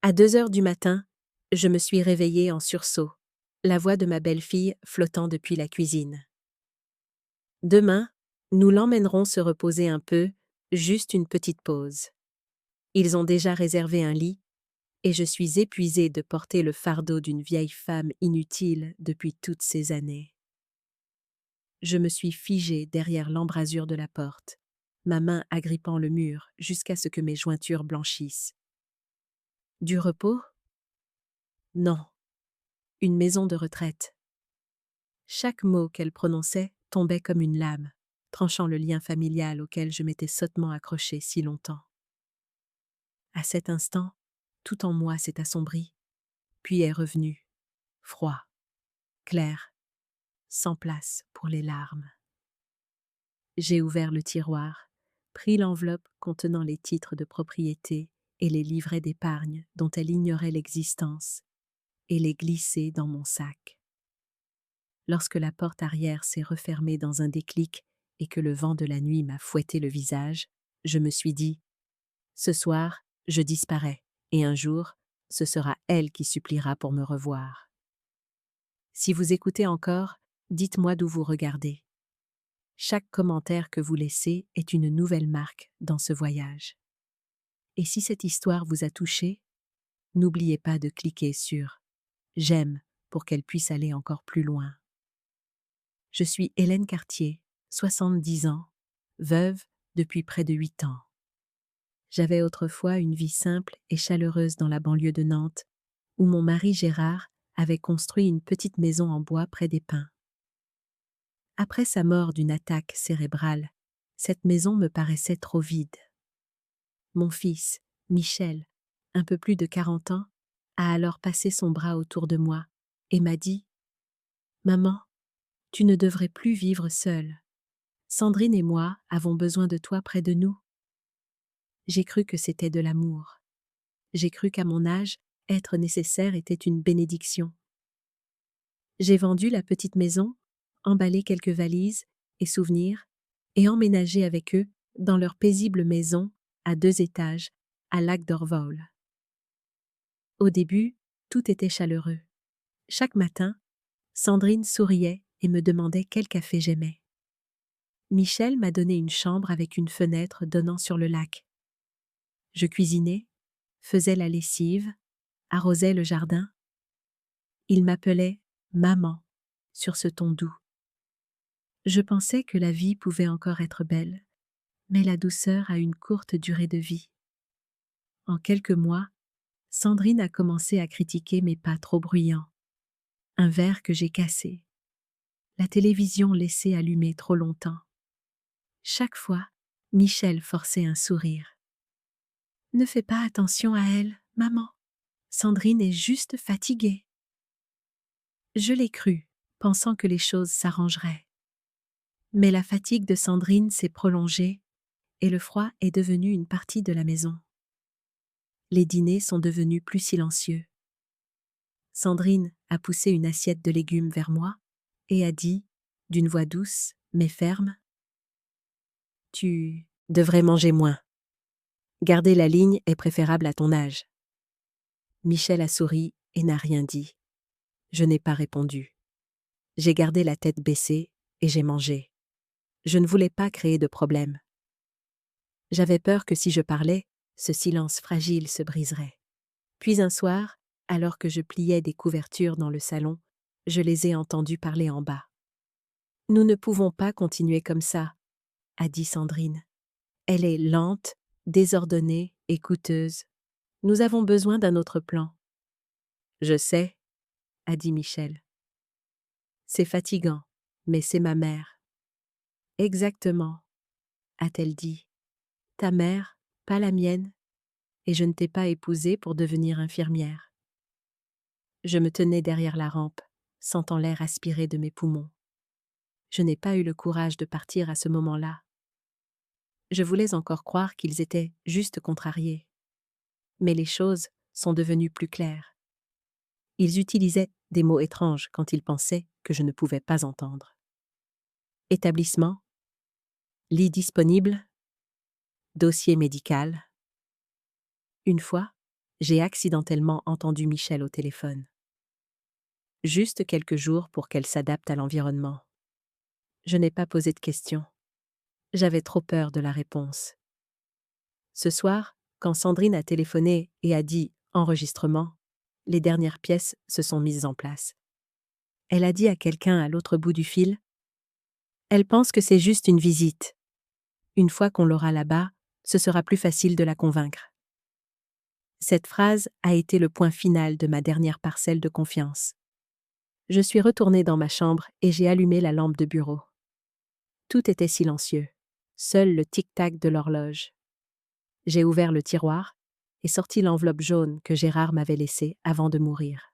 À 2 heures du matin, je me suis réveillée en sursaut, la voix de ma belle-fille flottant depuis la cuisine. Demain, nous l'emmènerons se reposer un peu, juste une petite pause. Ils ont déjà réservé un lit, et je suis épuisée de porter le fardeau d'une vieille femme inutile depuis toutes ces années. Je me suis figée derrière l'embrasure de la porte, ma main agrippant le mur jusqu'à ce que mes jointures blanchissent. Du repos? Non, une maison de retraite. Chaque mot qu'elle prononçait tombait comme une lame, tranchant le lien familial auquel je m'étais sottement accrochée si longtemps. À cet instant, tout en moi s'est assombri, puis est revenu, froid, clair, sans place pour les larmes. J'ai ouvert le tiroir, pris l'enveloppe contenant les titres de propriété et les livrets d'épargne dont elle ignorait l'existence, et les glissés dans mon sac. Lorsque la porte arrière s'est refermée dans un déclic et que le vent de la nuit m'a fouetté le visage, je me suis dit « Ce soir, je disparais, et un jour, ce sera elle qui suppliera pour me revoir. » Si vous écoutez encore, dites-moi d'où vous regardez. Chaque commentaire que vous laissez est une nouvelle marque dans ce voyage. Et si cette histoire vous a touché, n'oubliez pas de cliquer sur « J'aime » pour qu'elle puisse aller encore plus loin. Je suis Hélène Cartier, 70 ans, veuve depuis près de 8 ans. J'avais autrefois une vie simple et chaleureuse dans la banlieue de Nantes, où mon mari Gérard avait construit une petite maison en bois près des pins. Après sa mort d'une attaque cérébrale, cette maison me paraissait trop vide. Mon fils, Michel, un peu plus de 40 ans, a alors passé son bras autour de moi et m'a dit « Maman, tu ne devrais plus vivre seule. Sandrine et moi avons besoin de toi près de nous. » J'ai cru que c'était de l'amour. J'ai cru qu'à mon âge, être nécessaire était une bénédiction. J'ai vendu la petite maison, emballé quelques valises et souvenirs, et emménagé avec eux dans leur paisible maison à 2 étages, à Lac d'Orvault. Au début, tout était chaleureux. Chaque matin, Sandrine souriait et me demandait quel café j'aimais. Michel m'a donné une chambre avec une fenêtre donnant sur le lac. Je cuisinais, faisais la lessive, arrosais le jardin. Il m'appelait « maman » sur ce ton doux. Je pensais que la vie pouvait encore être belle, mais la douceur a une courte durée de vie. En quelques mois, Sandrine a commencé à critiquer mes pas trop bruyants, un verre que j'ai cassé, la télévision laissée allumée trop longtemps. Chaque fois, Michel forçait un sourire. « Ne fais pas attention à elle, maman. Sandrine est juste fatiguée. » Je l'ai cru, pensant que les choses s'arrangeraient. Mais la fatigue de Sandrine s'est prolongée et le froid est devenu une partie de la maison. Les dîners sont devenus plus silencieux. Sandrine a poussé une assiette de légumes vers moi et a dit, d'une voix douce mais ferme, « Tu devrais manger moins. Garder la ligne est préférable à ton âge. » Michel a souri et n'a rien dit. Je n'ai pas répondu. J'ai gardé la tête baissée et j'ai mangé. Je ne voulais pas créer de problème. J'avais peur que si je parlais, ce silence fragile se briserait. Puis un soir, alors que je pliais des couvertures dans le salon, je les ai entendus parler en bas. « Nous ne pouvons pas continuer comme ça, » a dit Sandrine. « Elle est lente, désordonnée et coûteuse. Nous avons besoin d'un autre plan. »« Je sais, » a dit Michel. « C'est fatigant, mais c'est ma mère. »« Exactement, » a-t-elle dit. « Ta mère, pas la mienne, et je ne t'ai pas épousée pour devenir infirmière. » Je me tenais derrière la rampe, sentant l'air aspiré de mes poumons. Je n'ai pas eu le courage de partir à ce moment-là. Je voulais encore croire qu'ils étaient juste contrariés. Mais les choses sont devenues plus claires. Ils utilisaient des mots étranges quand ils pensaient que je ne pouvais pas entendre. Établissement, lit disponible, dossier médical. Une fois, j'ai accidentellement entendu Michel au téléphone. Juste quelques jours pour qu'elle s'adapte à l'environnement. Je n'ai pas posé de questions. J'avais trop peur de la réponse. Ce soir, quand Sandrine a téléphoné et a dit « enregistrement », les dernières pièces se sont mises en place. Elle a dit à quelqu'un à l'autre bout du fil « Elle pense que c'est juste une visite. Une fois qu'on l'aura là-bas, ce sera plus facile de la convaincre. » Cette phrase a été le point final de ma dernière parcelle de confiance. Je suis retournée dans ma chambre et j'ai allumé la lampe de bureau. Tout était silencieux, seul le tic-tac de l'horloge. J'ai ouvert le tiroir et sorti l'enveloppe jaune que Gérard m'avait laissée avant de mourir.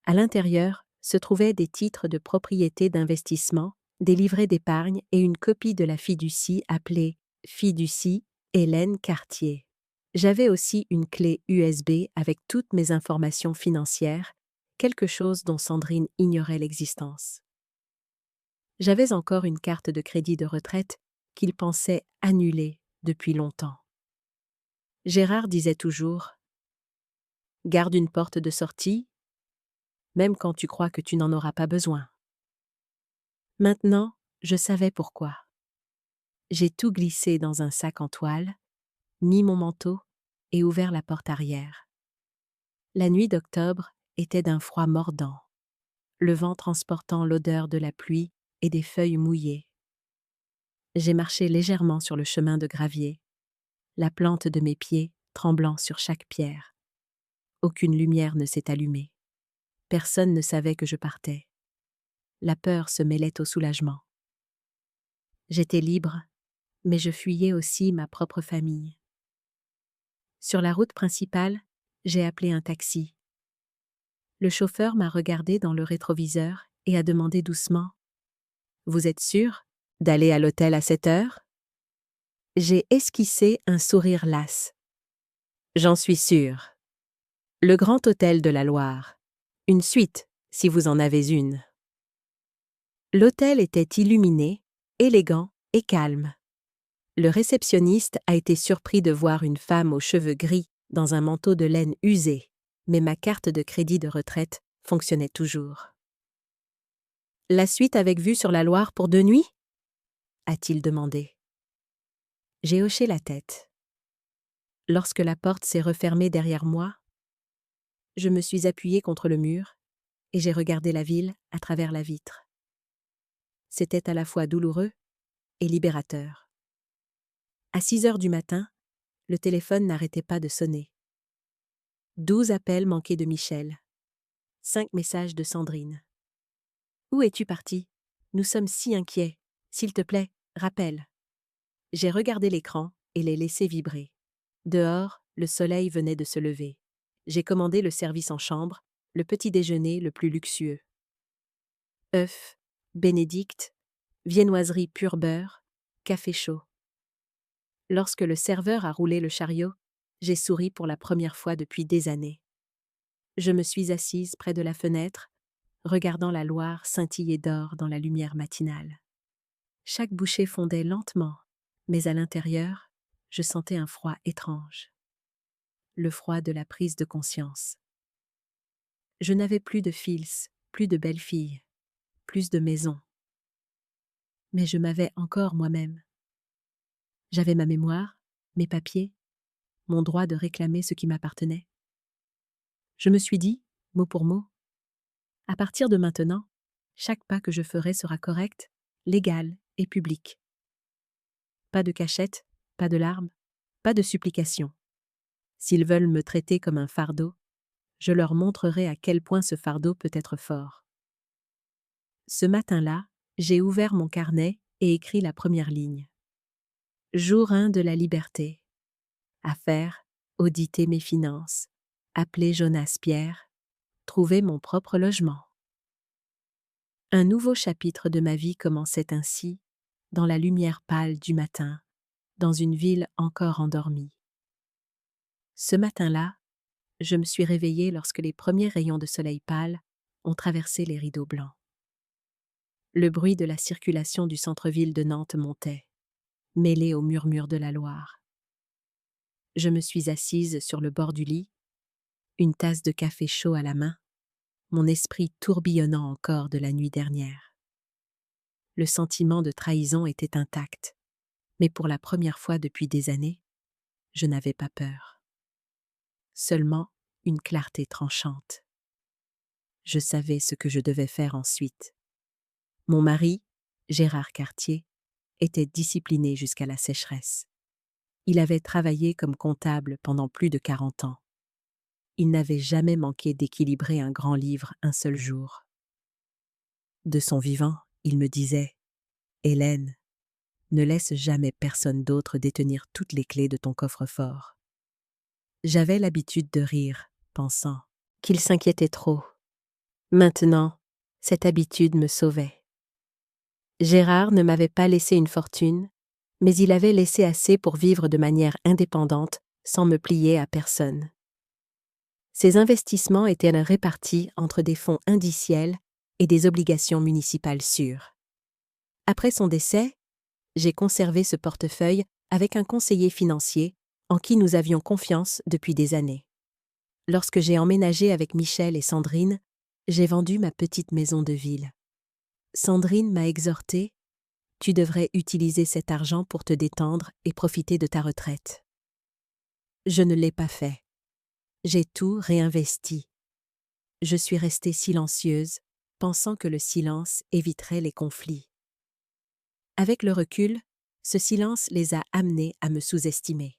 À l'intérieur se trouvaient des titres de propriété d'investissement, des livrets d'épargne et une copie de la fiducie appelée Fiducie Hélène Cartier. J'avais aussi une clé USB avec toutes mes informations financières, quelque chose dont Sandrine ignorait l'existence. J'avais encore une carte de crédit de retraite qu'il pensait annulée depuis longtemps. Gérard disait toujours « Garde une porte de sortie, même quand tu crois que tu n'en auras pas besoin. » Maintenant, je savais pourquoi. J'ai tout glissé dans un sac en toile, mis mon manteau et ouvert la porte arrière. La nuit d'octobre était d'un froid mordant, le vent transportant l'odeur de la pluie et des feuilles mouillées. J'ai marché légèrement sur le chemin de gravier, la plante de mes pieds tremblant sur chaque pierre. Aucune lumière ne s'est allumée. Personne ne savait que je partais. La peur se mêlait au soulagement. J'étais libre, mais je fuyais aussi ma propre famille. Sur la route principale, j'ai appelé un taxi. Le chauffeur m'a regardé dans le rétroviseur et a demandé doucement « Vous êtes sûr d'aller à l'hôtel à 7 heures ?» J'ai esquissé un sourire las. « J'en suis sûr. Le Grand Hôtel de la Loire. Une suite, si vous en avez une. » L'hôtel était illuminé, élégant et calme. Le réceptionniste a été surpris de voir une femme aux cheveux gris dans un manteau de laine usé, mais ma carte de crédit de retraite fonctionnait toujours. « La suite avec vue sur la Loire pour 2 nuits ?» a-t-il demandé. J'ai hoché la tête. Lorsque la porte s'est refermée derrière moi, je me suis appuyée contre le mur et j'ai regardé la ville à travers la vitre. C'était à la fois douloureux et libérateur. À 6 heures du matin, le téléphone n'arrêtait pas de sonner. 12 appels manqués de Michel. 5 messages de Sandrine. « Où es-tu parti ? Nous sommes si inquiets. S'il te plaît, rappelle. » J'ai regardé l'écran et l'ai laissé vibrer. Dehors, le soleil venait de se lever. J'ai commandé le service en chambre, le petit déjeuner le plus luxueux. Œufs, bénédicte, viennoiserie pur beurre, café chaud. Lorsque le serveur a roulé le chariot, j'ai souri pour la première fois depuis des années. Je me suis assise près de la fenêtre, regardant la Loire scintiller d'or dans la lumière matinale. Chaque bouchée fondait lentement, mais à l'intérieur, je sentais un froid étrange. Le froid de la prise de conscience. Je n'avais plus de Fils, plus de belle-fille, plus de maison. Mais je m'avais encore moi-même. J'avais ma mémoire, mes papiers, mon droit de réclamer ce qui m'appartenait. Je me suis dit, mot pour mot, à partir de maintenant, chaque pas que je ferai sera correct, légal et public. Pas de cachette, pas de larmes, pas de supplications. S'ils veulent me traiter comme un fardeau, je leur montrerai à quel point ce fardeau peut être fort. Ce matin-là, j'ai ouvert mon carnet et écrit la première ligne. Jour 1 de la liberté. À faire, auditer mes finances, appeler Jonas Pierre, trouver mon propre logement. Un nouveau chapitre de ma vie commençait ainsi, dans la lumière pâle du matin, dans une ville encore endormie. Ce matin-là, je me suis réveillée lorsque les premiers rayons de soleil pâle ont traversé les rideaux blancs. Le bruit de la circulation du centre-ville de Nantes montait, mêlé au murmure de la Loire. Je me suis assise sur le bord du lit, une tasse de café chaud à la main, mon esprit tourbillonnant encore de la nuit dernière. Le sentiment de trahison était intact, mais pour la première fois depuis des années, je n'avais pas peur. Seulement une clarté tranchante. Je savais ce que je devais faire ensuite. Mon mari, Gérard Cartier, était discipliné jusqu'à la sécheresse. Il avait travaillé comme comptable pendant plus de 40 ans. Il n'avait jamais manqué d'équilibrer un grand livre un seul jour. De son vivant, il me disait « Hélène, ne laisse jamais personne d'autre détenir toutes les clés de ton coffre-fort. » J'avais l'habitude de rire, pensant qu'il s'inquiétait trop. Maintenant, cette habitude me sauvait. Gérard ne m'avait pas laissé une fortune, mais il avait laissé assez pour vivre de manière indépendante, sans me plier à personne. Ses investissements étaient répartis entre des fonds indiciels et des obligations municipales sûres. Après son décès, j'ai conservé ce portefeuille avec un conseiller financier en qui nous avions confiance depuis des années. Lorsque j'ai emménagé avec Michel et Sandrine, j'ai vendu ma petite maison de ville. Sandrine m'a exhorté « Tu devrais utiliser cet argent pour te détendre et profiter de ta retraite. » Je ne l'ai pas fait. J'ai tout réinvesti. Je suis restée silencieuse, pensant que le silence éviterait les conflits. Avec le recul, ce silence les a amenés à me sous-estimer.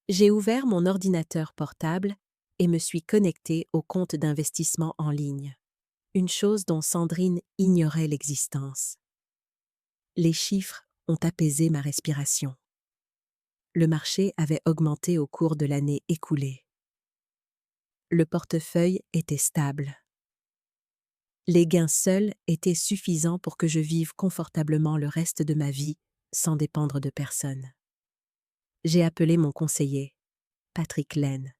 J'ai ouvert mon ordinateur portable et me suis connectée au compte d'investissement en ligne, une chose dont Sandrine ignorait l'existence. Les chiffres ont apaisé ma respiration. Le marché avait augmenté au cours de l'année écoulée. Le portefeuille était stable. Les gains seuls étaient suffisants pour que je vive confortablement le reste de ma vie, sans dépendre de personne. J'ai appelé mon conseiller, Patrick Laine.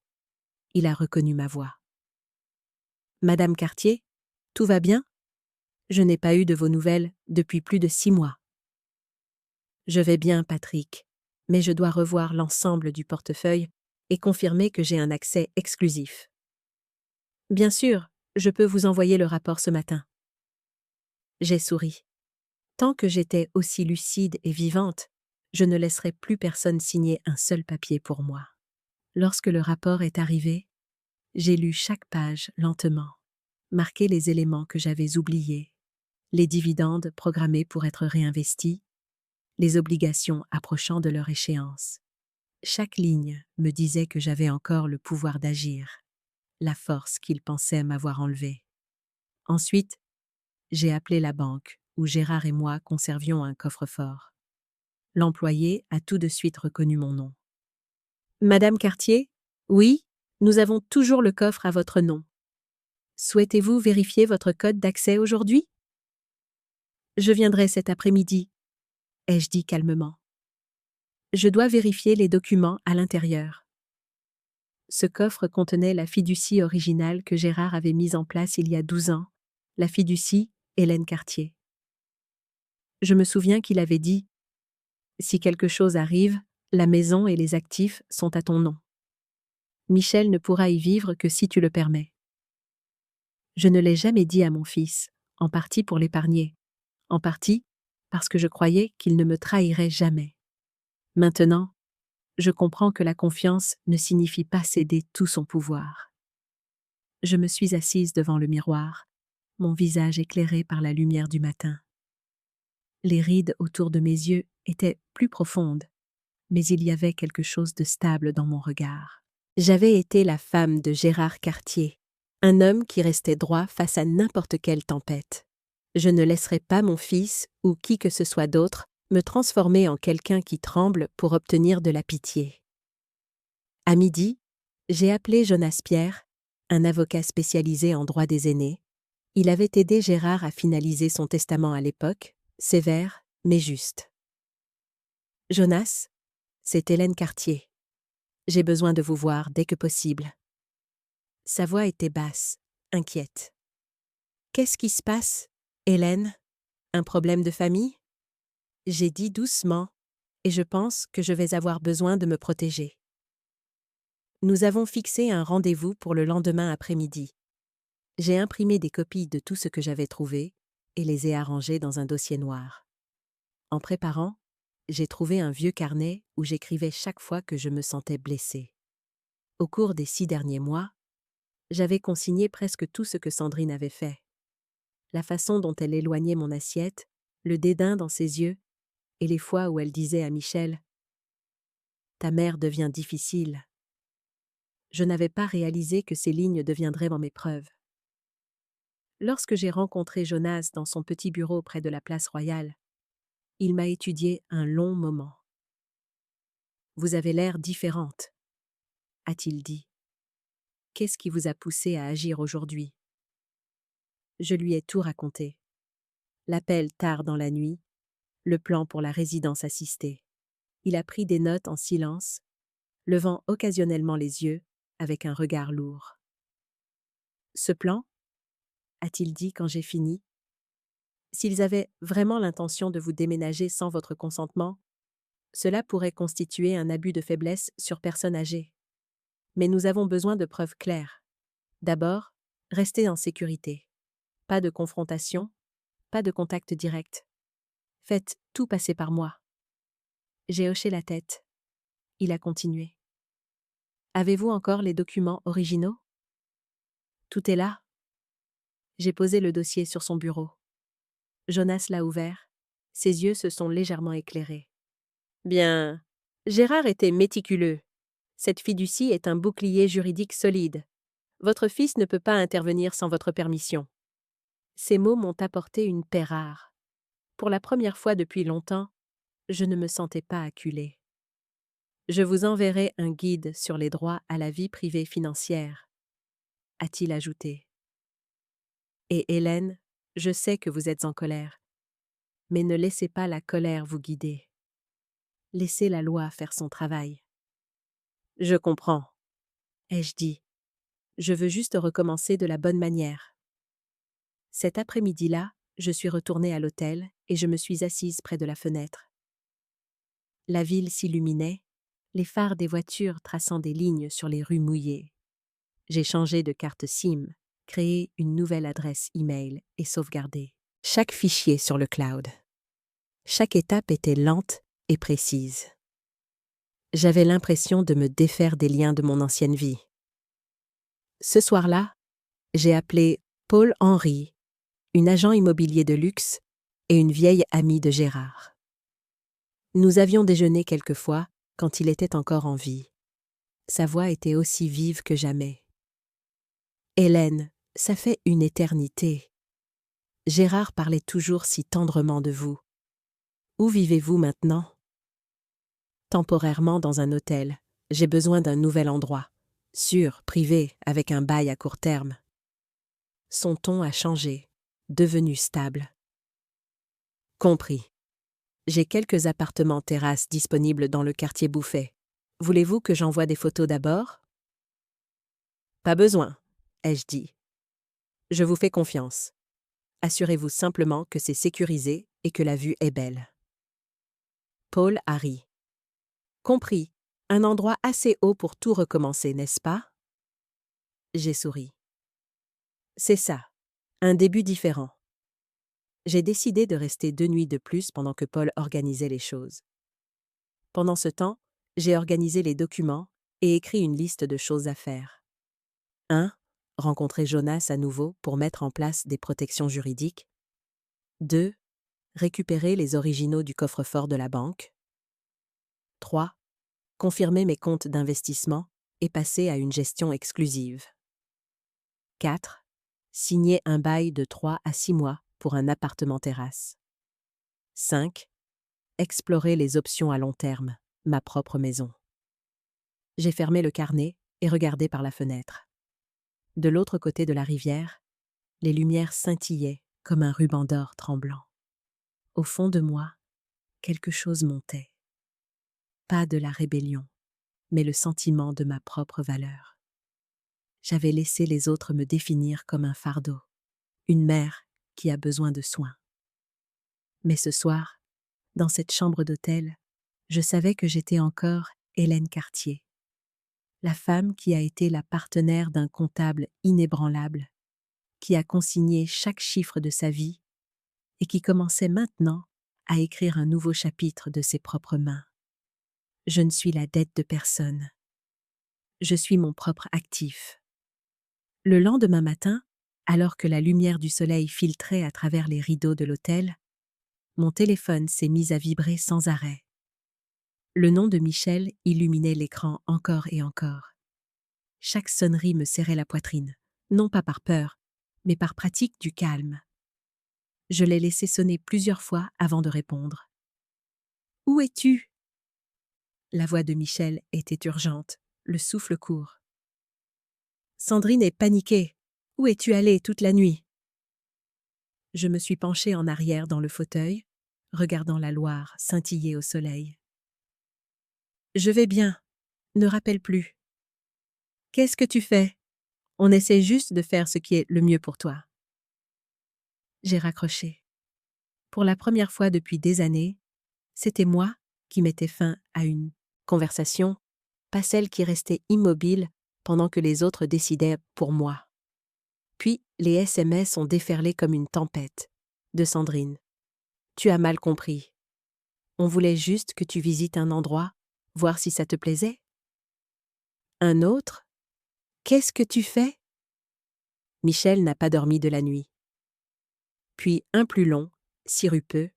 Il a reconnu ma voix. « Madame Cartier, tout va bien? Je n'ai pas eu de vos nouvelles depuis plus de 6 mois. » « Je vais bien, Patrick, mais je dois revoir l'ensemble du portefeuille et confirmer que j'ai un accès exclusif. » « Bien sûr, je peux vous envoyer le rapport ce matin. » J'ai souri. Tant que j'étais aussi lucide et vivante, je ne laisserai plus personne signer un seul papier pour moi. Lorsque le rapport est arrivé, j'ai lu chaque page lentement, marqué les éléments que j'avais oubliés, les dividendes programmés pour être réinvestis, les obligations approchant de leur échéance. Chaque ligne me disait que j'avais encore le pouvoir d'agir, la force qu'ils pensaient m'avoir enlevée. Ensuite, j'ai appelé la banque où Gérard et moi conservions un coffre-fort. L'employé a tout de suite reconnu mon nom. « Madame Cartier, oui, nous avons toujours le coffre à votre nom. Souhaitez-vous vérifier votre code d'accès aujourd'hui? » « Je viendrai cet après-midi, » ai-je dit calmement. « Je dois vérifier les documents à l'intérieur. » Ce coffre contenait la fiducie originale que Gérard avait mise en place il y a 12 ans, la fiducie Hélène Cartier. Je me souviens qu'il avait dit « Si quelque chose arrive, la maison et les actifs sont à ton nom. Michel ne pourra y vivre que si tu le permets. » Je ne l'ai jamais dit à mon fils, en partie pour l'épargner, en partie parce que je croyais qu'il ne me trahirait jamais. Maintenant, je comprends que la confiance ne signifie pas céder tout son pouvoir. Je me suis assise devant le miroir, mon visage éclairé par la lumière du matin. Les rides autour de mes yeux étaient plus profondes, mais il y avait quelque chose de stable dans mon regard. J'avais été la femme de Gérard Cartier, un homme qui restait droit face à n'importe quelle tempête. Je ne laisserai pas mon fils, ou qui que ce soit d'autre, me transformer en quelqu'un qui tremble pour obtenir de la pitié. À midi, j'ai appelé Jonas Pierre, un avocat spécialisé en droit des aînés. Il avait aidé Gérard à finaliser son testament à l'époque, sévère mais juste. « Jonas, c'est Hélène Cartier. J'ai besoin de vous voir dès que possible. » Sa voix était basse, inquiète. « Qu'est-ce qui se passe, Hélène? Un problème de famille? » J'ai dit doucement, et je pense que je vais avoir besoin de me protéger. Nous avons fixé un rendez-vous pour le lendemain après-midi. J'ai imprimé des copies de tout ce que j'avais trouvé et les ai arrangées dans un dossier noir. En préparant, j'ai trouvé un vieux carnet où j'écrivais chaque fois que je me sentais blessée. Au cours des 6 derniers mois, j'avais consigné presque tout ce que Sandrine avait fait. La façon dont elle éloignait mon assiette, le dédain dans ses yeux, et les fois où elle disait à Michel « Ta mère devient difficile ». Je n'avais pas réalisé que ces lignes deviendraient mon épreuve. Lorsque j'ai rencontré Jonas dans son petit bureau près de la place Royale, il m'a étudié un long moment. « Vous avez l'air différente », a-t-il dit. « Qu'est-ce qui vous a poussé à agir aujourd'hui ?» Je lui ai tout raconté. L'appel tard dans la nuit, le plan pour la résidence assistée. Il a pris des notes en silence, levant occasionnellement les yeux avec un regard lourd. « Ce plan ?» a-t-il dit quand j'ai fini. « S'ils avaient vraiment l'intention de vous déménager sans votre consentement, cela pourrait constituer un abus de faiblesse sur personne âgée. Mais nous avons besoin de preuves claires. D'abord, restez en sécurité. Pas de confrontation, pas de contact direct. Faites tout passer par moi. » J'ai hoché la tête. Il a continué. « Avez-vous encore les documents originaux ? » « Tout est là. » J'ai posé le dossier sur son bureau. Jonas l'a ouvert. Ses yeux se sont légèrement éclairés. « Bien, Gérard était méticuleux. Cette fiducie est un bouclier juridique solide. Votre fils ne peut pas intervenir sans votre permission. » Ces mots m'ont apporté une paix rare. Pour la première fois depuis longtemps, je ne me sentais pas acculée. « Je vous enverrai un guide sur les droits à la vie privée financière, » a-t-il ajouté. « Et Hélène, je sais que vous êtes en colère, mais ne laissez pas la colère vous guider. Laissez la loi faire son travail. »« Je comprends, » ai-je dit. « Je veux juste recommencer de la bonne manière. » Cet après-midi-là, je suis retournée à l'hôtel et je me suis assise près de la fenêtre. La ville s'illuminait, les phares des voitures traçant des lignes sur les rues mouillées. J'ai changé de carte SIM, créé une nouvelle adresse e-mail et sauvegardé chaque fichier sur le cloud. Chaque étape était lente et précise. J'avais l'impression de me défaire des liens de mon ancienne vie. Ce soir-là, j'ai appelé Paul Henry, un agent immobilier de luxe et une vieille amie de Gérard. Nous avions déjeuné quelquefois quand il était encore en vie. Sa voix était aussi vive que jamais. « Hélène, ça fait une éternité. Gérard parlait toujours si tendrement de vous. Où vivez-vous maintenant ? » Temporairement dans un hôtel. J'ai besoin d'un nouvel endroit. Sûr, privé, avec un bail à court terme. Son ton a changé, devenu stable. Compris. J'ai quelques appartements terrasses disponibles dans le quartier Bouffet. Voulez-vous que j'envoie des photos d'abord ? Pas besoin, ai-je dit. Je vous fais confiance. Assurez-vous simplement que c'est sécurisé et que la vue est belle. Paul a ri. Compris. Un endroit assez haut pour tout recommencer, n'est-ce pas ? J'ai souri. C'est ça. Un début différent. J'ai décidé de rester 2 nuits de plus pendant que Paul organisait les choses. Pendant ce temps, j'ai organisé les documents et écrit une liste de choses à faire. 1. Rencontrer Jonas à nouveau pour mettre en place des protections juridiques. 2. Récupérer les originaux du coffre-fort de la banque. 3. Confirmer mes comptes d'investissement et passer à une gestion exclusive. 4. Signer un bail de 3 à 6 mois pour un appartement terrasse. 5. Explorer les options à long terme, ma propre maison. J'ai fermé le carnet et regardé par la fenêtre. De l'autre côté de la rivière, les lumières scintillaient comme un ruban d'or tremblant. Au fond de moi, quelque chose montait. Pas de la rébellion, mais le sentiment de ma propre valeur. J'avais laissé les autres me définir comme un fardeau, une mère qui a besoin de soins. Mais ce soir, dans cette chambre d'hôtel, je savais que j'étais encore Hélène Cartier. la femme qui a été la partenaire d'un comptable inébranlable, qui a consigné chaque chiffre de sa vie et qui commençait maintenant à écrire un nouveau chapitre de ses propres mains. Je ne suis la dette de personne. Je suis mon propre actif. Le lendemain matin, alors que la lumière du soleil filtrait à travers les rideaux de l'hôtel, mon téléphone s'est mis à vibrer sans arrêt. Le nom de Michel illuminait l'écran encore et encore. Chaque sonnerie me serrait la poitrine, non pas par peur, mais par pratique du calme. Je l'ai laissé sonner plusieurs fois avant de répondre. « Où es-tu » La voix de Michel était urgente, le souffle court. « Sandrine est paniquée. Où es-tu allée toute la nuit ?» Je me suis penchée en arrière dans le fauteuil, regardant la Loire scintiller au soleil. « Je vais bien. Ne rappelle plus. »« Qu'est-ce que tu fais ? On essaie juste de faire ce qui est le mieux pour toi. » J'ai raccroché. Pour la première fois depuis des années, c'était moi qui mettais fin à une conversation, pas celle qui restait immobile pendant que les autres décidaient pour moi. Puis les SMS ont déferlé comme une tempête. De Sandrine. « Tu as mal compris. On voulait juste que tu visites un endroit, voir si ça te plaisait. » Un autre. « Qu'est-ce que tu fais ?» Michel n'a pas dormi de la nuit. Puis un plus long, sirupeux.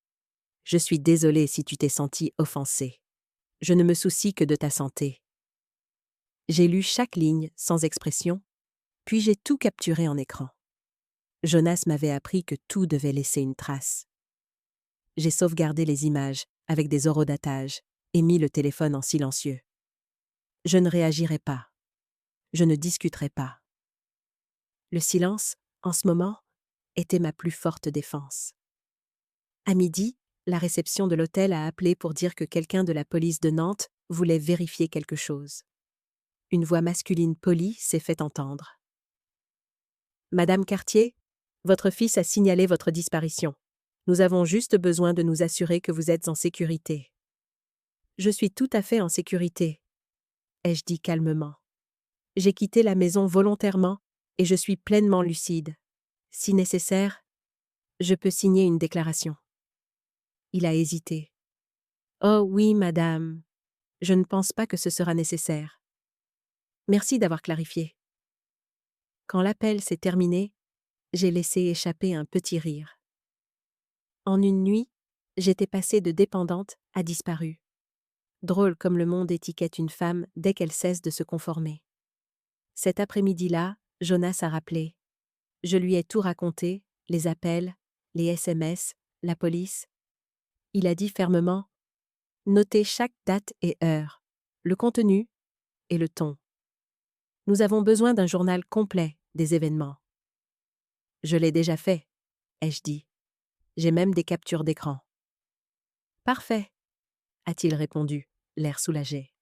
« Je suis désolée si tu t'es senti offensée. Je ne me soucie que de ta santé. » J'ai lu chaque ligne sans expression, puis j'ai tout capturé en écran. Jonas m'avait appris que tout devait laisser une trace. J'ai sauvegardé les images avec des horodatages et mis le téléphone en silencieux. Je ne réagirai pas. Je ne discuterai pas. Le silence, en ce moment, était ma plus forte défense. À midi, la réception de l'hôtel a appelé pour dire que quelqu'un de la police de Nantes voulait vérifier quelque chose. Une voix masculine polie s'est fait entendre. « Madame Cartier, votre fils a signalé votre disparition. Nous avons juste besoin de nous assurer que vous êtes en sécurité. »« Je suis tout à fait en sécurité, » ai-je dit calmement. « J'ai quitté la maison volontairement et je suis pleinement lucide. Si nécessaire, je peux signer une déclaration. » Il a hésité. « Oh oui, madame. Je ne pense pas que ce sera nécessaire. Merci d'avoir clarifié. » Quand l'appel s'est terminé, j'ai laissé échapper un petit rire. En une nuit, j'étais passée de dépendante à disparue. Drôle comme le monde étiquette une femme dès qu'elle cesse de se conformer. Cet après-midi-là, Jonas a rappelé. Je lui ai tout raconté, les appels, les SMS, la police. Il a dit fermement « Notez chaque date et heure, le contenu et le ton. Nous avons besoin d'un journal complet des événements. » Je l'ai déjà fait, ai-je dit. J'ai même des captures d'écran. Parfait, a-t-il répondu, l'air soulagé.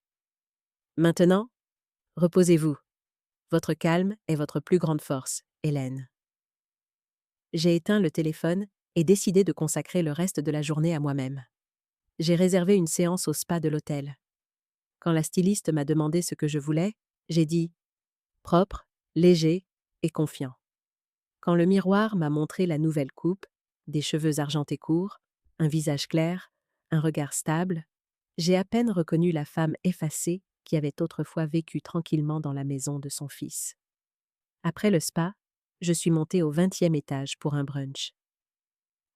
Maintenant, reposez-vous. Votre calme est votre plus grande force, Hélène. J'ai éteint le téléphone et décidé de consacrer le reste de la journée à moi-même. J'ai réservé une séance au spa de l'hôtel. Quand la styliste m'a demandé ce que je voulais, j'ai dit « propre, léger et confiant ». Quand le miroir m'a montré la nouvelle coupe, des cheveux argentés courts, un visage clair, un regard stable, j'ai à peine reconnu la femme effacée qui avait autrefois vécu tranquillement dans la maison de son fils. Après le spa, je suis montée au 20e étage pour un brunch.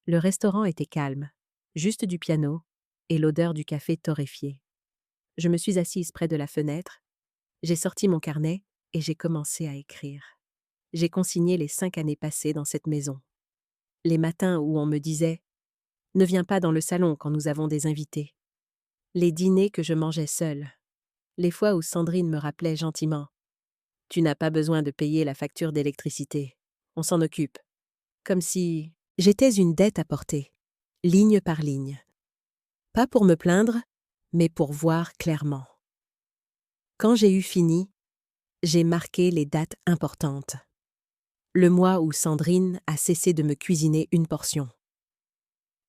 Le restaurant était calme, juste du piano et l'odeur du café torréfié. Je me suis assise près de la fenêtre, j'ai sorti mon carnet et j'ai commencé à écrire. J'ai consigné les 5 années passées dans cette maison. Les matins où on me disait « Ne viens pas dans le salon quand nous avons des invités ». Les dîners que je mangeais seule. Les fois où Sandrine me rappelait gentiment « Tu n'as pas besoin de payer la facture d'électricité. On s'en occupe. » Comme si j'étais une dette à porter, ligne par ligne. Pas pour me plaindre, mais pour voir clairement. Quand j'ai eu fini, j'ai marqué les dates importantes. Le mois où Sandrine a cessé de me cuisiner une portion.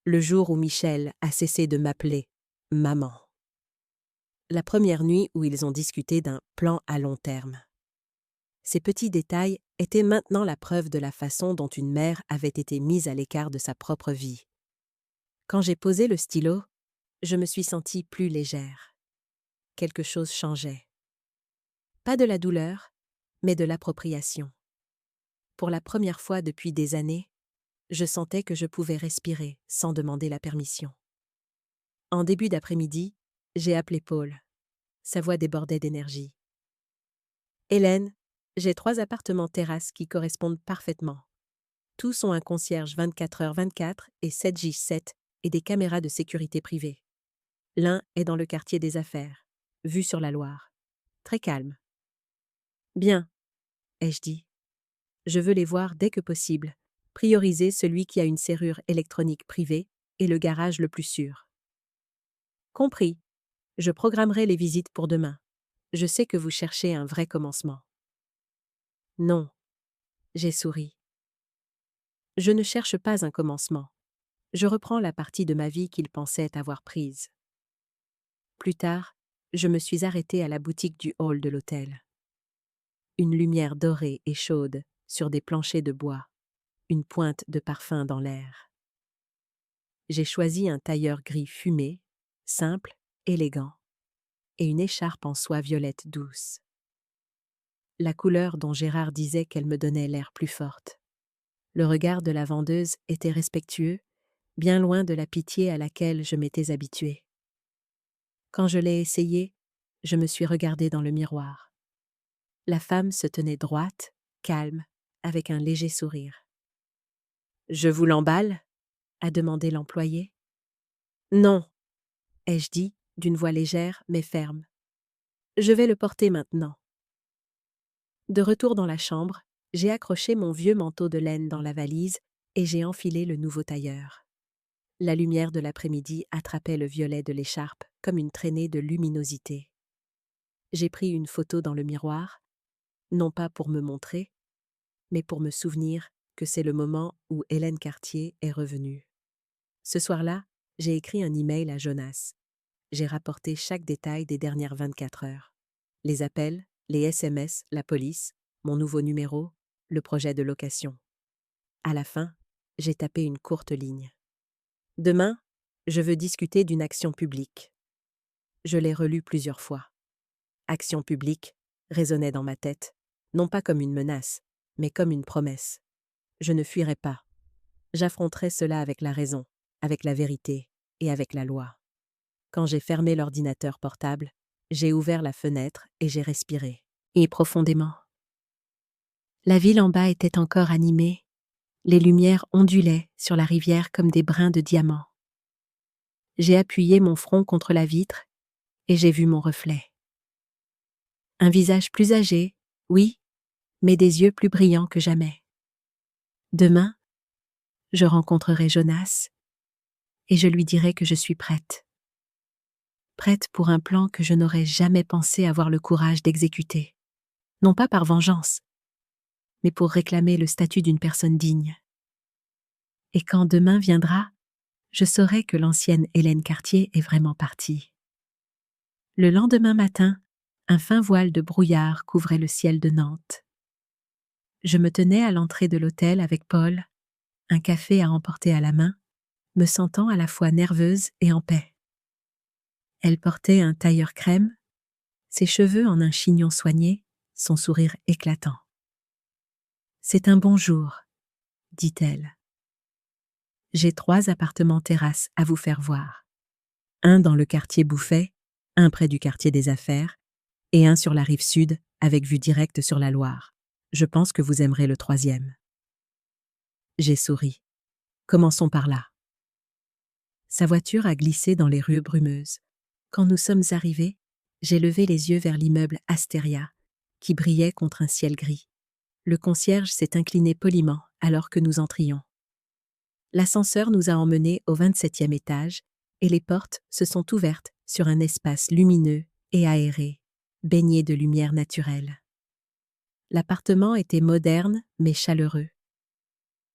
Le jour où Michel a cessé de m'appeler « maman ». la première nuit où ils ont discuté d'un plan à long terme. Ces petits détails étaient maintenant la preuve de la façon dont une mère avait été mise à l'écart de sa propre vie. Quand j'ai posé le stylo, je me suis sentie plus légère. Quelque chose changeait. Pas de la douleur, mais de l'appropriation. Pour la première fois depuis des années, je sentais que je pouvais respirer sans demander la permission. En début d'après-midi, j'ai appelé Paul. Sa voix débordait d'énergie. « Hélène, j'ai 3 appartements terrasses qui correspondent parfaitement. Tous ont un concierge 24h/24 et 7J7 et des caméras de sécurité privées. L'un est dans le quartier des affaires, vue sur la Loire. Très calme. »« Bien, » ai-je dit. « Je veux les voir dès que possible. Prioriser celui qui a une serrure électronique privée et le garage le plus sûr. »« Compris. Je programmerai les visites pour demain. Je sais que vous cherchez un vrai commencement. » « Non. » J'ai souri. Je ne cherche pas un commencement. Je reprends la partie de ma vie qu'il pensait avoir prise. Plus tard, je me suis arrêtée à la boutique du hall de l'hôtel. Une lumière dorée et chaude sur des planchers de bois, une pointe de parfum dans l'air. J'ai choisi un tailleur gris fumé, simple, élégant, et une écharpe en soie violette douce. La couleur dont Gérard disait qu'elle me donnait l'air plus forte. Le regard de la vendeuse était respectueux, bien loin de la pitié à laquelle je m'étais habituée. Quand je l'ai essayé, je me suis regardée dans le miroir. La femme se tenait droite, calme, avec un léger sourire. « Je vous l'emballe » a demandé l'employé. « Non, » ai-je dit, d'une voix légère mais ferme. « Je vais le porter maintenant. » De retour dans la chambre, j'ai accroché mon vieux manteau de laine dans la valise et j'ai enfilé le nouveau tailleur. La lumière de l'après-midi attrapait le violet de l'écharpe comme une traînée de luminosité. J'ai pris une photo dans le miroir, non pas pour me montrer, mais pour me souvenir que c'est le moment où Hélène Cartier est revenue. Ce soir-là, j'ai écrit un email à Jonas. J'ai rapporté chaque détail des dernières 24 heures. Les appels, les SMS, la police, mon nouveau numéro, le projet de location. À la fin, j'ai tapé une courte ligne. Demain, je veux discuter d'une action publique. Je l'ai relu plusieurs fois. Action publique résonnait dans ma tête, non pas comme une menace, mais comme une promesse. Je ne fuirai pas. J'affronterai cela avec la raison, avec la vérité et avec la loi. Quand j'ai fermé l'ordinateur portable, j'ai ouvert la fenêtre et j'ai respiré, et profondément. La ville en bas était encore animée. Les lumières ondulaient sur la rivière comme des brins de diamant. J'ai appuyé mon front contre la vitre et j'ai vu mon reflet. Un visage plus âgé, oui, mais des yeux plus brillants que jamais. Demain, je rencontrerai Jonas et je lui dirai que je suis prête. Prête pour un plan que je n'aurais jamais pensé avoir le courage d'exécuter. Non pas par vengeance, mais pour réclamer le statut d'une personne digne. Et quand demain viendra, je saurai que l'ancienne Hélène Cartier est vraiment partie. Le lendemain matin, un fin voile de brouillard couvrait le ciel de Nantes. Je me tenais à l'entrée de l'hôtel avec Paul, un café à emporter à la main, me sentant à la fois nerveuse et en paix. Elle portait un tailleur crème, ses cheveux en un chignon soigné, son sourire éclatant. « C'est un bon jour, » dit-elle. « J'ai 3 appartements terrasses à vous faire voir. Un dans le quartier Bouffet, un près du quartier des affaires, et un sur la rive sud, avec vue directe sur la Loire. Je pense que vous aimerez le 3e. » J'ai souri. Commençons par là. Sa voiture a glissé dans les rues brumeuses. Quand nous sommes arrivés, j'ai levé les yeux vers l'immeuble Astéria, qui brillait contre un ciel gris. Le concierge s'est incliné poliment alors que nous entrions. L'ascenseur nous a emmenés au 27e étage et les portes se sont ouvertes sur un espace lumineux et aéré, baigné de lumière naturelle. L'appartement était moderne mais chaleureux.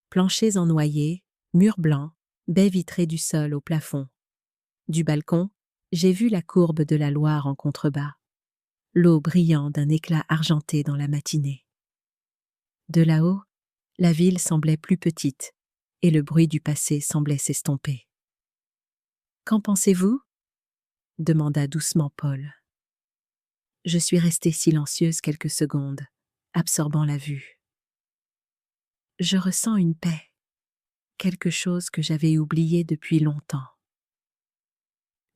Planchers en noyer, murs blancs, baies vitrées du sol au plafond. Du balcon, J'ai vu la courbe de la Loire en contrebas, l'eau brillant d'un éclat argenté dans la matinée. De là-haut, la ville semblait plus petite, et le bruit du passé semblait s'estomper. « Qu'en pensez-vous » demanda doucement Paul. Je suis restée silencieuse quelques secondes, absorbant la vue. Je ressens une paix, quelque chose que j'avais oublié depuis longtemps.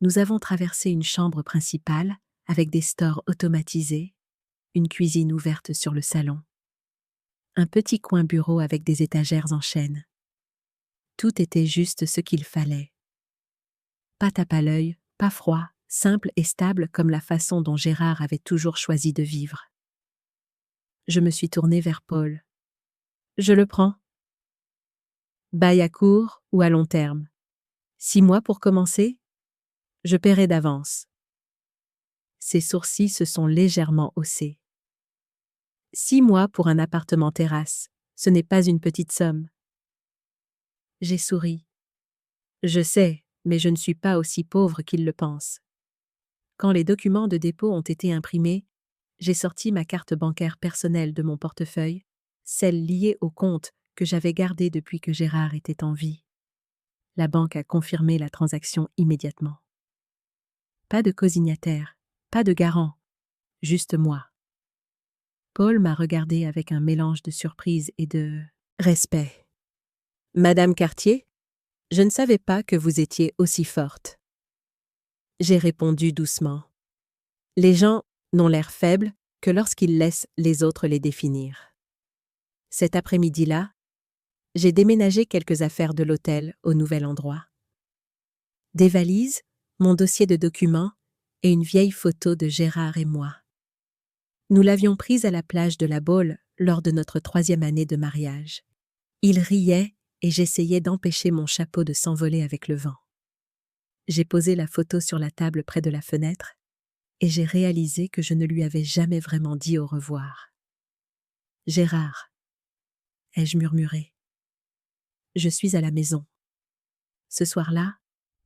Nous avons traversé une chambre principale avec des stores automatisés, une cuisine ouverte sur le salon, un petit coin bureau avec des étagères en chêne. Tout était juste ce qu'il fallait. Pas tape à l'œil, pas froid, simple et stable comme la façon dont Gérard avait toujours choisi de vivre. Je me suis tournée vers Paul. Je le prends. Bail à court ou à long terme. 6 mois pour commencer? Je paierai d'avance. Ses sourcils se sont légèrement haussés. 6 mois pour un appartement terrasse, ce n'est pas une petite somme. J'ai souri. Je sais, mais je ne suis pas aussi pauvre qu'il le pense. Quand les documents de dépôt ont été imprimés, j'ai sorti ma carte bancaire personnelle de mon portefeuille, celle liée au compte que j'avais gardé depuis que Gérard était en vie. La banque a confirmé la transaction immédiatement. Pas de cosignataire, pas de garant, juste moi. Paul m'a regardé avec un mélange de surprise et de respect. « Madame Cartier, je ne savais pas que vous étiez aussi forte. » J'ai répondu doucement. Les gens n'ont l'air faibles que lorsqu'ils laissent les autres les définir. Cet après-midi-là, j'ai déménagé quelques affaires de l'hôtel au nouvel endroit. Des valises, mon dossier de documents et une vieille photo de Gérard et moi. Nous l'avions prise à la plage de la Baule lors de notre 3e année de mariage. Il riait et j'essayais d'empêcher mon chapeau de s'envoler avec le vent. J'ai posé la photo sur la table près de la fenêtre et j'ai réalisé que je ne lui avais jamais vraiment dit au revoir. « Gérard » ai-je murmuré. « Je suis à la maison. » Ce soir-là,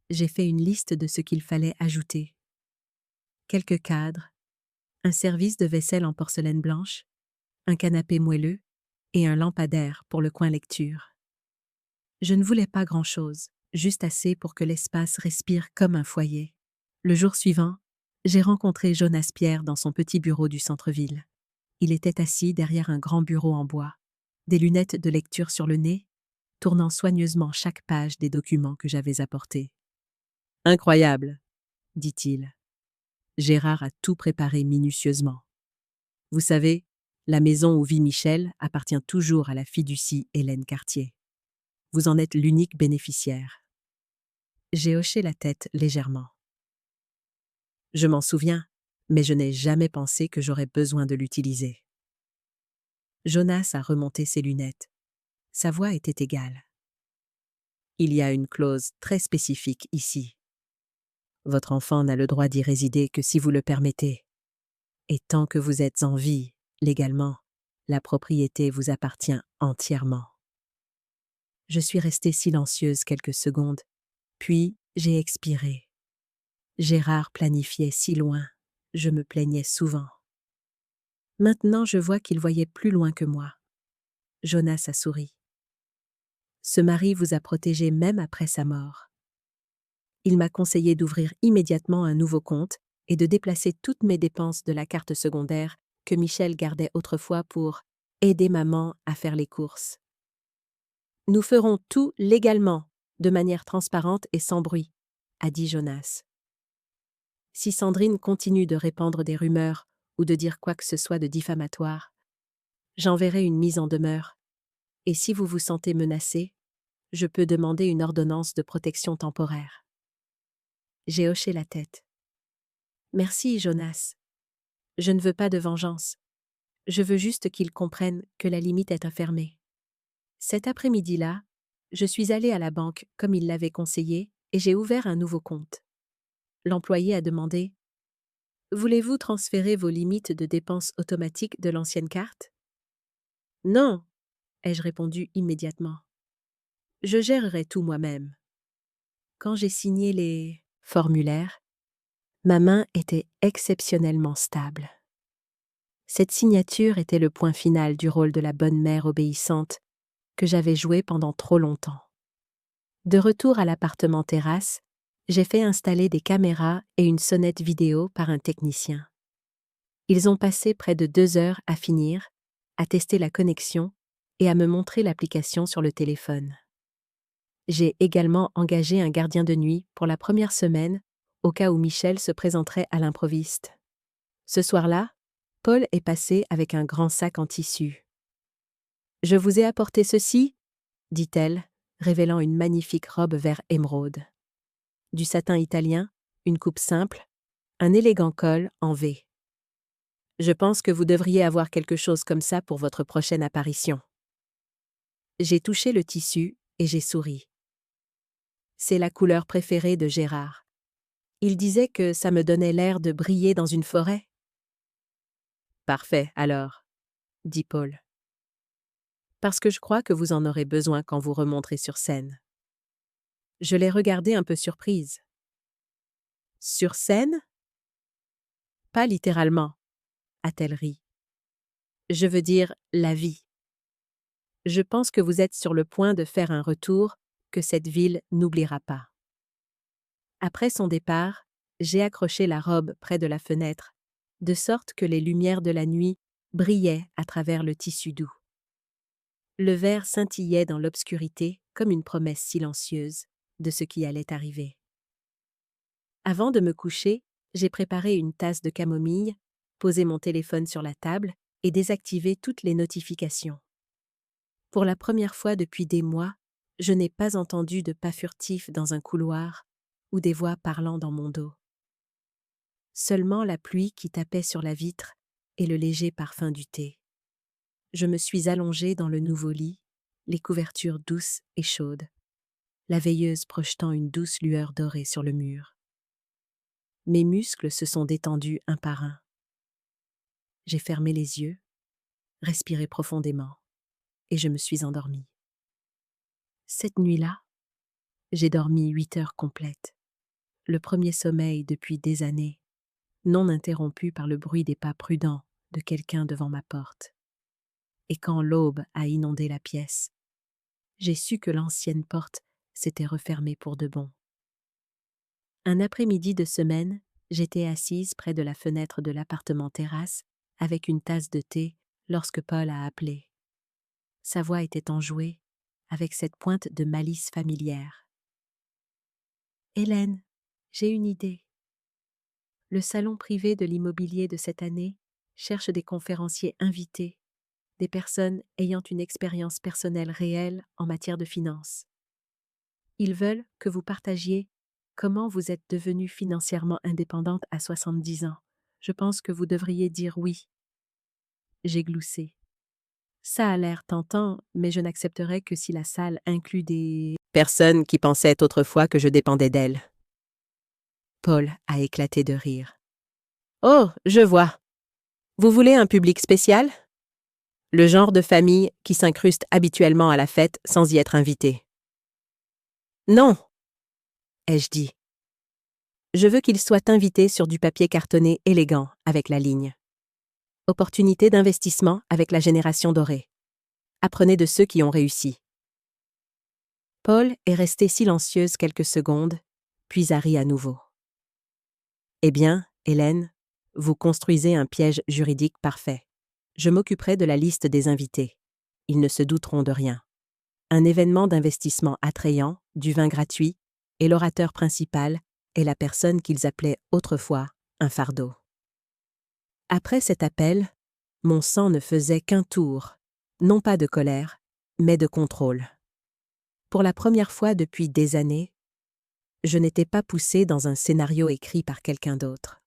j'ai fait une liste de ce qu'il fallait ajouter. Quelques cadres, un service de vaisselle en porcelaine blanche, un canapé moelleux et un lampadaire pour le coin lecture. Je ne voulais pas grand-chose, juste assez pour que l'espace respire comme un foyer. Le jour suivant, j'ai rencontré Jonas Pierre dans son petit bureau du centre-ville. Il était assis derrière un grand bureau en bois, des lunettes de lecture sur le nez, tournant soigneusement chaque page des documents que j'avais apportés. « Incroyable !» dit-il. Gérard a tout préparé minutieusement. Vous savez, la maison où vit Michel appartient toujours à la fiducie Hélène Cartier. Vous en êtes l'unique bénéficiaire. J'ai hoché la tête légèrement. Je m'en souviens, mais je n'ai jamais pensé que j'aurais besoin de l'utiliser. Jonas a remonté ses lunettes. Sa voix était égale. Il y a une clause très spécifique ici. Votre enfant n'a le droit d'y résider que si vous le permettez. Et tant que vous êtes en vie, légalement, la propriété vous appartient entièrement. Je suis restée silencieuse quelques secondes, puis j'ai expiré. Gérard planifiait si loin, je me plaignais souvent. Maintenant, je vois qu'il voyait plus loin que moi. Jonas a souri. Ce mari vous a protégé même après sa mort. Il m'a conseillé d'ouvrir immédiatement un nouveau compte et de déplacer toutes mes dépenses de la carte secondaire que Michel gardait autrefois pour aider maman à faire les courses. Nous ferons tout légalement, de manière transparente et sans bruit, a dit Jonas. Si Sandrine continue de répandre des rumeurs ou de dire quoi que ce soit de diffamatoire, j'enverrai une mise en demeure. Et si vous vous sentez menacé, je peux demander une ordonnance de protection temporaire. J'ai hoché la tête. Merci, Jonas. Je ne veux pas de vengeance. Je veux juste qu'ils comprennent que la limite est fermée. Cet après-midi-là, je suis allée à la banque comme il l'avait conseillé et j'ai ouvert un nouveau compte. L'employé a demandé « Voulez-vous transférer vos limites de dépenses automatiques de l'ancienne carte ?»« Non !» ai-je répondu immédiatement. « Je gérerai tout moi-même. » Quand j'ai signé les formulaires, Ma main était exceptionnellement stable. Cette signature était le point final du rôle de la bonne mère obéissante que j'avais joué pendant trop longtemps. De retour à l'appartement terrasse, j'ai fait installer des caméras et une sonnette vidéo par un technicien. Ils ont passé près de 2 heures à finir, à tester la connexion et à me montrer l'application sur le téléphone. J'ai également engagé un gardien de nuit pour la première semaine, au cas où Michel se présenterait à l'improviste. Ce soir-là, Paul est passé avec un grand sac en tissu. « Je vous ai apporté ceci » dit-elle, révélant une magnifique robe vert émeraude. Du satin italien, une coupe simple, un élégant col en V. « Je pense que vous devriez avoir quelque chose comme ça pour votre prochaine apparition. » J'ai touché le tissu et j'ai souri. C'est la couleur préférée de Gérard. Il disait que ça me donnait l'air de briller dans une forêt. « Parfait, alors, » dit Paul. « Parce que je crois que vous en aurez besoin quand vous remonterez sur scène. » Je l'ai regardée un peu surprise. « Sur scène ?»« Pas littéralement, » a-t-elle ri. « Je veux dire la vie. Je pense que vous êtes sur le point de faire un retour que cette ville n'oubliera pas. » Après son départ, j'ai accroché la robe près de la fenêtre, de sorte que les lumières de la nuit brillaient à travers le tissu doux. Le vert scintillait dans l'obscurité comme une promesse silencieuse de ce qui allait arriver. Avant de me coucher, j'ai préparé une tasse de camomille, posé mon téléphone sur la table et désactivé toutes les notifications. Pour la première fois depuis des mois, je n'ai pas entendu de pas furtifs dans un couloir ou des voix parlant dans mon dos. Seulement la pluie qui tapait sur la vitre et le léger parfum du thé. Je me suis allongée dans le nouveau lit, les couvertures douces et chaudes, la veilleuse projetant une douce lueur dorée sur le mur. Mes muscles se sont détendus un par un. J'ai fermé les yeux, respiré profondément, et je me suis endormie. Cette nuit-là, j'ai dormi 8 heures complètes, le premier sommeil depuis des années, non interrompu par le bruit des pas prudents de quelqu'un devant ma porte. Et quand l'aube a inondé la pièce, j'ai su que l'ancienne porte s'était refermée pour de bon. Un après-midi de semaine, j'étais assise près de la fenêtre de l'appartement terrasse avec une tasse de thé lorsque Paul a appelé. Sa voix était enjouée, avec cette pointe de malice familière. « Hélène, j'ai une idée. Le salon privé de l'immobilier de cette année cherche des conférenciers invités, des personnes ayant une expérience personnelle réelle en matière de finances. Ils veulent que vous partagiez comment vous êtes devenue financièrement indépendante à 70 ans. Je pense que vous devriez dire oui. » J'ai gloussé. Ça a l'air tentant, mais je n'accepterai que si la salle inclut des personnes qui pensaient autrefois que je dépendais d'elles. Paul a éclaté de rire. « Oh, je vois. Vous voulez un public spécial ? Le genre de famille qui s'incruste habituellement à la fête sans y être invité. »« Non !» ai-je dit. « Je veux qu'ils soient invités sur du papier cartonné élégant avec la ligne. Opportunité d'investissement avec la génération dorée. Apprenez de ceux qui ont réussi. » Paul est restée silencieuse quelques secondes, puis a ri à nouveau. « Eh bien, Hélène, vous construisez un piège juridique parfait. Je m'occuperai de la liste des invités. Ils ne se douteront de rien. Un événement d'investissement attrayant, du vin gratuit, et l'orateur principal est la personne qu'ils appelaient autrefois un fardeau. » Après cet appel, mon sang ne faisait qu'un tour, non pas de colère, mais de contrôle. Pour la première fois depuis des années, je n'étais pas poussée dans un scénario écrit par quelqu'un d'autre.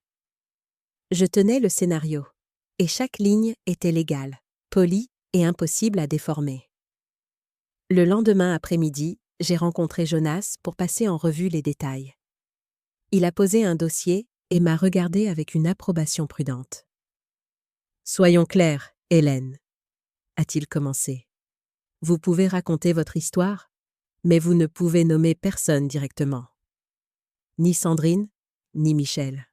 Je tenais le scénario, et chaque ligne était légale, polie et impossible à déformer. Le lendemain après-midi, j'ai rencontré Jonas pour passer en revue les détails. Il a posé un dossier et m'a regardé avec une approbation prudente. « Soyons clairs, Hélène, » a-t-il commencé. « Vous pouvez raconter votre histoire, mais vous ne pouvez nommer personne directement. Ni Sandrine, ni Michel.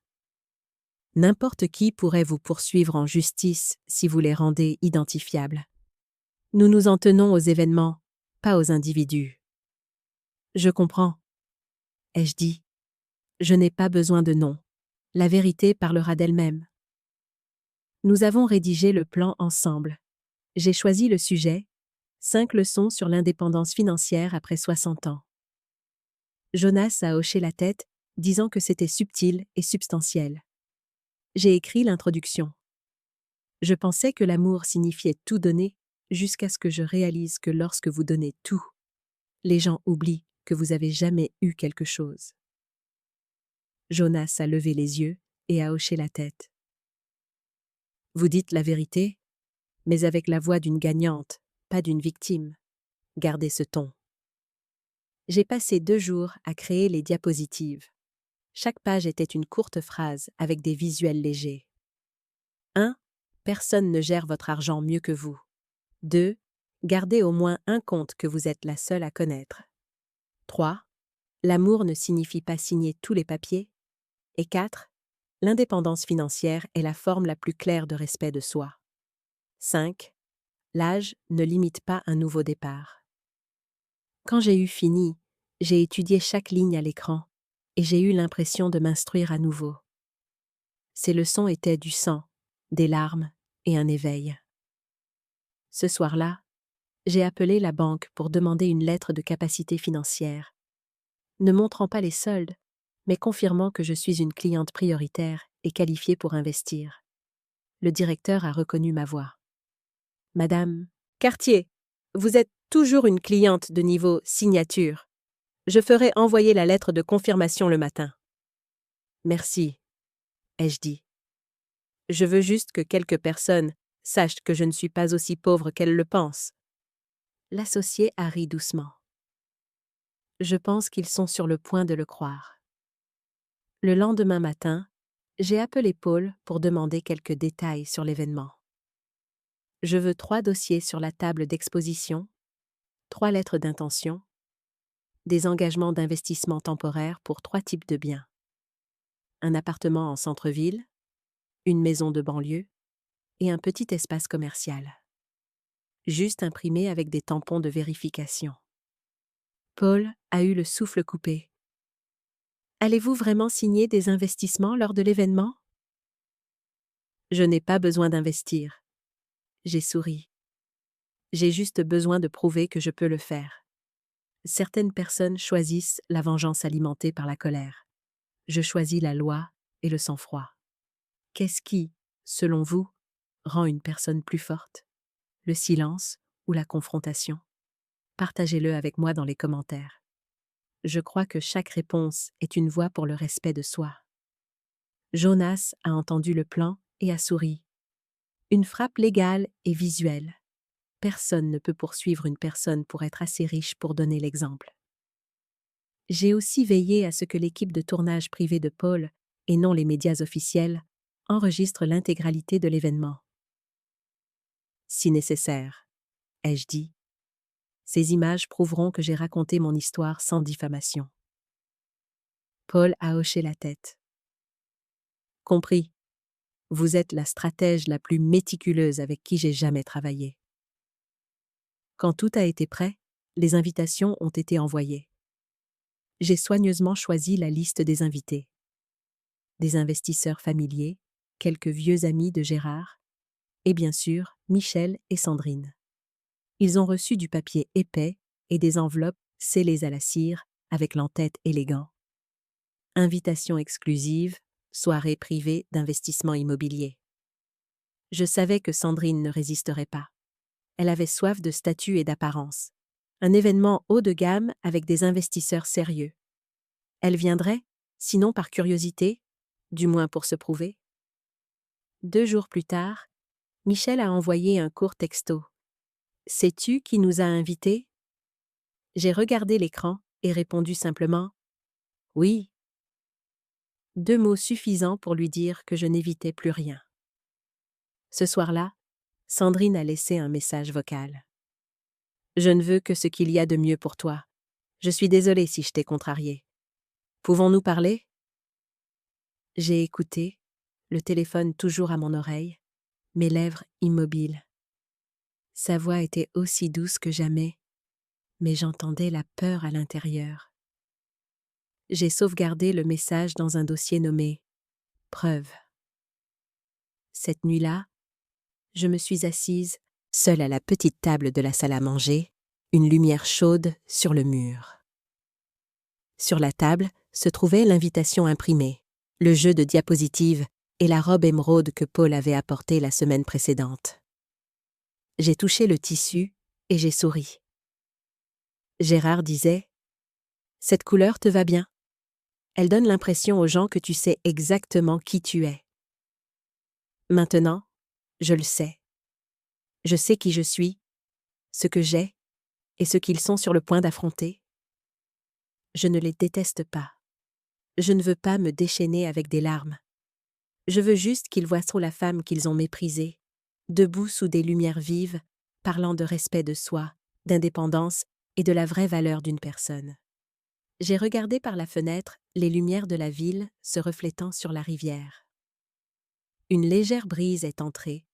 N'importe qui pourrait vous poursuivre en justice si vous les rendez identifiables. Nous nous en tenons aux événements, pas aux individus. Je comprends, ai-je dit. Je n'ai pas besoin de nom. La vérité parlera d'elle-même. Nous avons rédigé le plan ensemble. J'ai choisi le sujet, 5 leçons sur l'indépendance financière après 60 ans. Jonas a hoché la tête, disant que c'était subtil et substantiel. J'ai écrit l'introduction. Je pensais que l'amour signifiait tout donner, jusqu'à ce que je réalise que lorsque vous donnez tout, les gens oublient que vous avez jamais eu quelque chose. Jonas a levé les yeux et a hoché la tête. Vous dites la vérité, mais avec la voix d'une gagnante, pas d'une victime. Gardez ce ton. J'ai passé 2 jours à créer les diapositives. Chaque page était une courte phrase avec des visuels légers. 1. Personne ne gère votre argent mieux que vous. 2. Gardez au moins un compte que vous êtes la seule à connaître. 3. L'amour ne signifie pas signer tous les papiers. Et 4. L'indépendance financière est la forme la plus claire de respect de soi. 5. L'âge ne limite pas un nouveau départ. Quand j'ai eu fini, j'ai étudié chaque ligne à l'écran et j'ai eu l'impression de m'instruire à nouveau. Ces leçons étaient du sang, des larmes et un éveil. Ce soir-là, j'ai appelé la banque pour demander une lettre de capacité financière, ne montrant pas les soldes, mais confirmant que je suis une cliente prioritaire et qualifiée pour investir. Le directeur a reconnu ma voix. Madame Cartier, vous êtes toujours une cliente de niveau signature. Je ferai envoyer la lettre de confirmation le matin. Merci, ai-je dit. Je veux juste que quelques personnes sachent que je ne suis pas aussi pauvre qu'elles le pensent. L'associé a ri doucement. Je pense qu'ils sont sur le point de le croire. Le lendemain matin, j'ai appelé Paul pour demander quelques détails sur l'événement. Je veux 3 dossiers sur la table d'exposition, 3 lettres d'intention, des engagements d'investissement temporaires pour 3 types de biens. Un appartement en centre-ville, une maison de banlieue et un petit espace commercial. Juste imprimé avec des tampons de vérification. Paul a eu le souffle coupé. Allez-vous vraiment signer des investissements lors de l'événement? Je n'ai pas besoin d'investir. J'ai souri. J'ai juste besoin de prouver que je peux le faire. Certaines personnes choisissent la vengeance alimentée par la colère. Je choisis la loi et le sang-froid. Qu'est-ce qui, selon vous, rend une personne plus forte? Le silence ou la confrontation? Partagez-le avec moi dans les commentaires. Je crois que chaque réponse est une voie pour le respect de soi. Jonas a entendu le plan et a souri. Une frappe légale et visuelle. Personne ne peut poursuivre une personne pour être assez riche pour donner l'exemple. J'ai aussi veillé à ce que l'équipe de tournage privée de Paul, et non les médias officiels, enregistre l'intégralité de l'événement. Si nécessaire, ai-je dit. Ces images prouveront que j'ai raconté mon histoire sans diffamation. Paul a hoché la tête. Compris. Vous êtes la stratège la plus méticuleuse avec qui j'ai jamais travaillé. Quand tout a été prêt, les invitations ont été envoyées. J'ai soigneusement choisi la liste des invités. Des investisseurs familiers, quelques vieux amis de Gérard, et bien sûr, Michel et Sandrine. Ils ont reçu du papier épais et des enveloppes scellées à la cire avec l'en-tête élégant. Invitation exclusive, soirée privée d'investissement immobilier. Je savais que Sandrine ne résisterait pas. Elle avait soif de statut et d'apparence. Un événement haut de gamme avec des investisseurs sérieux. Elle viendrait, sinon par curiosité, du moins pour se prouver. 2 jours plus tard, Michel a envoyé un court texto. « Sais-tu qui nous a invités ?» J'ai regardé l'écran et répondu simplement « Oui ». 2 mots suffisants pour lui dire que je n'évitais plus rien. Ce soir-là, Sandrine a laissé un message vocal. « Je ne veux que ce qu'il y a de mieux pour toi. Je suis désolée si je t'ai contrarié. Pouvons-nous parler ?» J'ai écouté, le téléphone toujours à mon oreille, mes lèvres immobiles. Sa voix était aussi douce que jamais, mais j'entendais la peur à l'intérieur. J'ai sauvegardé le message dans un dossier nommé « Preuve ». Cette nuit-là, je me suis assise, seule à la petite table de la salle à manger, une lumière chaude sur le mur. Sur la table se trouvait l'invitation imprimée, le jeu de diapositives et la robe émeraude que Paul avait apportée la semaine précédente. J'ai touché le tissu et j'ai souri. Gérard disait « Cette couleur te va bien. Elle donne l'impression aux gens que tu sais exactement qui tu es. » Maintenant, je le sais. Je sais qui je suis, ce que j'ai et ce qu'ils sont sur le point d'affronter. Je ne les déteste pas. Je ne veux pas me déchaîner avec des larmes. Je veux juste qu'ils voient trop la femme qu'ils ont méprisée, debout sous des lumières vives, parlant de respect de soi, d'indépendance et de la vraie valeur d'une personne. J'ai regardé par la fenêtre les lumières de la ville se reflétant sur la rivière. Une légère brise est entrée,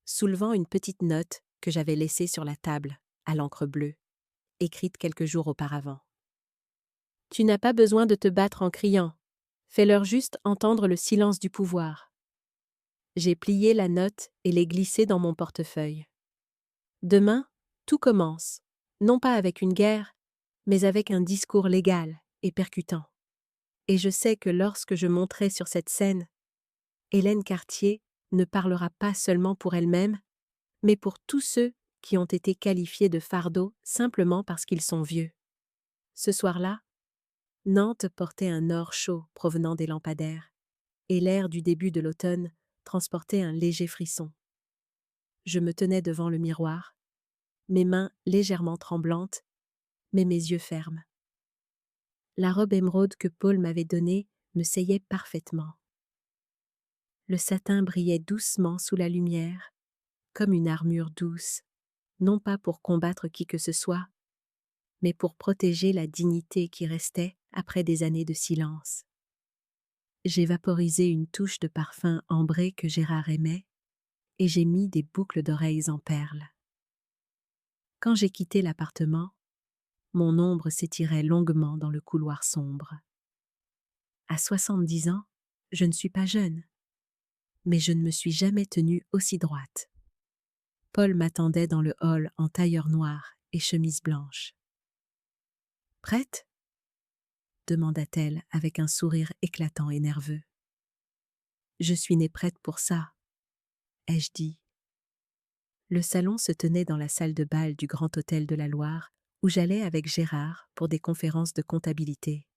soulevant une petite note que j'avais laissée sur la table, à l'encre bleue, écrite quelques jours auparavant. « Tu n'as pas besoin de te battre en criant. Fais-leur juste entendre le silence du pouvoir. » J'ai plié la note et l'ai glissée dans mon portefeuille. Demain, tout commence, non pas avec une guerre, mais avec un discours légal et percutant. Et je sais que lorsque je monterai sur cette scène, Hélène Cartier ne parlera pas seulement pour elle-même, mais pour tous ceux qui ont été qualifiés de fardeau simplement parce qu'ils sont vieux. Ce soir-là, Nantes portait un or chaud provenant des lampadaires, et l'air du début de l'automne transportait un léger frisson. Je me tenais devant le miroir, mes mains légèrement tremblantes, mais mes yeux fermes. La robe émeraude que Paul m'avait donnée me seyait parfaitement. Le satin brillait doucement sous la lumière, comme une armure douce, non pas pour combattre qui que ce soit, mais pour protéger la dignité qui restait après des années de silence. J'ai vaporisé une touche de parfum ambré que Gérard aimait, et j'ai mis des boucles d'oreilles en perles. Quand j'ai quitté l'appartement, mon ombre s'étirait longuement dans le couloir sombre. À 70 ans, je ne suis pas jeune, mais je ne me suis jamais tenue aussi droite. Paul m'attendait dans le hall en tailleur noir et chemise blanche. « Prête ?» demanda-t-elle avec un sourire éclatant et nerveux. « Je suis née prête pour ça, » ai-je dit. Le salon se tenait dans la salle de bal du Grand Hôtel de la Loire, où j'allais avec Gérard pour des conférences de comptabilité.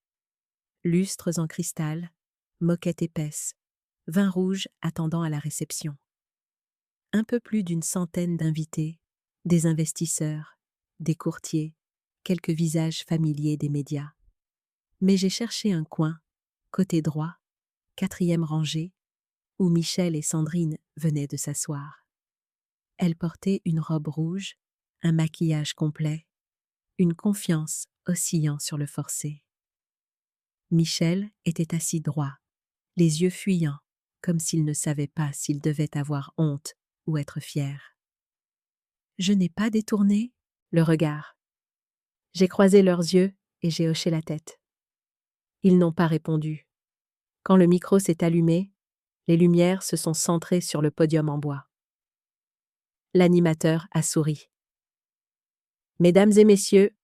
Lustres en cristal, moquette épaisse, vin rouge attendant à la réception. Un peu plus d'une centaine d'invités, des investisseurs, des courtiers, quelques visages familiers des médias. Mais j'ai cherché un coin, côté droit, 4e rangée, où Michel et Sandrine venaient de s'asseoir. Elle portait une robe rouge, un maquillage complet, une confiance oscillant sur le forcé. Michel était assis droit, les yeux fuyants, comme s'il ne savait pas s'il devait avoir honte ou être fier. Je n'ai pas détourné le regard. J'ai croisé leurs yeux et j'ai hoché la tête. Ils n'ont pas répondu. Quand le micro s'est allumé, les lumières se sont centrées sur le podium en bois. L'animateur a souri. Mesdames et messieurs,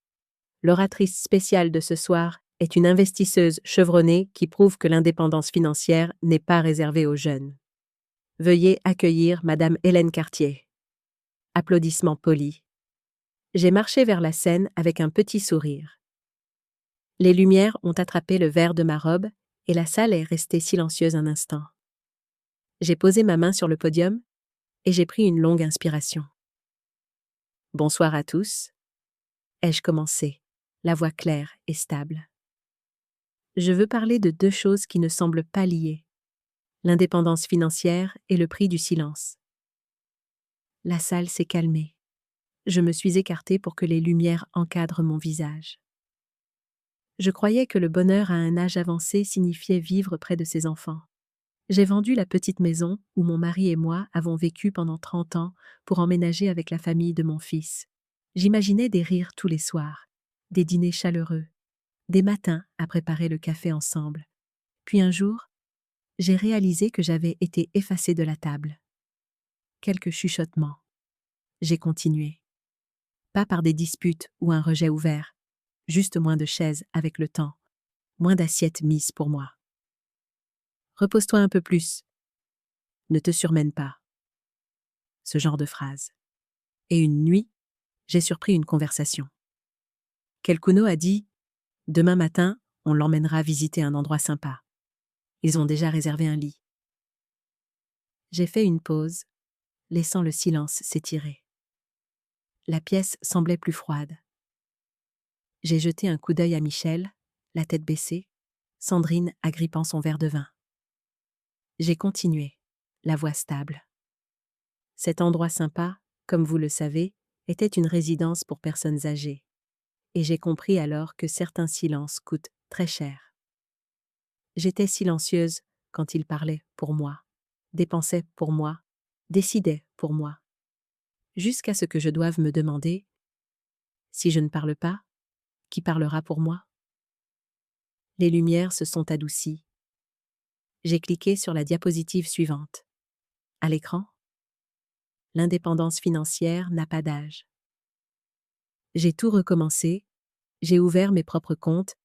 l'oratrice spéciale de ce soir est une investisseuse chevronnée qui prouve que l'indépendance financière n'est pas réservée aux jeunes. Veuillez accueillir Madame Hélène Cartier. Applaudissements polis. J'ai marché vers la scène avec un petit sourire. Les lumières ont attrapé le verre de ma robe et la salle est restée silencieuse un instant. J'ai posé ma main sur le podium et j'ai pris une longue inspiration. « Bonsoir à tous », ai-je commencé, la voix claire et stable. Je veux parler de deux choses qui ne semblent pas liées, l'indépendance financière et le prix du silence. La salle s'est calmée. Je me suis écartée pour que les lumières encadrent mon visage. Je croyais que le bonheur à un âge avancé signifiait vivre près de ses enfants. J'ai vendu la petite maison où mon mari et moi avons vécu pendant 30 ans pour emménager avec la famille de mon fils. J'imaginais des rires tous les soirs, des dîners chaleureux, des matins à préparer le café ensemble. Puis un jour, j'ai réalisé que j'avais été effacée de la table. Quelques chuchotements. J'ai continué. Pas par des disputes ou un rejet ouvert, juste moins de chaises avec le temps, moins d'assiettes mises pour moi. Repose-toi un peu plus. Ne te surmène pas. Ce genre de phrase. Et une nuit, j'ai surpris une conversation. Kelkuno a dit « Demain matin, on l'emmènera visiter un endroit sympa. Ils ont déjà réservé un lit. » J'ai fait une pause, laissant le silence s'étirer. La pièce semblait plus froide. J'ai jeté un coup d'œil à Michel, la tête baissée, Sandrine agrippant son verre de vin. J'ai continué, la voix stable. Cet endroit sympa, comme vous le savez, était une résidence pour personnes âgées. Et j'ai compris alors que certains silences coûtent très cher. J'étais silencieuse quand il parlait pour moi, dépensait pour moi, décidait pour moi. Jusqu'à ce que je doive me demander, si je ne parle pas, qui parlera pour moi? Les lumières se sont adoucies. J'ai cliqué sur la diapositive suivante. À l'écran, l'indépendance financière n'a pas d'âge. J'ai tout recommencé, j'ai ouvert mes propres comptes,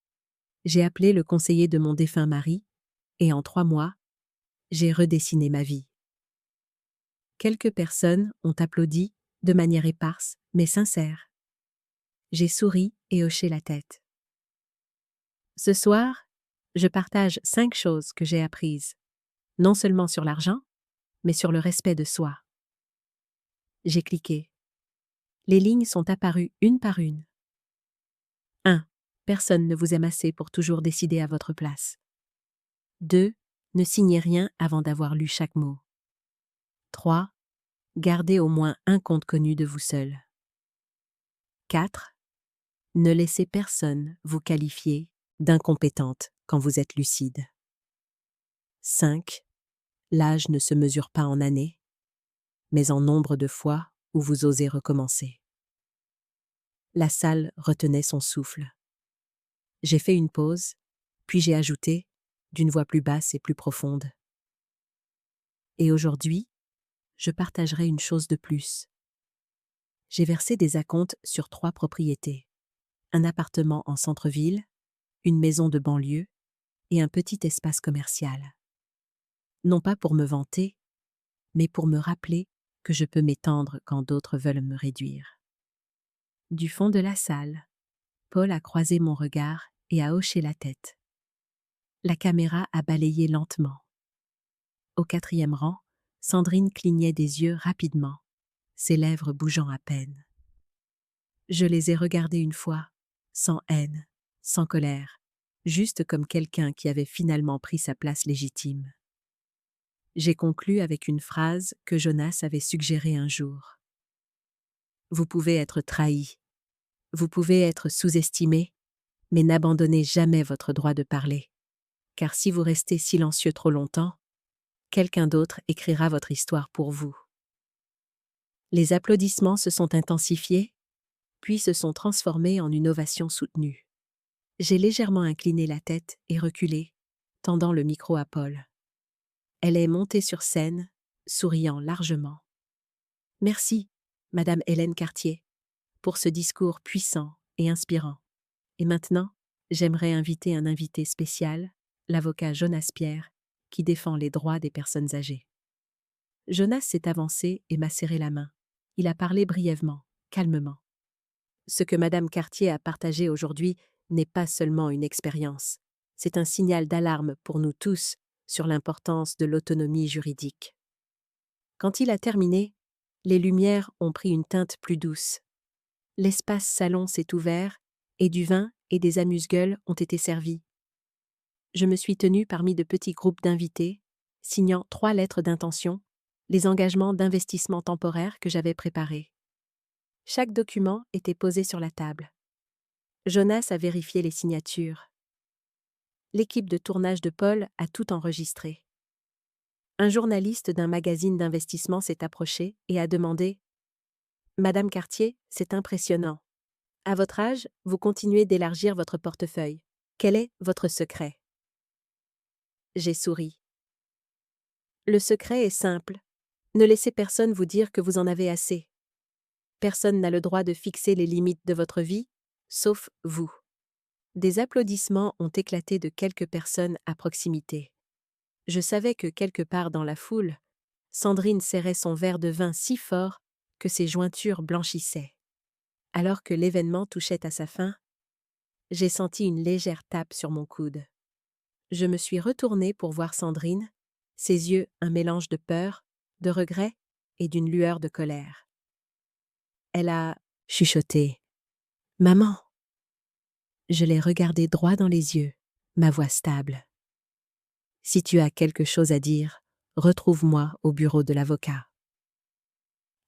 j'ai appelé le conseiller de mon défunt mari, et en 3 mois, j'ai redessiné ma vie. Quelques personnes ont applaudi de manière éparse, mais sincère. J'ai souri et hoché la tête. Ce soir, je partage 5 choses que j'ai apprises, non seulement sur l'argent, mais sur le respect de soi. J'ai cliqué. Les lignes sont apparues une par une. 1. Personne ne vous aime assez pour toujours décider à votre place. 2. Ne signez rien avant d'avoir lu chaque mot. 3. Gardez au moins un compte connu de vous seul. 4. Ne laissez personne vous qualifier d'incompétente quand vous êtes lucide. 5. L'âge ne se mesure pas en années, mais en nombre de fois où vous osez recommencer. La salle retenait son souffle. J'ai fait une pause, puis j'ai ajouté, d'une voix plus basse et plus profonde. Et aujourd'hui, je partagerai une chose de plus. J'ai versé des acomptes sur 3 propriétés. Un appartement en centre-ville, une maison de banlieue et un petit espace commercial. Non pas pour me vanter, mais pour me rappeler que je peux m'étendre quand d'autres veulent me réduire. Du fond de la salle, Paul a croisé mon regard et a hoché la tête. La caméra a balayé lentement. Au 4e rang, Sandrine clignait des yeux rapidement, ses lèvres bougeant à peine. Je les ai regardés une fois, sans haine, sans colère, juste comme quelqu'un qui avait finalement pris sa place légitime. J'ai conclu avec une phrase que Jonas avait suggérée un jour. Vous pouvez être trahi, vous pouvez être sous-estimé, mais n'abandonnez jamais votre droit de parler. Car si vous restez silencieux trop longtemps, quelqu'un d'autre écrira votre histoire pour vous. Les applaudissements se sont intensifiés, puis se sont transformés en une ovation soutenue. J'ai légèrement incliné la tête et reculé, tendant le micro à Paul. Elle est montée sur scène, souriant largement. Merci, Madame Hélène Cartier, pour ce discours puissant et inspirant. Et maintenant, j'aimerais inviter un invité spécial, l'avocat Jonas Pierre, qui défend les droits des personnes âgées. Jonas s'est avancé et m'a serré la main. Il a parlé brièvement, calmement. Ce que Madame Cartier a partagé aujourd'hui n'est pas seulement une expérience, c'est un signal d'alarme pour nous tous sur l'importance de l'autonomie juridique. Quand il a terminé, les lumières ont pris une teinte plus douce. L'espace salon s'est ouvert et du vin et des amuse-gueules ont été servis. Je me suis tenue parmi de petits groupes d'invités, signant 3 lettres d'intention, les engagements d'investissement temporaire que j'avais préparés. Chaque document était posé sur la table. Jonas a vérifié les signatures. L'équipe de tournage de Paul a tout enregistré. Un journaliste d'un magazine d'investissement s'est approché et a demandé « Madame Cartier, c'est impressionnant. À votre âge, vous continuez d'élargir votre portefeuille. Quel est votre secret ?» J'ai souri. Le secret est simple. Ne laissez personne vous dire que vous en avez assez. Personne n'a le droit de fixer les limites de votre vie, sauf vous. Des applaudissements ont éclaté de quelques personnes à proximité. Je savais que quelque part dans la foule, Sandrine serrait son verre de vin si fort que ses jointures blanchissaient. Alors que l'événement touchait à sa fin, j'ai senti une légère tape sur mon coude. Je me suis retournée pour voir Sandrine, ses yeux un mélange de peur, de regret et d'une lueur de colère. Elle a chuchoté « Maman !» Je l'ai regardée droit dans les yeux, ma voix stable. « Si tu as quelque chose à dire, retrouve-moi au bureau de l'avocat. »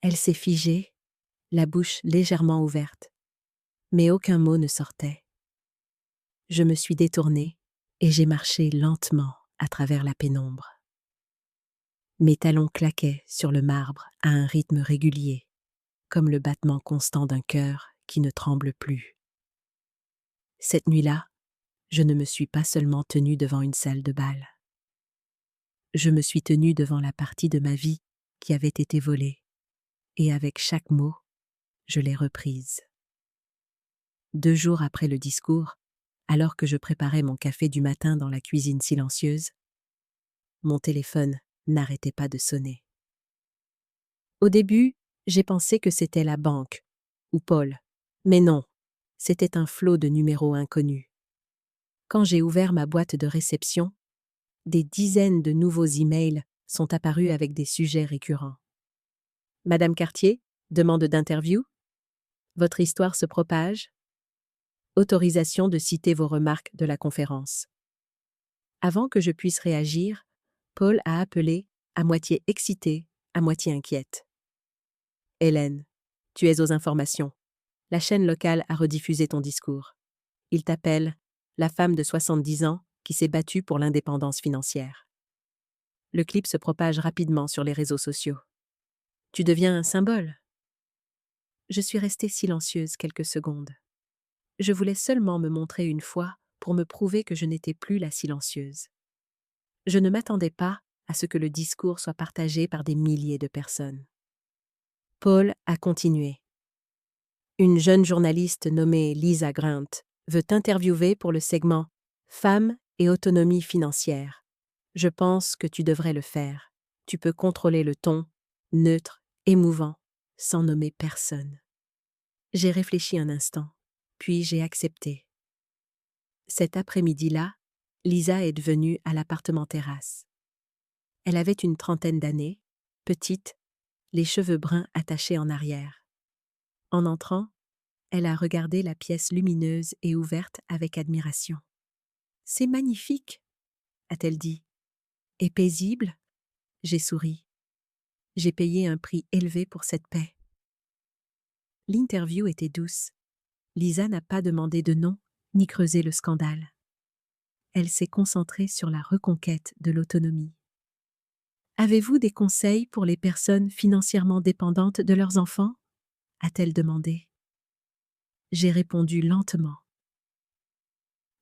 Elle s'est figée, la bouche légèrement ouverte, mais aucun mot ne sortait. Je me suis détournée et j'ai marché lentement à travers la pénombre. Mes talons claquaient sur le marbre à un rythme régulier, comme le battement constant d'un cœur qui ne tremble plus. Cette nuit-là, je ne me suis pas seulement tenue devant une salle de bal. Je me suis tenue devant la partie de ma vie qui avait été volée, et avec chaque mot, je l'ai reprise. 2 jours après le discours, alors que je préparais mon café du matin dans la cuisine silencieuse, mon téléphone n'arrêtait pas de sonner. Au début, j'ai pensé que c'était la banque, ou Paul, mais non, c'était un flot de numéros inconnus. Quand j'ai ouvert ma boîte de réception, des dizaines de nouveaux emails sont apparus avec des sujets récurrents. Madame Cartier, demande d'interview. Votre histoire se propage. Autorisation de citer vos remarques de la conférence. Avant que je puisse réagir, Paul a appelé, à moitié excité, à moitié inquiète. Hélène, tu es aux informations. La chaîne locale a rediffusé ton discours. Il t'appelle la femme de 70 ans qui s'est battue pour l'indépendance financière. Le clip se propage rapidement sur les réseaux sociaux. Tu deviens un symbole. Je suis restée silencieuse quelques secondes. Je voulais seulement me montrer une fois pour me prouver que je n'étais plus la silencieuse. Je ne m'attendais pas à ce que le discours soit partagé par des milliers de personnes. Paul a continué. Une jeune journaliste nommée Lisa Grant veut t'interviewer pour le segment « Femmes et autonomie financière ». Je pense que tu devrais le faire. Tu peux contrôler le ton, neutre, émouvant, sans nommer personne. J'ai réfléchi un instant, puis j'ai accepté. Cet après-midi-là, Lisa est venue à l'appartement-terrasse. Elle avait une trentaine d'années, petite, les cheveux bruns attachés en arrière. En entrant, elle a regardé la pièce lumineuse et ouverte avec admiration. « C'est magnifique !» a-t-elle dit. « Et paisible ?» J'ai souri. J'ai payé un prix élevé pour cette paix. L'interview était douce. Lisa n'a pas demandé de nom, ni creusé le scandale. Elle s'est concentrée sur la reconquête de l'autonomie. Avez-vous des conseils pour les personnes financièrement dépendantes de leurs enfants ? A-t-elle demandé. J'ai répondu lentement.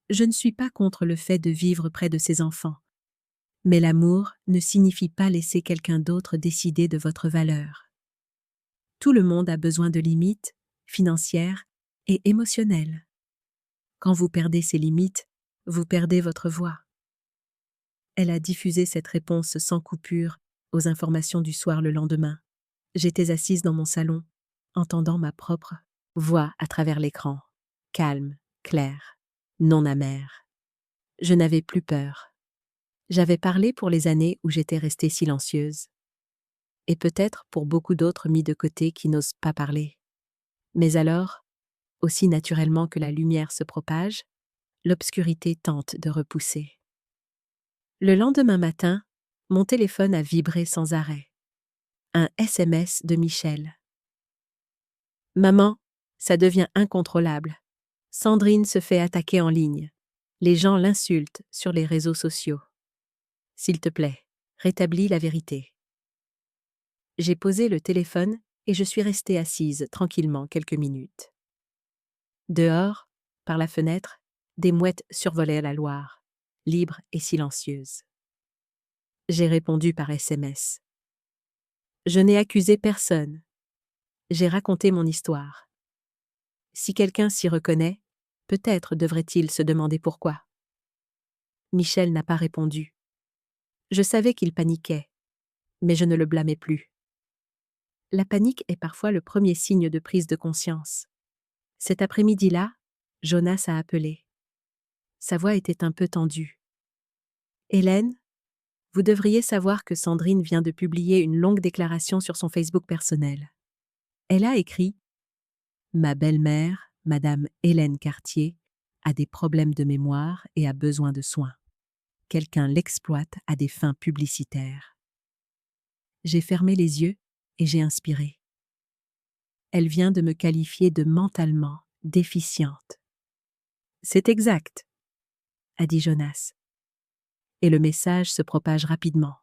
Je ne suis pas contre le fait de vivre près de ses enfants, mais l'amour ne signifie pas laisser quelqu'un d'autre décider de votre valeur. Tout le monde a besoin de limites, financières et émotionnelles. Quand vous perdez ces limites, vous perdez votre voix. Elle a diffusé cette réponse sans coupure aux informations du soir le lendemain. J'étais assise dans mon salon, entendant ma propre voix à travers l'écran, calme, claire, non amère. Je n'avais plus peur. J'avais parlé pour les années où j'étais restée silencieuse. Et peut-être pour beaucoup d'autres mis de côté qui n'osent pas parler. Mais alors, aussi naturellement que la lumière se propage, l'obscurité tente de repousser. Le lendemain matin, mon téléphone a vibré sans arrêt. Un SMS de Michel. « Maman, ça devient incontrôlable. Sandrine se fait attaquer en ligne. Les gens l'insultent sur les réseaux sociaux. S'il te plaît, rétablit la vérité. J'ai posé le téléphone et je suis restée assise tranquillement quelques minutes. Dehors, par la fenêtre, des mouettes survolaient la Loire, libres et silencieuses. J'ai répondu par SMS. Je n'ai accusé personne. J'ai raconté mon histoire. Si quelqu'un s'y reconnaît, peut-être devrait-il se demander pourquoi. Michel n'a pas répondu. Je savais qu'il paniquait, mais je ne le blâmais plus. La panique est parfois le premier signe de prise de conscience. Cet après-midi-là, Jonas a appelé. Sa voix était un peu tendue. « Hélène, vous devriez savoir que Sandrine vient de publier une longue déclaration sur son Facebook personnel. Elle a écrit « Ma belle-mère, Madame Hélène Cartier, a des problèmes de mémoire et a besoin de soins. Quelqu'un l'exploite à des fins publicitaires. » J'ai fermé les yeux et j'ai inspiré. Elle vient de me qualifier de mentalement déficiente. « C'est exact, » a dit Jonas. Et le message se propage rapidement.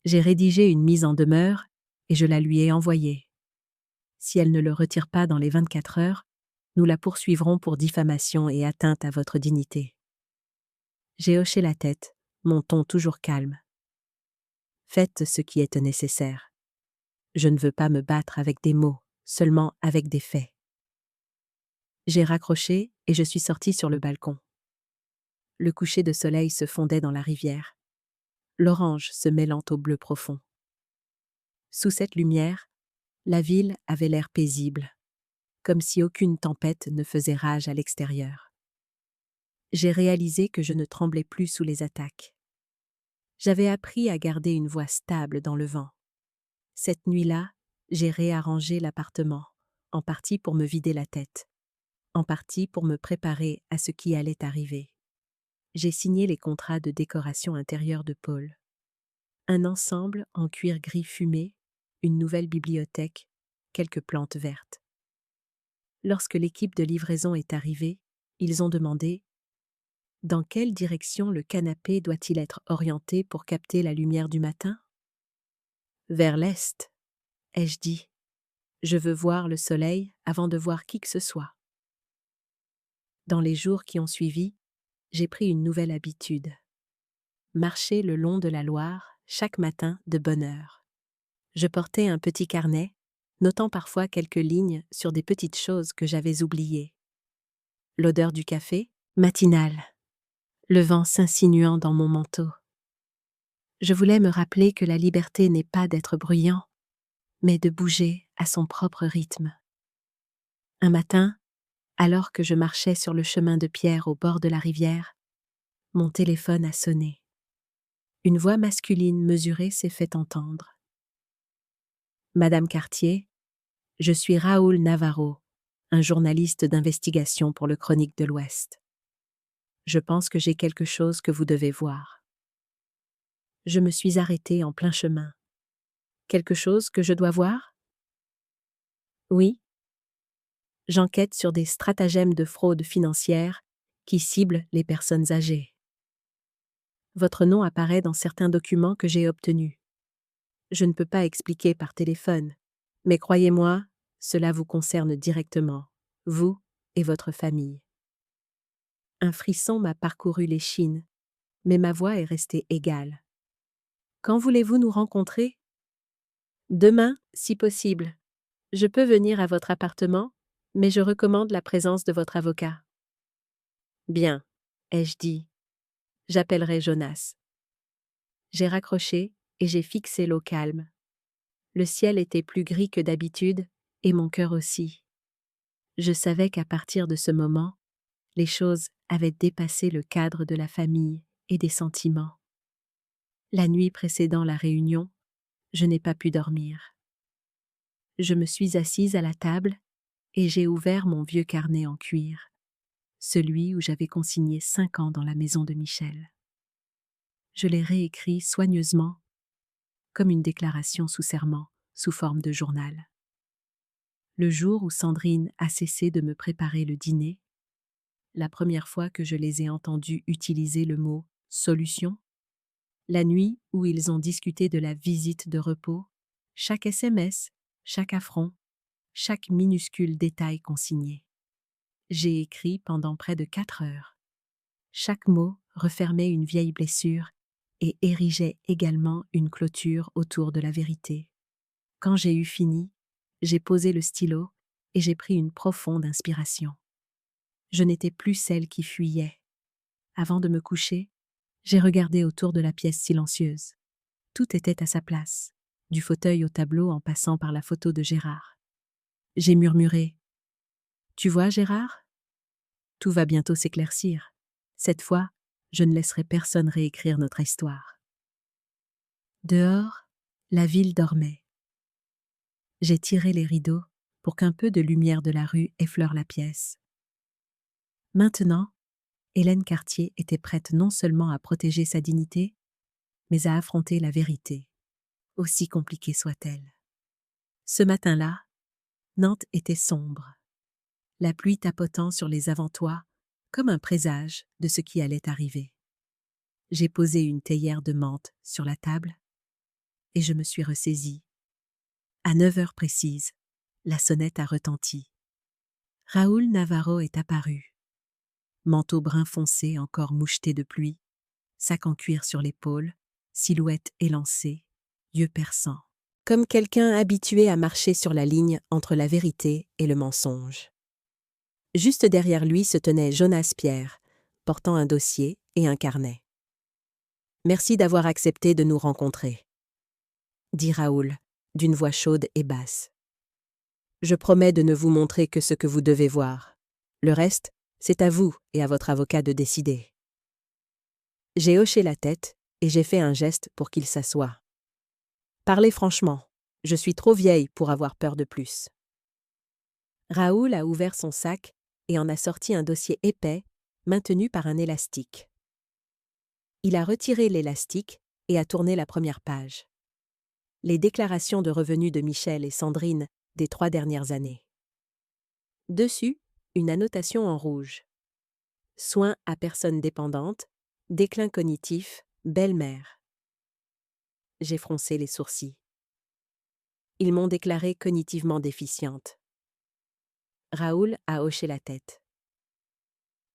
J'ai rédigé une mise en demeure et je la lui ai envoyée. Si elle ne le retire pas dans les 24 heures, nous la poursuivrons pour diffamation et atteinte à votre dignité. J'ai hoché la tête, mon ton toujours calme. Faites ce qui est nécessaire. Je ne veux pas me battre avec des mots, seulement avec des faits. J'ai raccroché et je suis sortie sur le balcon. Le coucher de soleil se fondait dans la rivière, l'orange se mêlant au bleu profond. Sous cette lumière, la ville avait l'air paisible, comme si aucune tempête ne faisait rage à l'extérieur. J'ai réalisé que je ne tremblais plus sous les attaques. J'avais appris à garder une voix stable dans le vent. Cette nuit-là, j'ai réarrangé l'appartement, en partie pour me vider la tête, en partie pour me préparer à ce qui allait arriver. J'ai signé les contrats de décoration intérieure de Paul. Un ensemble en cuir gris fumé, une nouvelle bibliothèque, quelques plantes vertes. Lorsque l'équipe de livraison est arrivée, ils ont demandé « Dans quelle direction le canapé doit-il être orienté pour capter la lumière du matin ?»« Vers l'est, » ai-je dit. « Je veux voir le soleil avant de voir qui que ce soit. » Dans les jours qui ont suivi, j'ai pris une nouvelle habitude. Marcher le long de la Loire chaque matin de bonne heure. Je portais un petit carnet, notant parfois quelques lignes sur des petites choses que j'avais oubliées. L'odeur du café, matinale. Le vent s'insinuant dans mon manteau. Je voulais me rappeler que la liberté n'est pas d'être bruyant, mais de bouger à son propre rythme. Un matin, alors que je marchais sur le chemin de pierre au bord de la rivière, mon téléphone a sonné. Une voix masculine mesurée s'est fait entendre. « Madame Cartier, je suis Raoul Navarro, un journaliste d'investigation pour le Chronique de l'Ouest. Je pense que j'ai quelque chose que vous devez voir. » Je me suis arrêtée en plein chemin. Quelque chose que je dois voir ? Oui. J'enquête sur des stratagèmes de fraude financière qui ciblent les personnes âgées. Votre nom apparaît dans certains documents que j'ai obtenus. Je ne peux pas expliquer par téléphone, mais croyez-moi, cela vous concerne directement, vous et votre famille. Un frisson m'a parcouru l'échine, mais ma voix est restée égale. Quand voulez-vous nous rencontrer ? Demain, si possible. Je peux venir à votre appartement, mais je recommande la présence de votre avocat. Bien, ai-je dit. J'appellerai Jonas. J'ai raccroché et j'ai fixé l'eau calme. Le ciel était plus gris que d'habitude et mon cœur aussi. Je savais qu'à partir de ce moment, les choses avaient dépassé le cadre de la famille et des sentiments. La nuit précédant la réunion, je n'ai pas pu dormir. Je me suis assise à la table et j'ai ouvert mon vieux carnet en cuir, celui où j'avais consigné 5 ans dans la maison de Michel. Je l'ai réécrit soigneusement, comme une déclaration sous serment, sous forme de journal. Le jour où Sandrine a cessé de me préparer le dîner, la première fois que je les ai entendus utiliser le mot « solution », La nuit où ils ont discuté de la visite de repos, chaque SMS, chaque affront, chaque minuscule détail consigné. J'ai écrit pendant près de 4 heures. Chaque mot refermait une vieille blessure et érigeait également une clôture autour de la vérité. Quand j'ai eu fini, j'ai posé le stylo et j'ai pris une profonde inspiration. Je n'étais plus celle qui fuyait. Avant de me coucher, j'ai regardé autour de la pièce silencieuse. Tout était à sa place, du fauteuil au tableau en passant par la photo de Gérard. J'ai murmuré « Tu vois, Gérard ? Tout va bientôt s'éclaircir. Cette fois, je ne laisserai personne réécrire notre histoire. » Dehors, la ville dormait. J'ai tiré les rideaux pour qu'un peu de lumière de la rue effleure la pièce. Maintenant, Hélène Cartier était prête non seulement à protéger sa dignité, mais à affronter la vérité, aussi compliquée soit-elle. Ce matin-là, Nantes était sombre, la pluie tapotant sur les avant-toits comme un présage de ce qui allait arriver. J'ai posé une théière de menthe sur la table et je me suis ressaisie. À 9 heures précises, la sonnette a retenti. Raoul Navarro est apparu. Manteau brun foncé encore moucheté de pluie, sac en cuir sur l'épaule, silhouette élancée, yeux perçants, comme quelqu'un habitué à marcher sur la ligne entre la vérité et le mensonge. Juste derrière lui se tenait Jonas Pierre, portant un dossier et un carnet. « Merci d'avoir accepté de nous rencontrer, » dit Raoul, d'une voix chaude et basse. « Je promets de ne vous montrer que ce que vous devez voir. Le reste, c'est à vous et à votre avocat de décider. » J'ai hoché la tête et j'ai fait un geste pour qu'il s'assoie. « Parlez franchement, je suis trop vieille pour avoir peur de plus. » Raoul a ouvert son sac et en a sorti un dossier épais, maintenu par un élastique. Il a retiré l'élastique et a tourné la première page. Les déclarations de revenus de Michel et Sandrine des 3 dernières années. Dessus, une annotation en rouge. Soins à personnes dépendantes, déclin cognitif, belle-mère. J'ai froncé les sourcils. Ils m'ont déclarée cognitivement déficiente. Raoul a hoché la tête.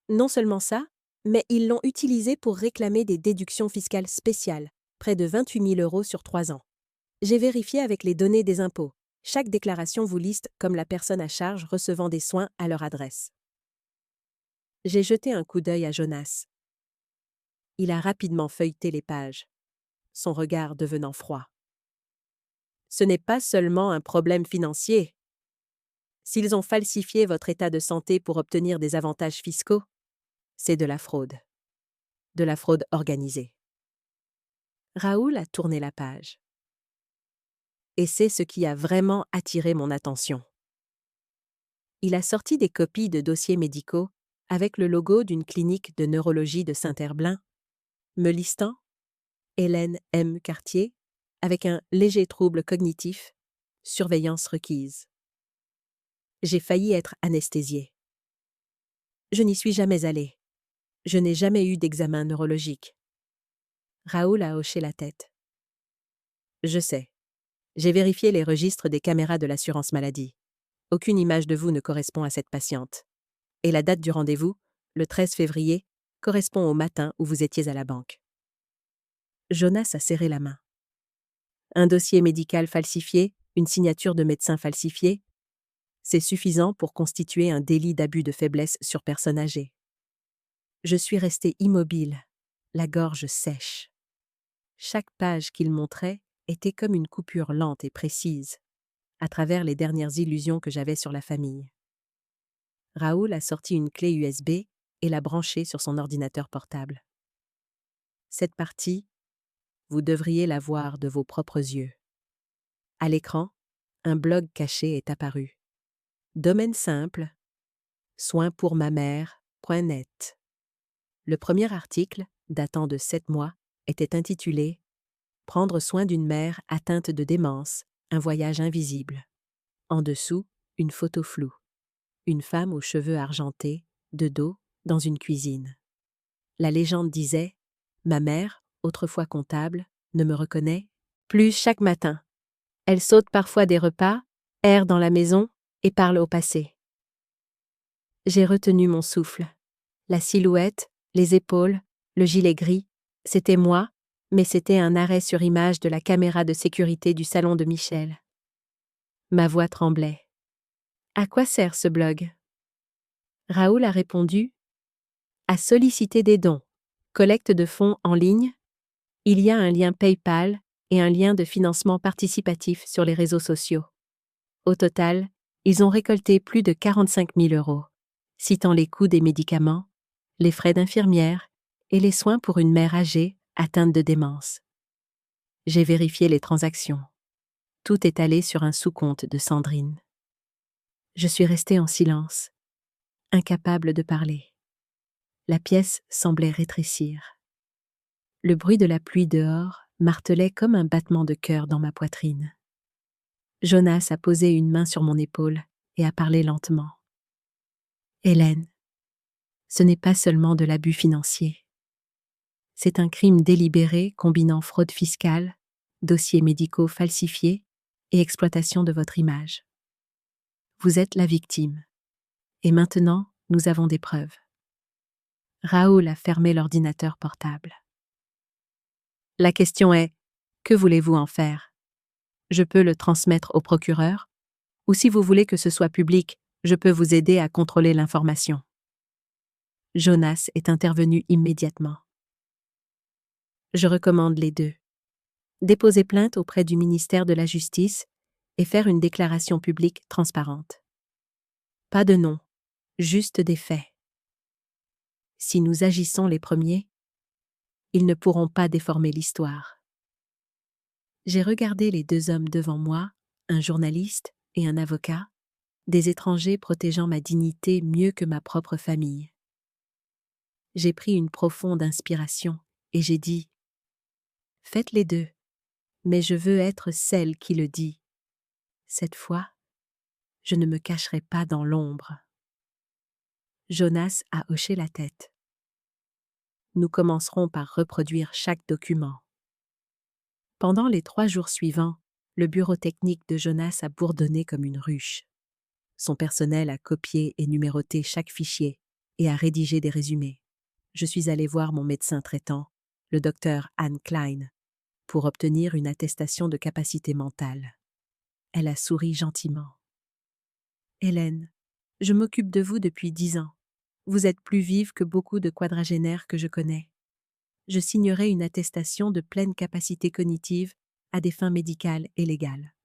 Non seulement ça, mais ils l'ont utilisé pour réclamer des déductions fiscales spéciales, près de 28 000 € sur 3 ans. J'ai vérifié avec les données des impôts. Chaque déclaration vous liste comme la personne à charge recevant des soins à leur adresse. J'ai jeté un coup d'œil à Jonas. Il a rapidement feuilleté les pages, son regard devenant froid. Ce n'est pas seulement un problème financier. S'ils ont falsifié votre état de santé pour obtenir des avantages fiscaux, c'est de la fraude. De la fraude organisée. Raoul a tourné la page. Et c'est ce qui a vraiment attiré mon attention. Il a sorti des copies de dossiers médicaux avec le logo d'une clinique de neurologie de Saint-Herblain, me listant Hélène M. Cartier, avec un léger trouble cognitif, surveillance requise. J'ai failli être anesthésiée. Je n'y suis jamais allée. Je n'ai jamais eu d'examen neurologique. Raoul a hoché la tête. Je sais. J'ai vérifié les registres des caméras de l'assurance maladie. Aucune image de vous ne correspond à cette patiente. Et la date du rendez-vous, le 13 février, correspond au matin où vous étiez à la banque. Jonas a serré la main. Un dossier médical falsifié, une signature de médecin falsifiée, c'est suffisant pour constituer un délit d'abus de faiblesse sur personne âgée. Je suis restée immobile, la gorge sèche. Chaque page qu'il montrait était comme une coupure lente et précise, à travers les dernières illusions que j'avais sur la famille. Raoul a sorti une clé USB et l'a branchée sur son ordinateur portable. Cette partie, vous devriez la voir de vos propres yeux. À l'écran, un blog caché est apparu. Domaine simple, soinspourmamère.net. Le premier article, datant de 7 mois, était intitulé « Prendre soin d'une mère atteinte de démence, un voyage invisible ». En dessous, une photo floue. Une femme aux cheveux argentés, de dos, dans une cuisine. La légende disait « Ma mère, autrefois comptable, ne me reconnaît plus chaque matin. Elle saute parfois des repas, erre dans la maison et parle au passé. J'ai retenu mon souffle. La silhouette, les épaules, le gilet gris, c'était moi, mais c'était un arrêt sur image de la caméra de sécurité du salon de Michel. Ma voix tremblait. À quoi sert ce blog? Raoul a répondu: à solliciter des dons. Collecte de fonds en ligne. Il y a un lien PayPal et un lien de financement participatif sur les réseaux sociaux. Au total, ils ont récolté plus de 45 000 €, citant les coûts des médicaments, les frais d'infirmière et les soins pour une mère âgée atteinte de démence. J'ai vérifié les transactions. Tout est allé sur un sous-compte de Sandrine. Je suis restée en silence, incapable de parler. La pièce semblait rétrécir. Le bruit de la pluie dehors martelait comme un battement de cœur dans ma poitrine. Jonas a posé une main sur mon épaule et a parlé lentement. Hélène, ce n'est pas seulement de l'abus financier. C'est un crime délibéré combinant fraude fiscale, dossiers médicaux falsifiés et exploitation de votre image. Vous êtes la victime. Et maintenant, nous avons des preuves. Raoul a fermé l'ordinateur portable. La question est, que voulez-vous en faire? Je peux le transmettre au procureur, ou si vous voulez que ce soit public, je peux vous aider à contrôler l'information. Jonas est intervenu immédiatement. Je recommande les deux. Déposer plainte auprès du ministère de la Justice et faire une déclaration publique transparente. Pas de nom, juste des faits. Si nous agissons les premiers, ils ne pourront pas déformer l'histoire. J'ai regardé les deux hommes devant moi, un journaliste et un avocat, des étrangers protégeant ma dignité mieux que ma propre famille. J'ai pris une profonde inspiration et j'ai dit: faites les deux, mais je veux être celle qui le dit. Cette fois, je ne me cacherai pas dans l'ombre. Jonas a hoché la tête. Nous commencerons par reproduire chaque document. Pendant les 3 jours suivants, le bureau technique de Jonas a bourdonné comme une ruche. Son personnel a copié et numéroté chaque fichier et a rédigé des résumés. Je suis allée voir mon médecin traitant, le docteur Anne Klein, pour obtenir une attestation de capacité mentale. Elle a souri gentiment. Hélène, je m'occupe de vous depuis 10 ans. Vous êtes plus vive que beaucoup de quadragénaires que je connais. Je signerai une attestation de pleine capacité cognitive à des fins médicales et légales.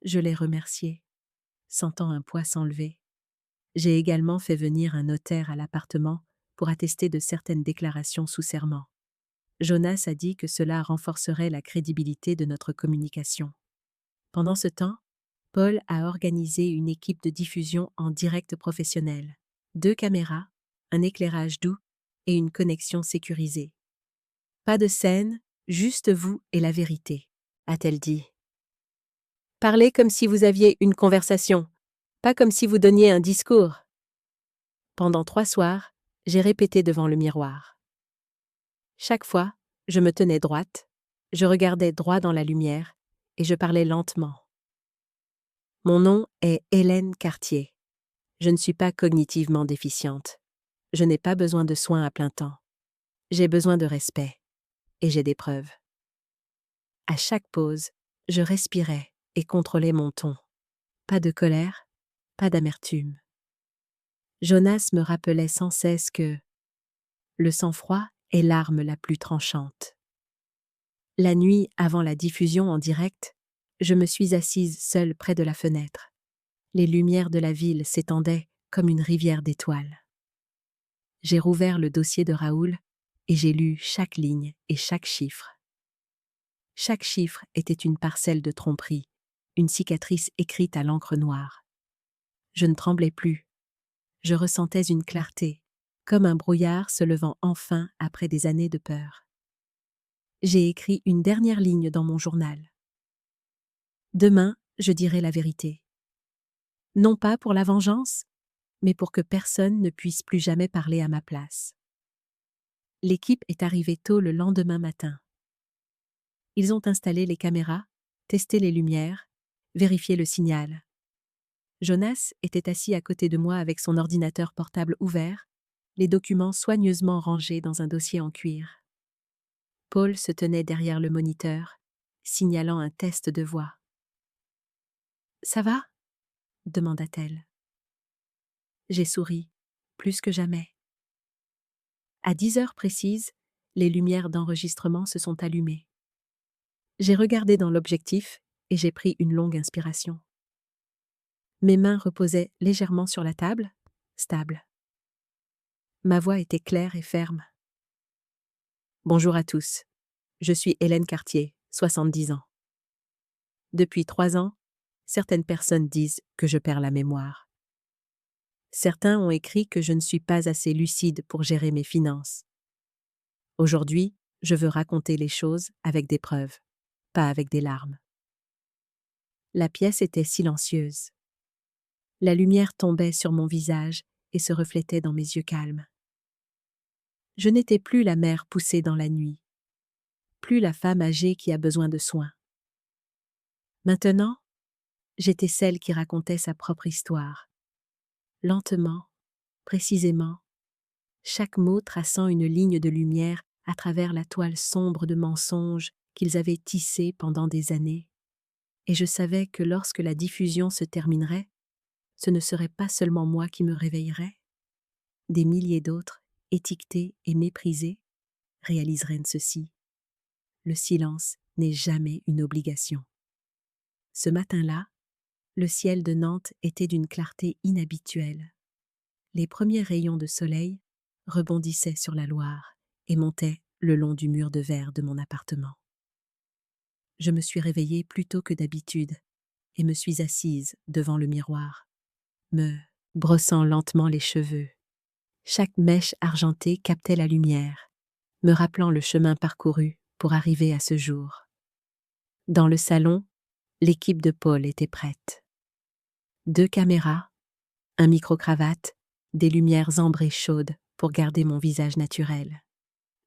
Je l'ai remerciée, sentant un poids s'enlever. J'ai également fait venir un notaire à l'appartement pour attester de certaines déclarations sous serment. Jonas a dit que cela renforcerait la crédibilité de notre communication. Pendant ce temps, Paul a organisé une équipe de diffusion en direct professionnel, 2 caméras, un éclairage doux et une connexion sécurisée. Pas de scène, juste vous et la vérité, a-t-elle dit. Parlez comme si vous aviez une conversation, pas comme si vous donniez un discours. Pendant 3 soirs, j'ai répété devant le miroir. Chaque fois, je me tenais droite, je regardais droit dans la lumière et je parlais lentement. Mon nom est Hélène Cartier. Je ne suis pas cognitivement déficiente. Je n'ai pas besoin de soins à plein temps. J'ai besoin de respect. Et j'ai des preuves. À chaque pause, je respirais et contrôlais mon ton. Pas de colère, pas d'amertume. Jonas me rappelait sans cesse que le sang-froid est l'arme la plus tranchante. La nuit, avant la diffusion en direct, je me suis assise seule près de la fenêtre. Les lumières de la ville s'étendaient comme une rivière d'étoiles. J'ai rouvert le dossier de Raoul et j'ai lu chaque ligne et chaque chiffre. Chaque chiffre était une parcelle de tromperie, une cicatrice écrite à l'encre noire. Je ne tremblais plus. Je ressentais une clarté, comme un brouillard se levant enfin après des années de peur. J'ai écrit une dernière ligne dans mon journal. Demain, je dirai la vérité. Non pas pour la vengeance, mais pour que personne ne puisse plus jamais parler à ma place. L'équipe est arrivée tôt le lendemain matin. Ils ont installé les caméras, testé les lumières, vérifié le signal. Jonas était assis à côté de moi avec son ordinateur portable ouvert, les documents soigneusement rangés dans un dossier en cuir. Paul se tenait derrière le moniteur, signalant un test de voix. « Ça va ?» demanda-t-elle. J'ai souri, plus que jamais. À 10 heures précises, les lumières d'enregistrement se sont allumées. J'ai regardé dans l'objectif et j'ai pris une longue inspiration. Mes mains reposaient légèrement sur la table, stable. Ma voix était claire et ferme. Bonjour à tous. Je suis Hélène Cartier, 70 ans. Depuis 3 ans, certaines personnes disent que je perds la mémoire. Certains ont écrit que je ne suis pas assez lucide pour gérer mes finances. Aujourd'hui, je veux raconter les choses avec des preuves, pas avec des larmes. La pièce était silencieuse. La lumière tombait sur mon visage et se reflétait dans mes yeux calmes. Je n'étais plus la mère poussée dans la nuit, plus la femme âgée qui a besoin de soins. Maintenant, j'étais celle qui racontait sa propre histoire. Lentement, précisément, chaque mot traçant une ligne de lumière à travers la toile sombre de mensonges qu'ils avaient tissée pendant des années. Et je savais que lorsque la diffusion se terminerait, ce ne serait pas seulement moi qui me réveillerais. Des milliers d'autres, étiquetés et méprisés, réaliseraient ceci. Le silence n'est jamais une obligation. Ce matin-là, le ciel de Nantes était d'une clarté inhabituelle. Les premiers rayons de soleil rebondissaient sur la Loire et montaient le long du mur de verre de mon appartement. Je me suis réveillée plus tôt que d'habitude et me suis assise devant le miroir, me brossant lentement les cheveux. Chaque mèche argentée captait la lumière, me rappelant le chemin parcouru pour arriver à ce jour. Dans le salon, l'équipe de Paul était prête. 2 caméras, un micro-cravate, des lumières ambrées chaudes pour garder mon visage naturel.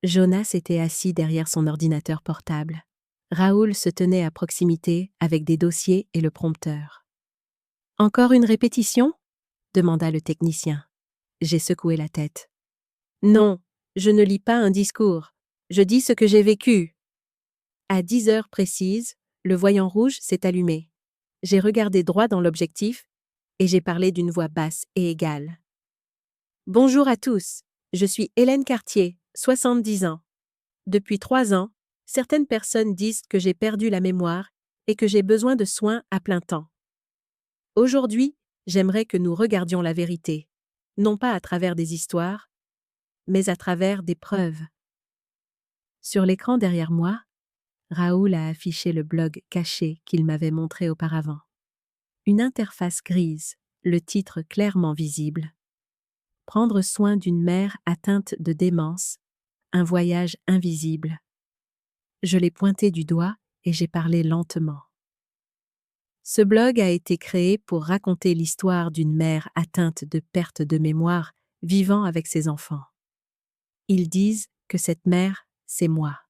Jonas était assis derrière son ordinateur portable. Raoul se tenait à proximité avec des dossiers et le prompteur. « Encore une répétition ?» demanda le technicien. J'ai secoué la tête. « Non, je ne lis pas un discours. Je dis ce que j'ai vécu. » À 10 heures précises, le voyant rouge s'est allumé. J'ai regardé droit dans l'objectif et j'ai parlé d'une voix basse et égale. « Bonjour à tous, je suis Hélène Cartier, 70 ans. Depuis 3 ans, certaines personnes disent que j'ai perdu la mémoire et que j'ai besoin de soins à plein temps. Aujourd'hui, j'aimerais que nous regardions la vérité, non pas à travers des histoires, mais à travers des preuves. » Sur l'écran derrière moi, Raoul a affiché le blog caché qu'il m'avait montré auparavant. Une interface grise, le titre clairement visible. Prendre soin d'une mère atteinte de démence, un voyage invisible. Je l'ai pointé du doigt et j'ai parlé lentement. Ce blog a été créé pour raconter l'histoire d'une mère atteinte de perte de mémoire vivant avec ses enfants. Ils disent que cette mère, c'est moi.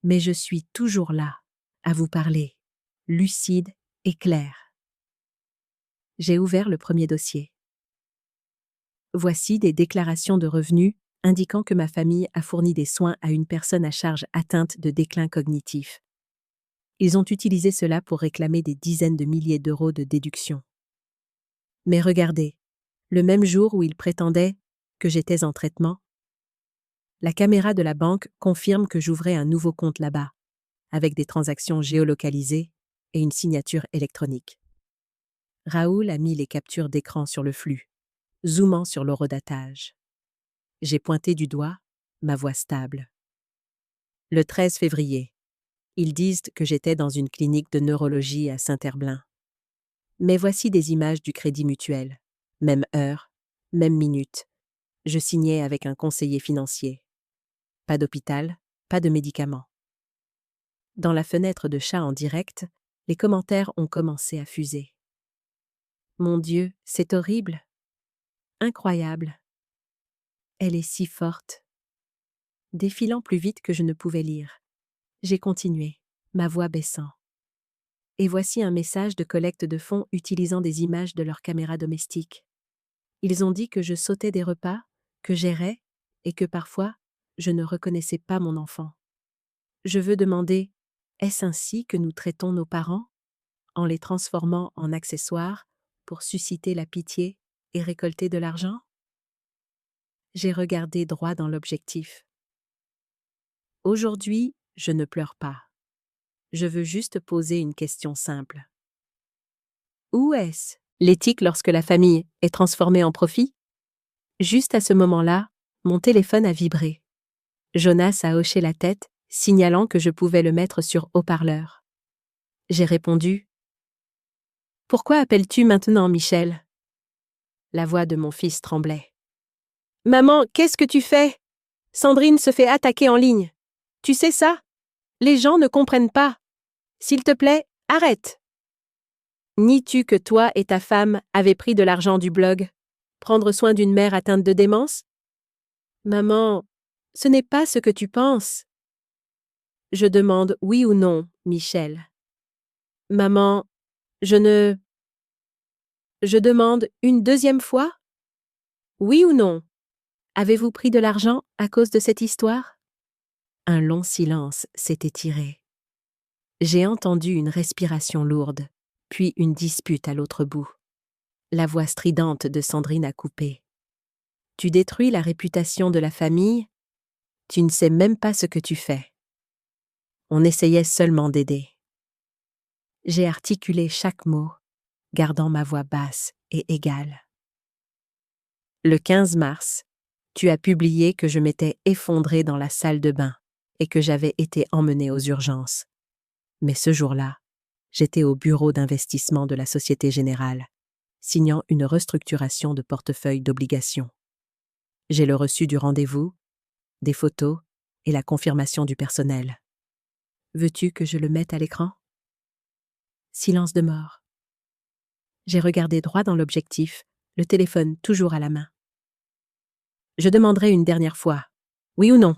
Mais je suis toujours là, à vous parler, lucide et claire. J'ai ouvert le premier dossier. Voici des déclarations de revenus indiquant que ma famille a fourni des soins à une personne à charge atteinte de déclin cognitif. Ils ont utilisé cela pour réclamer des dizaines de milliers d'euros de déduction. Mais regardez, le même jour où ils prétendaient que j'étais en traitement, la caméra de la banque confirme que j'ouvrais un nouveau compte là-bas, avec des transactions géolocalisées et une signature électronique. Raoul a mis les captures d'écran sur le flux, zoomant sur l'horodatage. J'ai pointé du doigt, ma voix stable. Le 13 février, ils disent que j'étais dans une clinique de neurologie à Saint-Herblain. Mais voici des images du Crédit Mutuel. Même heure, même minute. Je signais avec un conseiller financier. Pas d'hôpital, pas de médicaments. Dans la fenêtre de chat en direct, les commentaires ont commencé à fuser. Mon Dieu, c'est horrible. Incroyable. Elle est si forte. défilant plus vite que je ne pouvais lire. J'ai continué, ma voix baissant. Et voici un message de collecte de fonds utilisant des images de leur caméra domestique. Ils ont dit que je sautais des repas, que j'errais, et que parfois, je ne reconnaissais pas mon enfant. Je veux demander, est-ce ainsi que nous traitons nos parents, en les transformant en accessoires pour susciter la pitié et récolter de l'argent? J'ai regardé droit dans l'objectif. Aujourd'hui, je ne pleure pas. Je veux juste poser une question simple. Où est-ce l'éthique lorsque la famille est transformée en profit? Juste à ce moment-là, mon téléphone a vibré. Jonas a hoché la tête, signalant que je pouvais le mettre sur haut-parleur. J'ai répondu. Pourquoi appelles-tu maintenant, Michel? La voix de mon fils tremblait. Maman, qu'est-ce que tu fais? Sandrine se fait attaquer en ligne. Tu sais ça? Les gens ne comprennent pas. S'il te plaît, arrête. Nies-tu que toi et ta femme avez pris de l'argent du blog? Prendre soin d'une mère atteinte de démence? Maman, ce n'est pas ce que tu penses. Je demande oui ou non, Michel. Maman, je demande une deuxième fois? Oui ou non? Avez-vous pris de l'argent à cause de cette histoire? Un long silence s'est étiré. J'ai entendu une respiration lourde, puis une dispute à l'autre bout. La voix stridente de Sandrine a coupé. Tu détruis la réputation de la famille? Tu ne sais même pas ce que tu fais. On essayait seulement d'aider. J'ai articulé chaque mot, gardant ma voix basse et égale. Le 15 mars, tu as publié que je m'étais effondrée dans la salle de bain et que j'avais été emmenée aux urgences. Mais ce jour-là, j'étais au bureau d'investissement de la Société Générale, signant une restructuration de portefeuille d'obligations. J'ai le reçu du rendez-vous, des photos et la confirmation du personnel. Veux-tu que je le mette à l'écran? Silence de mort. J'ai regardé droit dans l'objectif, le téléphone toujours à la main. Je demanderai une dernière fois, oui ou non?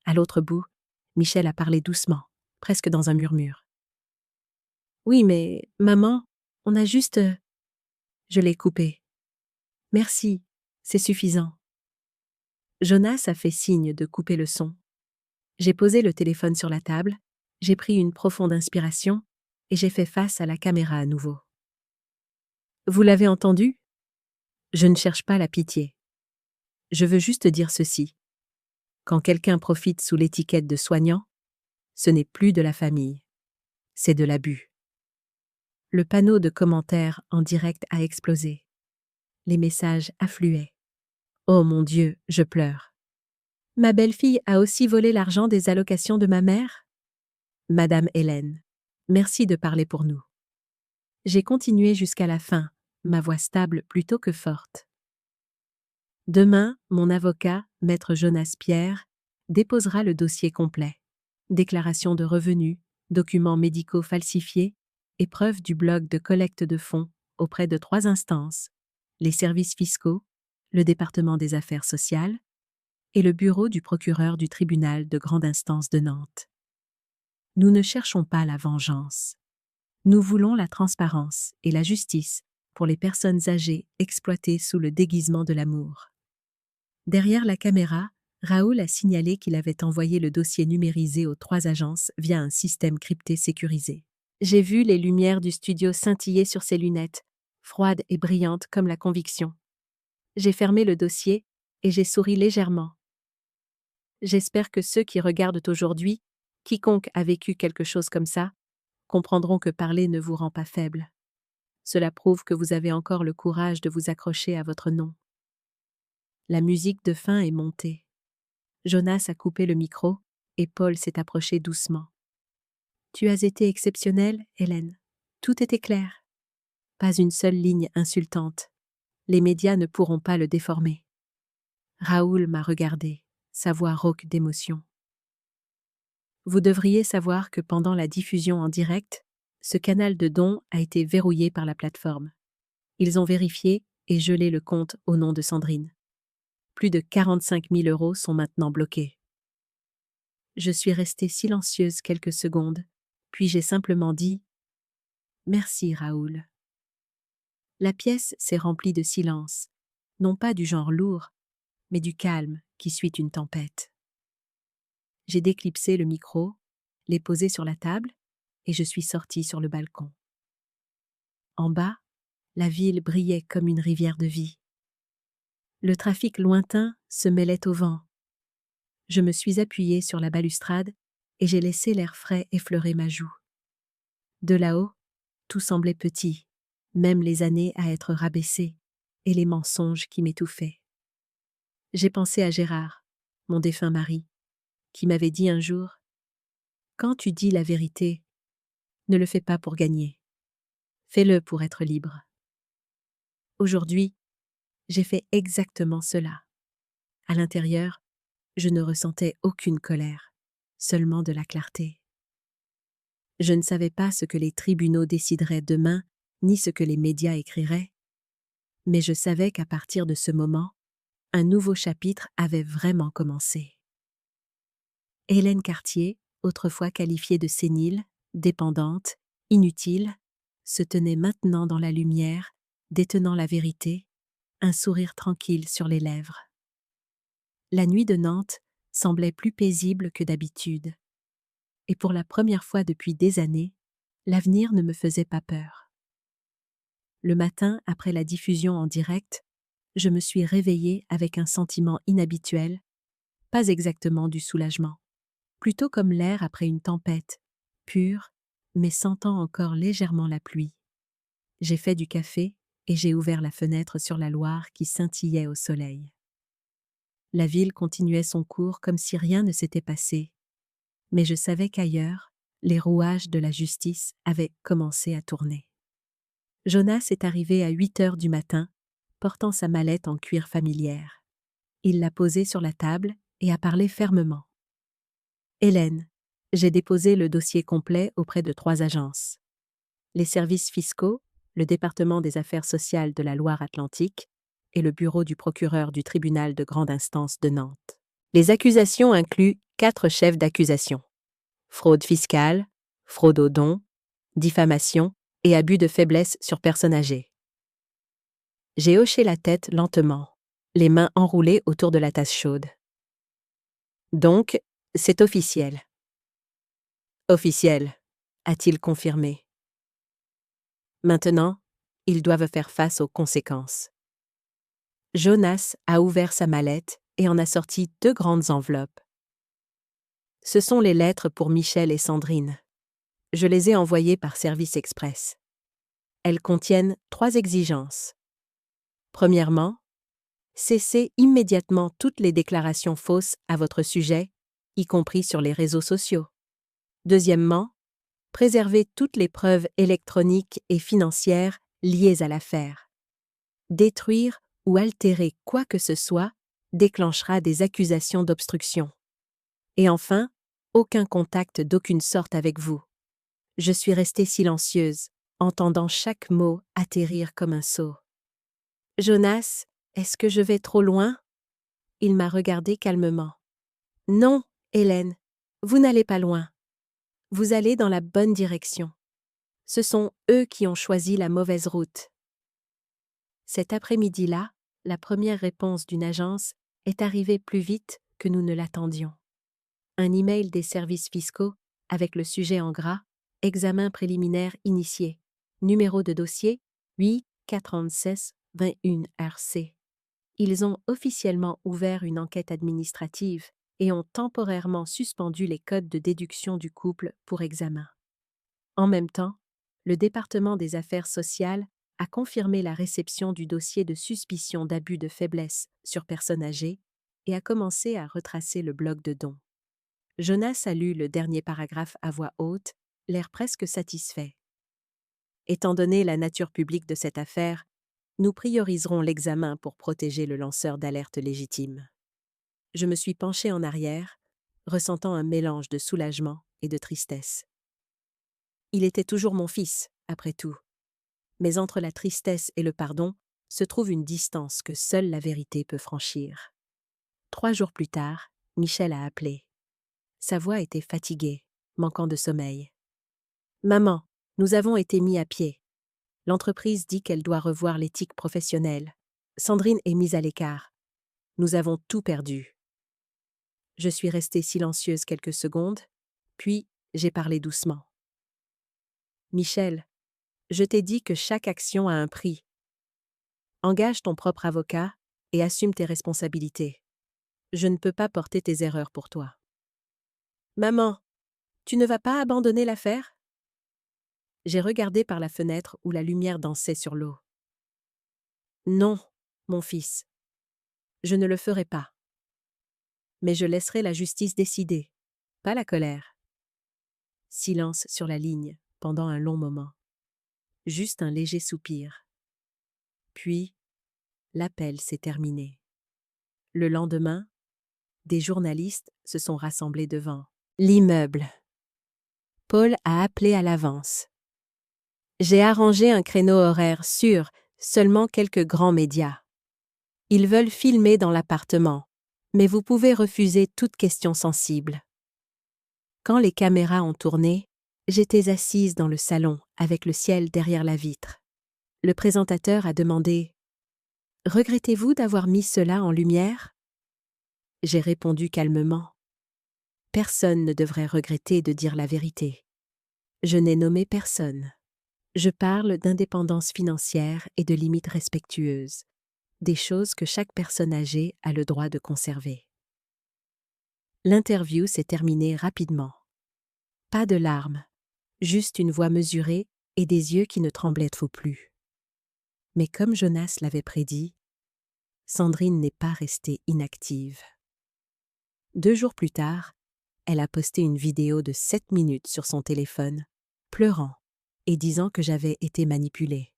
À l'autre bout, Michel a parlé doucement, presque dans un murmure. Oui, mais maman, on a juste... Je l'ai coupé. Merci, c'est suffisant. Jonas a fait signe de couper le son. J'ai posé le téléphone sur la table, j'ai pris une profonde inspiration et j'ai fait face à la caméra à nouveau. Vous l'avez entendu? Je ne cherche pas la pitié. Je veux juste dire ceci. Quand quelqu'un profite sous l'étiquette de soignant, ce n'est plus de la famille, c'est de l'abus. Le panneau de commentaires en direct a explosé. Les messages affluaient. Oh mon Dieu, je pleure. Ma belle-fille a aussi volé l'argent des allocations de ma mère? Madame Hélène, merci de parler pour nous. J'ai continué jusqu'à la fin, ma voix stable plutôt que forte. Demain, mon avocat, maître Jonas Pierre, déposera le dossier complet. Déclaration de revenus, documents médicaux falsifiés et preuves du blog de collecte de fonds auprès de 3 instances, les services fiscaux, le département des affaires sociales et le bureau du procureur du tribunal de grande instance de Nantes. Nous ne cherchons pas la vengeance. Nous voulons la transparence et la justice pour les personnes âgées exploitées sous le déguisement de l'amour. Derrière la caméra, Raoul a signalé qu'il avait envoyé le dossier numérisé aux 3 agences via un système crypté sécurisé. J'ai vu les lumières du studio scintiller sur ses lunettes, froides et brillantes comme la conviction. J'ai fermé le dossier et j'ai souri légèrement. J'espère que ceux qui regardent aujourd'hui, quiconque a vécu quelque chose comme ça, comprendront que parler ne vous rend pas faible. Cela prouve que vous avez encore le courage de vous accrocher à votre nom. La musique de fin est montée. Jonas a coupé le micro et Paul s'est approché doucement. Tu as été exceptionnelle, Hélène. Tout était clair. Pas une seule ligne insultante. Les médias ne pourront pas le déformer. Raoul m'a regardé, sa voix rauque d'émotion. Vous devriez savoir que pendant la diffusion en direct, ce canal de dons a été verrouillé par la plateforme. Ils ont vérifié et gelé le compte au nom de Sandrine. Plus de 45 000 € sont maintenant bloqués. Je suis restée silencieuse quelques secondes, puis j'ai simplement dit « Merci, Raoul ». La pièce s'est remplie de silence, non pas du genre lourd, mais du calme qui suit une tempête. J'ai déclipsé le micro, l'ai posé sur la table, et je suis sortie sur le balcon. En bas, la ville brillait comme une rivière de vie. Le trafic lointain se mêlait au vent. Je me suis appuyée sur la balustrade et j'ai laissé l'air frais effleurer ma joue. De là-haut, tout semblait petit, même les années à être rabaissées et les mensonges qui m'étouffaient. J'ai pensé à Gérard, mon défunt mari, qui m'avait dit un jour « Quand tu dis la vérité, ne le fais pas pour gagner. Fais-le pour être libre. » Aujourd'hui, j'ai fait exactement cela. À l'intérieur, je ne ressentais aucune colère, seulement de la clarté. Je ne savais pas ce que les tribunaux décideraient demain, ni ce que les médias écriraient, mais je savais qu'à partir de ce moment, un nouveau chapitre avait vraiment commencé. Hélène Cartier, autrefois qualifiée de sénile, dépendante, inutile, se tenait maintenant dans la lumière, détenant la vérité, un sourire tranquille sur les lèvres. La nuit de Nantes semblait plus paisible que d'habitude. Et pour la première fois depuis des années, l'avenir ne me faisait pas peur. Le matin, après la diffusion en direct, je me suis réveillée avec un sentiment inhabituel, pas exactement du soulagement, plutôt comme l'air après une tempête, pur, mais sentant encore légèrement la pluie. J'ai fait du café et j'ai ouvert la fenêtre sur la Loire qui scintillait au soleil. La ville continuait son cours comme si rien ne s'était passé, mais je savais qu'ailleurs, les rouages de la justice avaient commencé à tourner. Jonas est arrivé à 8 heures du matin, portant sa mallette en cuir familière. Il l'a posée sur la table et a parlé fermement. « Hélène, j'ai déposé le dossier complet auprès de 3 agences. Les services fiscaux, le département des affaires sociales de la Loire-Atlantique et le bureau du procureur du tribunal de grande instance de Nantes. Les accusations incluent 4 chefs d'accusation. Fraude fiscale, fraude aux dons, diffamation et abus de faiblesse sur personne âgée. » J'ai hoché la tête lentement, les mains enroulées autour de la tasse chaude. « Donc, c'est officiel. »« Officiel, » a-t-il confirmé. Maintenant, ils doivent faire face aux conséquences. Jonas a ouvert sa mallette et en a sorti 2 grandes enveloppes. Ce sont les lettres pour Michel et Sandrine. Je les ai envoyées par service express. Elles contiennent 3 exigences. Premièrement, cessez immédiatement toutes les déclarations fausses à votre sujet, y compris sur les réseaux sociaux. Deuxièmement, préservez toutes les preuves électroniques et financières liées à l'affaire. Détruire ou altérer quoi que ce soit déclenchera des accusations d'obstruction. Et enfin, aucun contact d'aucune sorte avec vous. Je suis restée silencieuse, entendant chaque mot atterrir comme un sceau. « Jonas, est-ce que je vais trop loin ?» Il m'a regardée calmement. « Non, Hélène, vous n'allez pas loin. Vous allez dans la bonne direction. Ce sont eux qui ont choisi la mauvaise route. » Cet après-midi-là, la première réponse d'une agence est arrivée plus vite que nous ne l'attendions. Un email des services fiscaux avec le sujet en gras « Examen préliminaire initié. Numéro de dossier 8-416-21-RC. » Ils ont officiellement ouvert une enquête administrative et ont temporairement suspendu les codes de déduction du couple pour examen. En même temps, le département des affaires sociales a confirmé la réception du dossier de suspicion d'abus de faiblesse sur personne âgée et a commencé à retracer le bloc de dons. Jonas a lu le dernier paragraphe à voix haute, l'air presque satisfait. Étant donné la nature publique de cette affaire, nous prioriserons l'examen pour protéger le lanceur d'alerte légitime. Je me suis penchée en arrière, ressentant un mélange de soulagement et de tristesse. Il était toujours mon fils, après tout. Mais entre la tristesse et le pardon se trouve une distance que seule la vérité peut franchir. 3 jours plus tard, Michel a appelé. Sa voix était fatiguée, manquant de sommeil. « Maman, nous avons été mis à pied. L'entreprise dit qu'elle doit revoir l'éthique professionnelle. Sandrine est mise à l'écart. Nous avons tout perdu. » Je suis restée silencieuse quelques secondes, puis j'ai parlé doucement. « Michel, je t'ai dit que chaque action a un prix. Engage ton propre avocat et assume tes responsabilités. Je ne peux pas porter tes erreurs pour toi. »« Maman, tu ne vas pas abandonner l'affaire ?» J'ai regardé par la fenêtre où la lumière dansait sur l'eau. « Non, mon fils. Je ne le ferai pas. Mais je laisserai la justice décider, pas la colère. » Silence sur la ligne pendant un long moment. Juste un léger soupir. Puis, l'appel s'est terminé. Le lendemain, des journalistes se sont rassemblés devant l'immeuble. Paul a appelé à l'avance. J'ai arrangé un créneau horaire sur seulement quelques grands médias. Ils veulent filmer dans l'appartement, mais vous pouvez refuser toute question sensible. Quand les caméras ont tourné, j'étais assise dans le salon avec le ciel derrière la vitre. Le présentateur a demandé « Regrettez-vous d'avoir mis cela en lumière ?» J'ai répondu calmement « Personne ne devrait regretter de dire la vérité. Je n'ai nommé personne. Je parle d'indépendance financière et de limites respectueuses, des choses que chaque personne âgée a le droit de conserver. » L'interview s'est terminée rapidement. Pas de larmes, juste une voix mesurée et des yeux qui ne tremblaient plus. Mais comme Jonas l'avait prédit, Sandrine n'est pas restée inactive. 2 jours plus tard, elle a posté une vidéo de 7 minutes sur son téléphone, pleurant et disant que j'avais été manipulée.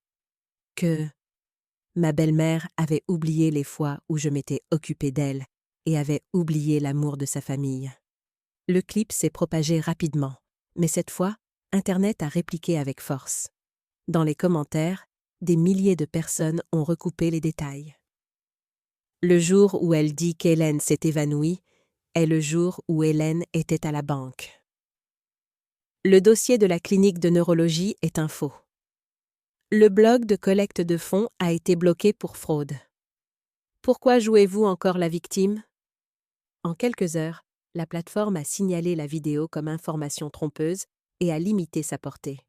Que ma belle-mère avait oublié les fois où je m'étais occupée d'elle et avait oublié l'amour de sa famille. Le clip s'est propagé rapidement, mais cette fois, Internet a répliqué avec force. Dans les commentaires, des milliers de personnes ont recoupé les détails. Le jour où elle dit qu'Hélène s'est évanouie est le jour où Hélène était à la banque. Le dossier de la clinique de neurologie est un faux. Le blog de collecte de fonds a été bloqué pour fraude. Pourquoi jouez-vous encore la victime? En quelques heures, la plateforme a signalé la vidéo comme information trompeuse et a limité sa portée.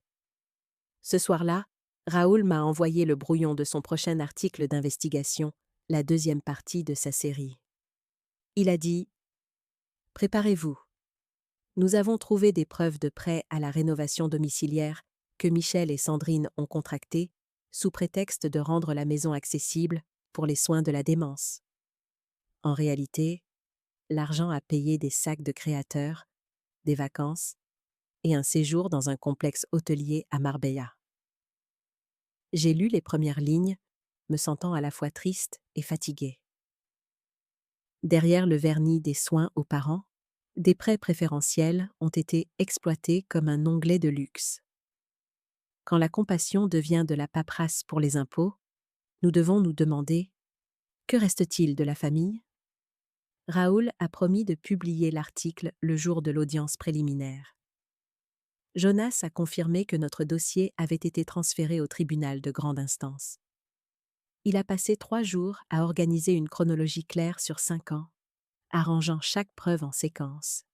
Ce soir-là, Raoul m'a envoyé le brouillon de son prochain article d'investigation, la 2e partie de sa série. Il a dit « Préparez-vous. Nous avons trouvé des preuves de prêt à la rénovation domiciliaire que Michel et Sandrine ont contractées sous prétexte de rendre la maison accessible pour les soins de la démence. En réalité, l'argent a payé des sacs de créateurs, des vacances et un séjour dans un complexe hôtelier à Marbella. » J'ai lu les premières lignes, me sentant à la fois triste et fatiguée. Derrière le vernis des soins aux parents, des prêts préférentiels ont été exploités comme un onglet de luxe. Quand la compassion devient de la paperasse pour les impôts, nous devons nous demander « Que reste-t-il de la famille ?» Raoul a promis de publier l'article le jour de l'audience préliminaire. Jonas a confirmé que notre dossier avait été transféré au tribunal de grande instance. Il a passé 3 jours à organiser une chronologie claire sur 5 ans, arrangeant chaque preuve en séquence.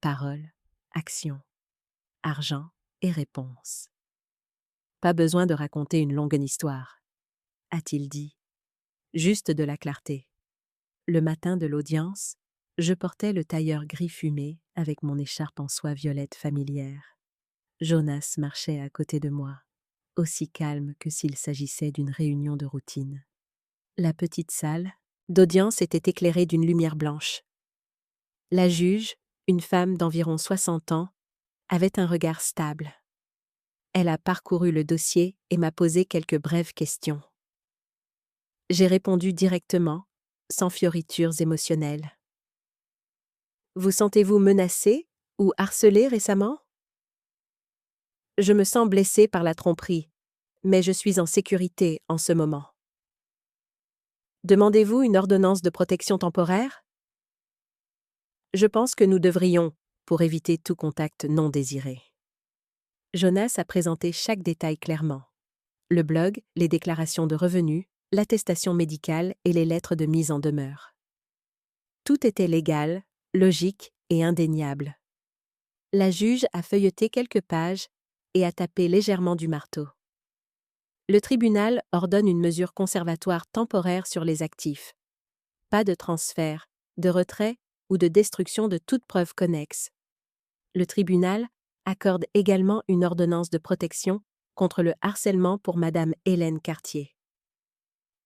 Parole, action, argent et réponse. Pas besoin de raconter une longue histoire, a-t-il dit. Juste de la clarté. Le matin de l'audience, je portais le tailleur gris fumé avec mon écharpe en soie violette familière. Jonas marchait à côté de moi, aussi calme que s'il s'agissait d'une réunion de routine. La petite salle d'audience était éclairée d'une lumière blanche. La juge, une femme d'environ 60 ans, avait un regard stable. Elle a parcouru le dossier et m'a posé quelques brèves questions. J'ai répondu directement, sans fioritures émotionnelles. Vous sentez-vous menacé ou harcelé récemment? Je me sens blessée par la tromperie, mais je suis en sécurité en ce moment. Demandez-vous une ordonnance de protection temporaire? Je pense que nous devrions, pour éviter tout contact non désiré. Jonas a présenté chaque détail clairement. Le blog, les déclarations de revenus, l'attestation médicale et les lettres de mise en demeure. Tout était légal, logique et indéniable. La juge a feuilleté quelques pages et a tapé légèrement du marteau. Le tribunal ordonne une mesure conservatoire temporaire sur les actifs. Pas de transfert, de retrait ou de destruction de toute preuve connexe. Le tribunal accorde également une ordonnance de protection contre le harcèlement pour Madame Hélène Cartier.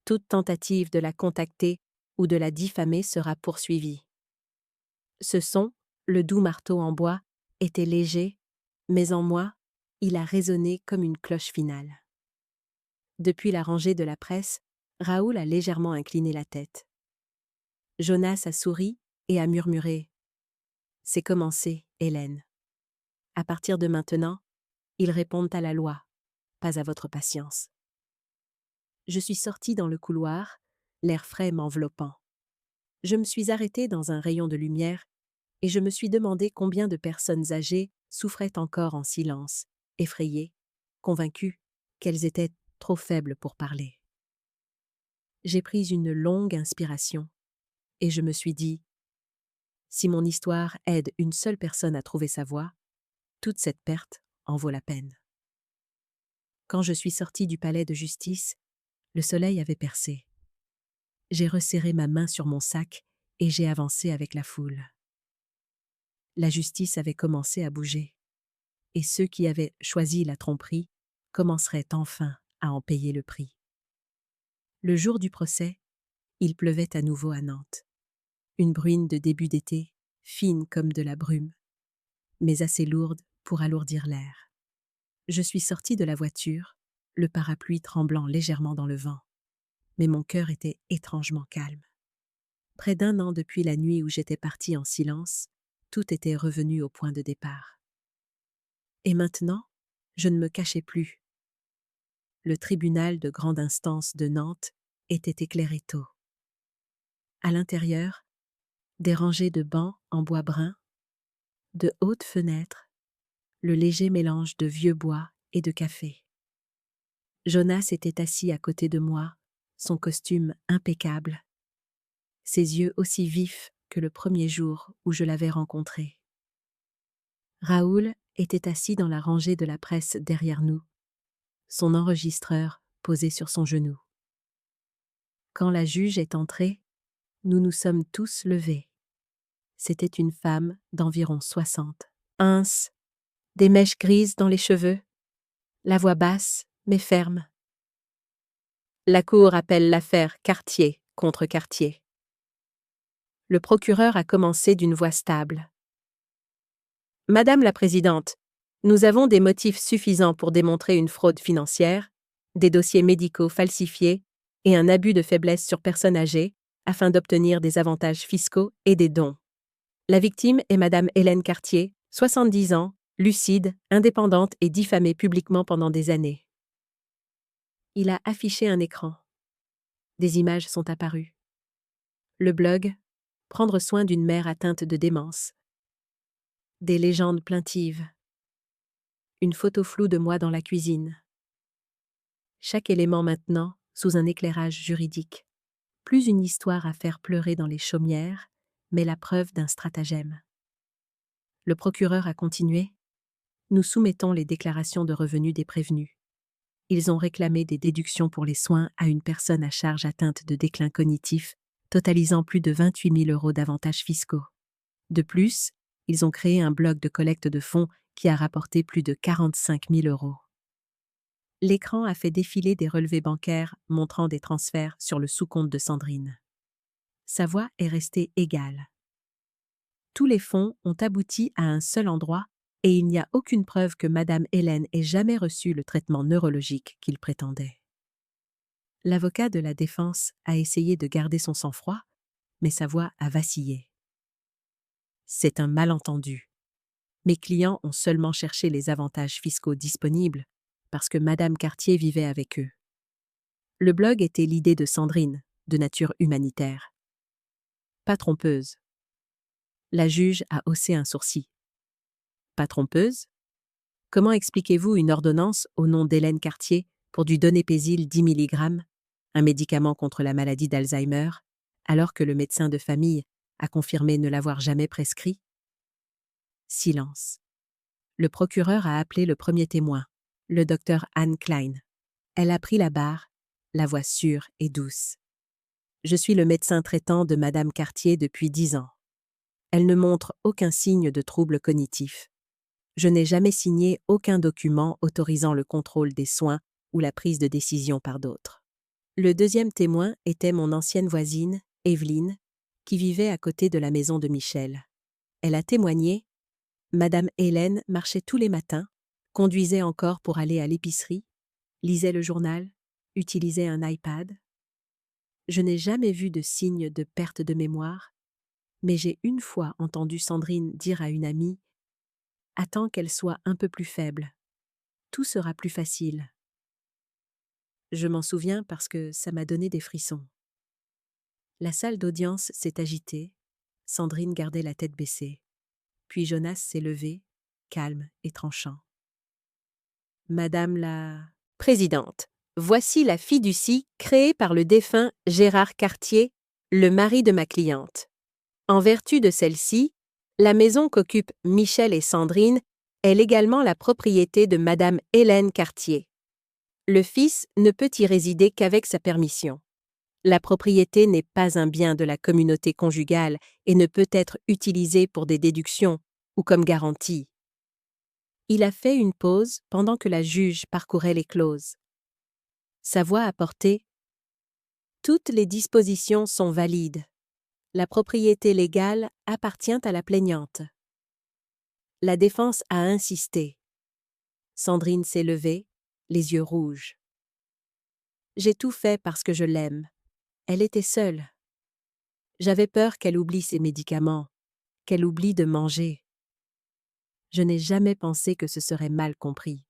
Toute tentative de la contacter ou de la diffamer sera poursuivie. Ce son, le doux marteau en bois, était léger, mais en moi, il a résonné comme une cloche finale. Depuis la rangée de la presse, Raoul a légèrement incliné la tête. Jonas a souri et a murmuré « C'est commencé, Hélène. À partir de maintenant, ils répondent à la loi, pas à votre patience. » Je suis sortie dans le couloir, l'air frais m'enveloppant. Je me suis arrêtée dans un rayon de lumière et je me suis demandé combien de personnes âgées souffraient encore en silence, effrayées, convaincues qu'elles étaient trop faibles pour parler. J'ai pris une longue inspiration et je me suis dit « Si mon histoire aide une seule personne à trouver sa voie, toute cette perte en vaut la peine. » Quand je suis sortie du palais de justice, le soleil avait percé. J'ai resserré ma main sur mon sac et j'ai avancé avec la foule. La justice avait commencé à bouger, et ceux qui avaient choisi la tromperie commenceraient enfin à en payer le prix. Le jour du procès, il pleuvait à nouveau à Nantes. Une bruine de début d'été, fine comme de la brume, mais assez lourde pour alourdir l'air. Je suis sortie de la voiture, le parapluie tremblant légèrement dans le vent, mais mon cœur était étrangement calme. Près d'1 an depuis la nuit où j'étais partie en silence, tout était revenu au point de départ. Et maintenant, je ne me cachais plus. Le tribunal de grande instance de Nantes était éclairé tôt. À l'intérieur, des rangées de bancs en bois brun, de hautes fenêtres, le léger mélange de vieux bois et de café. Jonas était assis à côté de moi, son costume impeccable, ses yeux aussi vifs que le premier jour où je l'avais rencontré. Raoul était assis dans la rangée de la presse derrière nous, son enregistreur posé sur son genou. Quand la juge est entrée, nous nous sommes tous levés. C'était une femme d'environ 60, mince, des mèches grises dans les cheveux, la voix basse mais ferme. La cour appelle l'affaire Cartier contre Cartier. Le procureur a commencé d'une voix stable. Madame la Présidente, nous avons des motifs suffisants pour démontrer une fraude financière, des dossiers médicaux falsifiés et un abus de faiblesse sur personnes âgées afin d'obtenir des avantages fiscaux et des dons. La victime est Madame Hélène Cartier, 70 ans, lucide, indépendante et diffamée publiquement pendant des années. Il a affiché un écran. Des images sont apparues. Le blog « Prendre soin d'une mère atteinte de démence ». Des légendes plaintives. Une photo floue de moi dans la cuisine. Chaque élément maintenant sous un éclairage juridique. Plus une histoire à faire pleurer dans les chaumières, mais la preuve d'un stratagème. Le procureur a continué. Nous soumettons les déclarations de revenus des prévenus. Ils ont réclamé des déductions pour les soins à une personne à charge atteinte de déclin cognitif, totalisant plus de 28 000 € d'avantages fiscaux. De plus, ils ont créé un bloc de collecte de fonds qui a rapporté plus de 45 000 €. L'écran a fait défiler des relevés bancaires montrant des transferts sur le sous-compte de Sandrine. Sa voix est restée égale. Tous les fonds ont abouti à un seul endroit et il n'y a aucune preuve que Madame Hélène ait jamais reçu le traitement neurologique qu'il prétendait. L'avocat de la défense a essayé de garder son sang-froid, mais sa voix a vacillé. C'est un malentendu. Mes clients ont seulement cherché les avantages fiscaux disponibles parce que Madame Cartier vivait avec eux. Le blog était l'idée de Sandrine, de nature humanitaire. Pas trompeuse. La juge a haussé un sourcil. Pas trompeuse? Comment expliquez-vous une ordonnance au nom d'Hélène Cartier pour du donépésil 10 mg, un médicament contre la maladie d'Alzheimer, alors que le médecin de famille a confirmé ne l'avoir jamais prescrit? Silence. Le procureur a appelé le premier témoin, le docteur Anne Klein. Elle a pris la barre, la voix sûre et douce. Je suis le médecin traitant de Madame Cartier depuis 10 ans. Elle ne montre aucun signe de trouble cognitif. Je n'ai jamais signé aucun document autorisant le contrôle des soins ou la prise de décision par d'autres. Le deuxième témoin était mon ancienne voisine, Evelyne, qui vivait à côté de la maison de Michel. Elle a témoigné: Madame Hélène marchait tous les matins, conduisait encore pour aller à l'épicerie, lisait le journal, utilisait un iPad. Je n'ai jamais vu de signe de perte de mémoire, mais j'ai une fois entendu Sandrine dire à une amie: « Attends qu'elle soit un peu plus faible. Tout sera plus facile. » Je m'en souviens parce que ça m'a donné des frissons. La salle d'audience s'est agitée. Sandrine gardait la tête baissée. Puis Jonas s'est levé, calme et tranchant. Madame la présidente, voici la fiducie créée par le défunt Gérard Cartier, le mari de ma cliente. En vertu de celle-ci, la maison qu'occupent Michel et Sandrine est légalement la propriété de Madame Hélène Cartier. Le fils ne peut y résider qu'avec sa permission. La propriété n'est pas un bien de la communauté conjugale et ne peut être utilisée pour des déductions ou comme garantie. Il a fait une pause pendant que la juge parcourait les clauses. Sa voix a porté: « Toutes les dispositions sont valides. La propriété légale appartient à la plaignante. » La défense a insisté. Sandrine s'est levée, les yeux rouges. « J'ai tout fait parce que je l'aime. Elle était seule. J'avais peur qu'elle oublie ses médicaments, qu'elle oublie de manger. Je n'ai jamais pensé que ce serait mal compris. »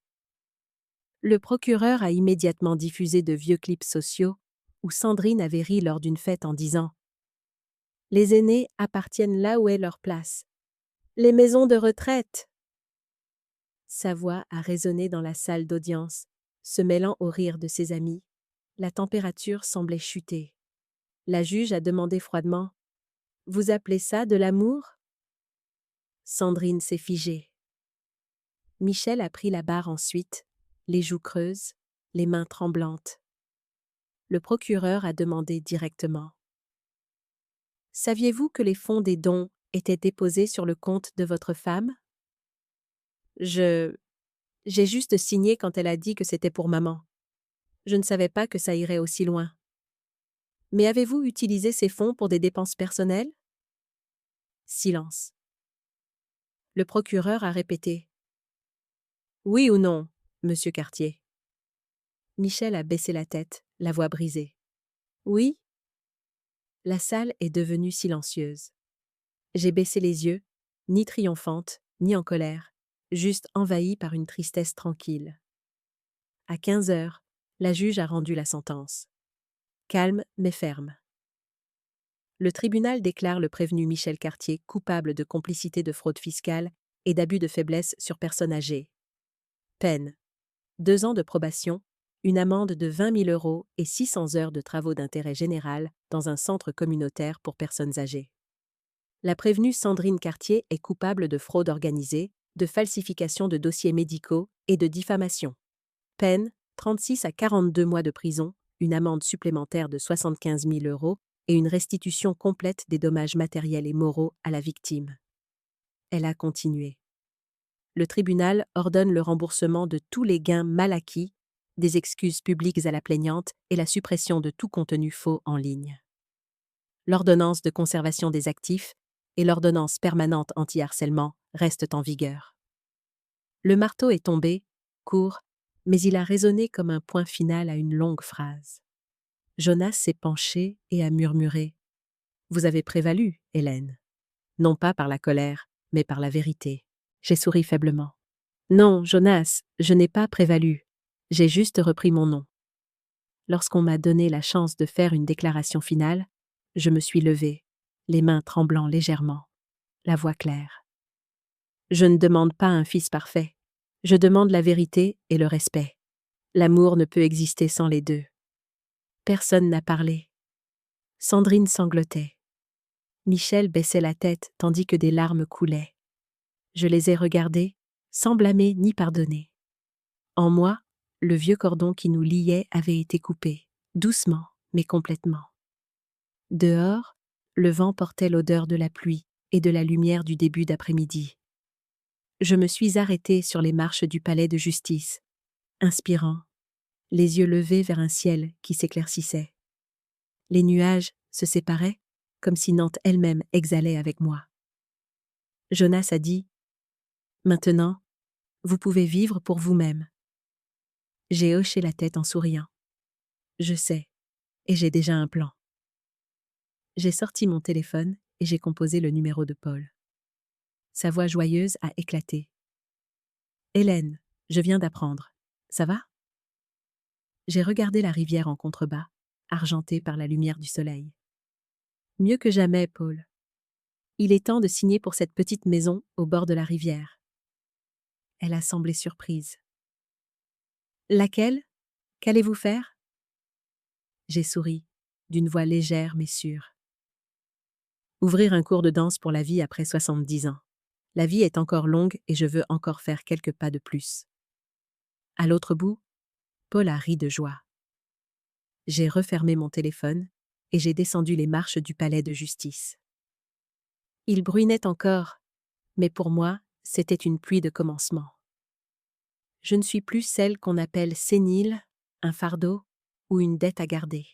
Le procureur a immédiatement diffusé de vieux clips sociaux où Sandrine avait ri lors d'une fête en disant: « Les aînés appartiennent là où est leur place. Les maisons de retraite. » Sa voix a résonné dans la salle d'audience, se mêlant au rire de ses amis. La température semblait chuter. La juge a demandé froidement: « Vous appelez ça de l'amour ?» Sandrine s'est figée. Michel a pris la barre ensuite, les joues creuses, les mains tremblantes. Le procureur a demandé directement: « Saviez-vous que les fonds des dons étaient déposés sur le compte de votre femme ? » J'ai juste signé quand elle a dit que c'était pour maman. Je ne savais pas que ça irait aussi loin. Mais avez-vous utilisé ces fonds pour des dépenses personnelles ? Silence. Le procureur a répété: « Oui ou non, monsieur Cartier ?» Michel a baissé la tête, la voix brisée. « Oui ?» La salle est devenue silencieuse. J'ai baissé les yeux, ni triomphante, ni en colère, juste envahie par une tristesse tranquille. À 15 heures, la juge a rendu la sentence. Calme mais ferme. Le tribunal déclare le prévenu Michel Cartier coupable de complicité de fraude fiscale et d'abus de faiblesse sur personne âgée. Peine: 2 ans de probation, une amende de 20 000 € et 600 heures de travaux d'intérêt général dans un centre communautaire pour personnes âgées. La prévenue Sandrine Cartier est coupable de fraude organisée, de falsification de dossiers médicaux et de diffamation. Peine: 36 à 42 mois de prison, une amende supplémentaire de 75 000 € et une restitution complète des dommages matériels et moraux à la victime. Elle a continué. Le tribunal ordonne le remboursement de tous les gains mal acquis, des excuses publiques à la plaignante et la suppression de tout contenu faux en ligne. L'ordonnance de conservation des actifs et l'ordonnance permanente anti-harcèlement restent en vigueur. Le marteau est tombé, court, mais il a résonné comme un point final à une longue phrase. Jonas s'est penché et a murmuré: « Vous avez prévalu, Hélène. Non pas par la colère, mais par la vérité. » J'ai souri faiblement. « Non, Jonas, je n'ai pas prévalu. J'ai juste repris mon nom. » Lorsqu'on m'a donné la chance de faire une déclaration finale, je me suis levée, les mains tremblant légèrement. la voix claire. Je ne demande pas un fils parfait. Je demande la vérité et le respect. L'amour ne peut exister sans les deux. Personne n'a parlé. Sandrine sanglotait. Michel baissait la tête tandis que des larmes coulaient. Je les ai regardés, sans blâmer ni pardonner. En moi, le vieux cordon qui nous liait avait été coupé, doucement, mais complètement. Dehors, le vent portait l'odeur de la pluie et de la lumière du début d'après-midi. Je me suis arrêtée sur les marches du palais de justice, inspirant, les yeux levés vers un ciel qui s'éclaircissait. Les nuages se séparaient, comme si Nantes elle-même exhalait avec moi. Jonas a dit « Maintenant, vous pouvez vivre pour vous-même. » J'ai hoché la tête en souriant. Je sais, et j'ai déjà un plan. J'ai sorti mon téléphone et j'ai composé le numéro de Paul. Sa voix joyeuse a éclaté. « Hélène, je viens d'apprendre. Ça va ?» J'ai regardé la rivière en contrebas, argentée par la lumière du soleil. « Mieux que jamais, Paul. Il est temps de signer pour cette petite maison au bord de la rivière. » Elle a semblé surprise. « Laquelle ? Qu'allez-vous faire ?» J'ai souri, d'une voix légère mais sûre. « Ouvrir un cours de danse pour la vie après 70 ans. La vie est encore longue et je veux encore faire quelques pas de plus. » À l'autre bout, Paul a ri de joie. J'ai refermé mon téléphone et j'ai descendu les marches du palais de justice. Il bruinait encore, mais pour moi, c'était une pluie de commencement. Je ne suis plus celle qu'on appelle sénile, un fardeau ou une dette à garder.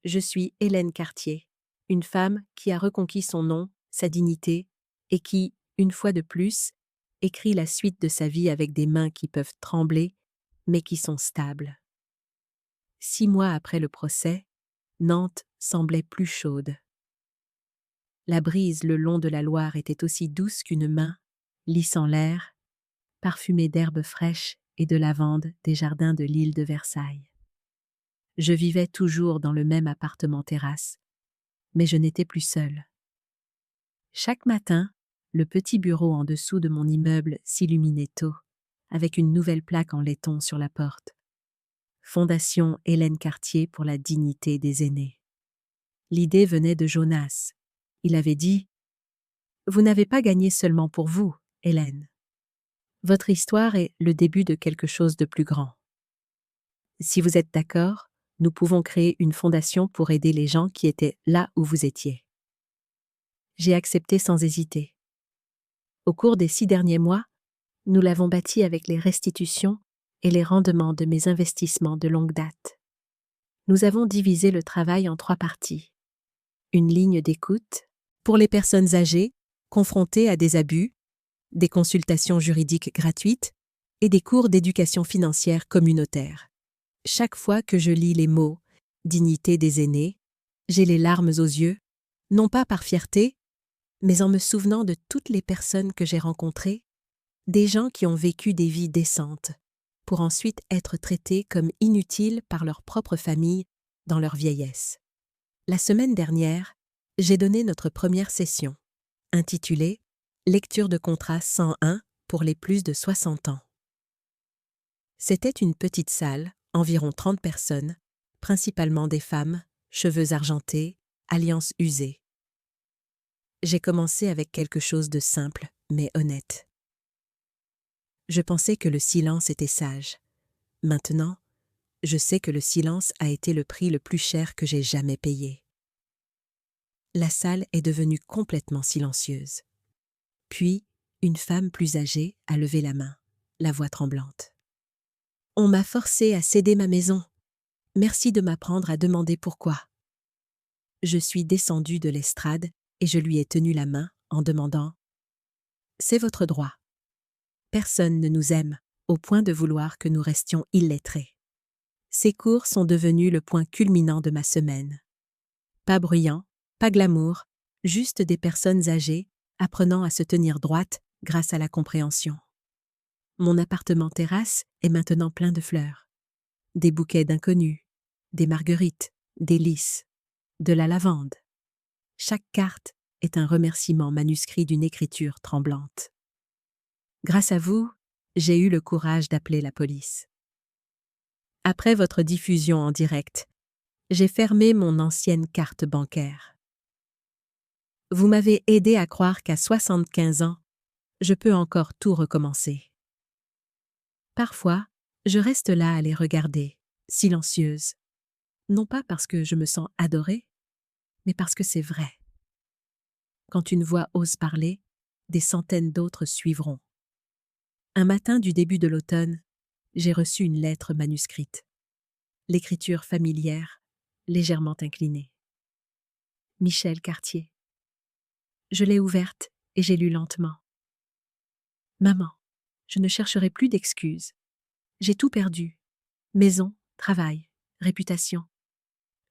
Je suis Hélène Cartier, une femme qui a reconquis son nom, sa dignité, et qui, une fois de plus, écrit la suite de sa vie avec des mains qui peuvent trembler, mais qui sont stables. 6 mois après le procès, Nantes semblait plus chaude. La brise le long de la Loire était aussi douce qu'une main, lissant l'air, parfumée d'herbes fraîches et de lavande des jardins de l'île de Versailles. Je vivais toujours dans le même appartement-terrasse, mais je n'étais plus seule. Chaque matin, le petit bureau en dessous de mon immeuble s'illuminait tôt, avec une nouvelle plaque en laiton sur la porte. Fondation Hélène Cartier pour la dignité des aînés. L'idée venait de Jonas. Il avait dit « Vous n'avez pas gagné seulement pour vous, Hélène. Votre histoire est le début de quelque chose de plus grand. Si vous êtes d'accord, nous pouvons créer une fondation pour aider les gens qui étaient là où vous étiez. » J'ai accepté sans hésiter. Au cours des 6 derniers mois, nous l'avons bâti avec les restitutions et les rendements de mes investissements de longue date. Nous avons divisé le travail en 3 parties. Une ligne d'écoute pour les personnes âgées, confrontées à des abus, des consultations juridiques gratuites et des cours d'éducation financière communautaire. Chaque fois que je lis les mots « dignité des aînés », j'ai les larmes aux yeux, non pas par fierté, mais en me souvenant de toutes les personnes que j'ai rencontrées, des gens qui ont vécu des vies décentes, pour ensuite être traités comme inutiles par leur propre famille dans leur vieillesse. La semaine dernière, j'ai donné notre première session, intitulée « Lecture de contrat 101 pour les plus de 60 ans ». C'était une petite salle, environ 30 personnes, principalement des femmes, cheveux argentés, alliances usées. J'ai commencé avec quelque chose de simple, mais honnête. Je pensais que le silence était sage. Maintenant, je sais que le silence a été le prix le plus cher que j'ai jamais payé. La salle est devenue complètement silencieuse. Puis, une femme plus âgée a levé la main, la voix tremblante. « On m'a forcée à céder ma maison. Merci de m'apprendre à demander pourquoi. » Je suis descendue de l'estrade et je lui ai tenu la main en demandant « C'est votre droit. Personne ne nous aime au point de vouloir que nous restions illettrés. » Ces cours sont devenus le point culminant de ma semaine. Pas bruyant, pas glamour, juste des personnes âgées apprenant à se tenir droite grâce à la compréhension. Mon appartement-terrasse est maintenant plein de fleurs. Des bouquets d'inconnus, des marguerites, des lys, de la lavande. Chaque carte est un remerciement manuscrit d'une écriture tremblante. Grâce à vous, j'ai eu le courage d'appeler la police. Après votre diffusion en direct, j'ai fermé mon ancienne carte bancaire. Vous m'avez aidé à croire qu'à 75 ans, je peux encore tout recommencer. Parfois, je reste là à les regarder, silencieuse. Non pas parce que je me sens adorée, mais parce que c'est vrai. Quand une voix ose parler, des centaines d'autres suivront. Un matin du début de l'automne, j'ai reçu une lettre manuscrite. L'écriture familière, légèrement inclinée. Michel Cartier. Je l'ai ouverte et j'ai lu lentement. Maman, je ne chercherai plus d'excuses. J'ai tout perdu. Maison, travail, réputation.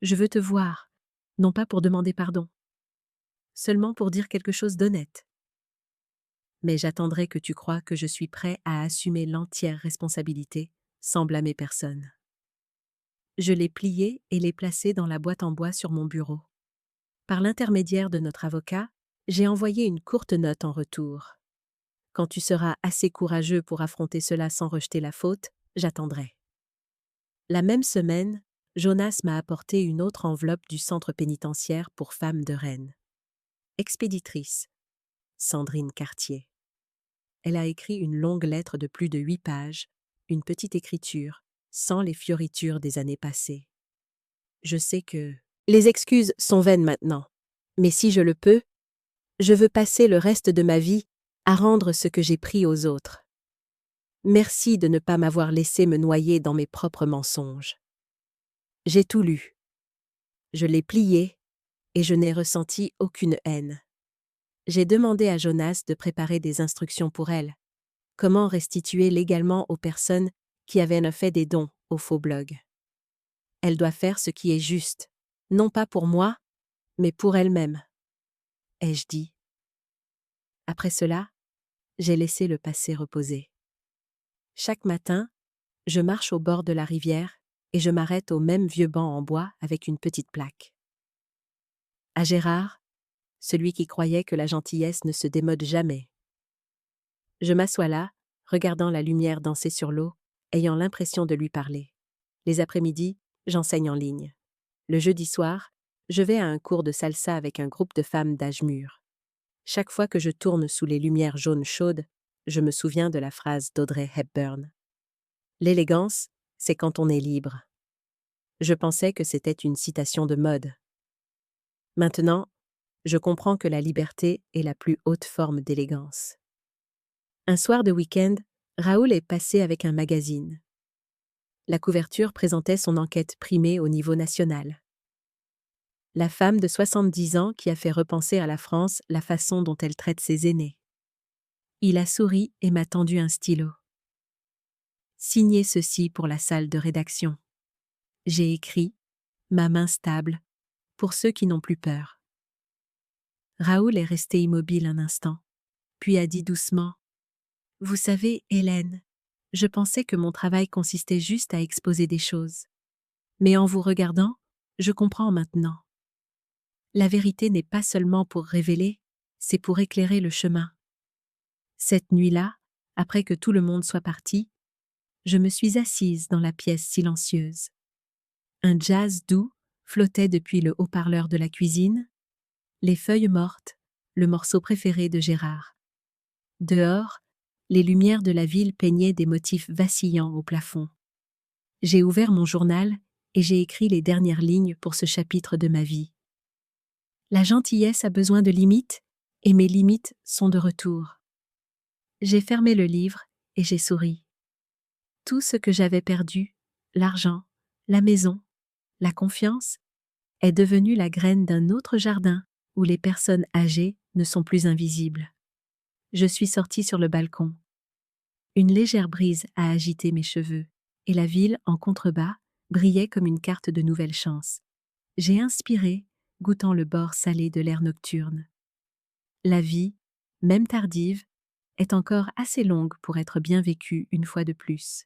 Je veux te voir, non pas pour demander pardon, seulement pour dire quelque chose d'honnête. Mais j'attendrai que tu crois que je suis prêt à assumer l'entière responsabilité, sans blâmer personne. Je l'ai plié et l'ai placé dans la boîte en bois sur mon bureau. Par l'intermédiaire de notre avocat, j'ai envoyé une courte note en retour. Quand tu seras assez courageux pour affronter cela sans rejeter la faute, j'attendrai. La même semaine, Jonas m'a apporté une autre enveloppe du centre pénitentiaire pour femmes de Rennes. Expéditrice, Sandrine Cartier. Elle a écrit une longue lettre de plus de 8 pages, une petite écriture, sans les fioritures des années passées. Je sais que les excuses sont vaines maintenant, mais si je le peux, je veux passer le reste de ma vie à rendre ce que j'ai pris aux autres. Merci de ne pas m'avoir laissé me noyer dans mes propres mensonges. J'ai tout lu. Je l'ai plié et je n'ai ressenti aucune haine. J'ai demandé à Jonas de préparer des instructions pour elle. Comment restituer légalement aux personnes qui avaient fait des dons au faux blog. Elle doit faire ce qui est juste, non pas pour moi, mais pour elle-même, ai-je dit. Après cela, j'ai laissé le passé reposer. Chaque matin, je marche au bord de la rivière et je m'arrête au même vieux banc en bois avec une petite plaque. À Gérard, celui qui croyait que la gentillesse ne se démode jamais. Je m'assois là, regardant la lumière danser sur l'eau, ayant l'impression de lui parler. Les après-midi, j'enseigne en ligne. Le jeudi soir, je vais à un cours de salsa avec un groupe de femmes d'âge mûr. Chaque fois que je tourne sous les lumières jaunes chaudes, je me souviens de la phrase d'Audrey Hepburn. L'élégance, c'est quand on est libre. Je pensais que c'était une citation de mode. Maintenant, je comprends que la liberté est la plus haute forme d'élégance. Un soir de week-end, Raoul est passé avec un magazine. La couverture présentait son enquête primée au niveau national. La femme de 70 ans qui a fait repenser à la France la façon dont elle traite ses aînés. Il a souri et m'a tendu un stylo. Signez ceci pour la salle de rédaction. J'ai écrit, ma main stable, pour ceux qui n'ont plus peur. Raoul est resté immobile un instant, puis a dit doucement, « Vous savez, Hélène, je pensais que mon travail consistait juste à exposer des choses. Mais en vous regardant, je comprends maintenant. La vérité n'est pas seulement pour révéler, c'est pour éclairer le chemin. Cette nuit-là, après que tout le monde soit parti, je me suis assise dans la pièce silencieuse. Un jazz doux flottait depuis le haut-parleur de la cuisine, les feuilles mortes, le morceau préféré de Gérard. Dehors, les lumières de la ville peignaient des motifs vacillants au plafond. J'ai ouvert mon journal et j'ai écrit les dernières lignes pour ce chapitre de ma vie. La gentillesse a besoin de limites et mes limites sont de retour. J'ai fermé le livre et j'ai souri. Tout ce que j'avais perdu, l'argent, la maison, la confiance, est devenu la graine d'un autre jardin où les personnes âgées ne sont plus invisibles. Je suis sortie sur le balcon. Une légère brise a agité mes cheveux, et la ville, en contrebas, brillait comme une carte de nouvelle chance. J'ai inspiré, goûtant le bord salé de l'air nocturne. La vie, même tardive, est encore assez longue pour être bien vécue une fois de plus.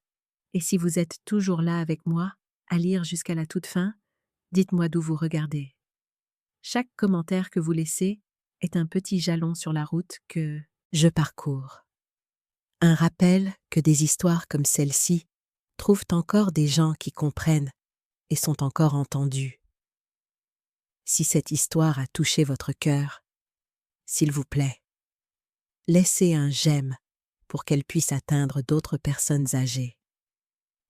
Et si vous êtes toujours là avec moi, à lire jusqu'à la toute fin, dites-moi d'où vous regardez. Chaque commentaire que vous laissez est un petit jalon sur la route que je parcours. Un rappel que des histoires comme celle-ci trouvent encore des gens qui comprennent et sont encore entendus. Si cette histoire a touché votre cœur, s'il vous plaît, laissez un j'aime pour qu'elle puisse atteindre d'autres personnes âgées.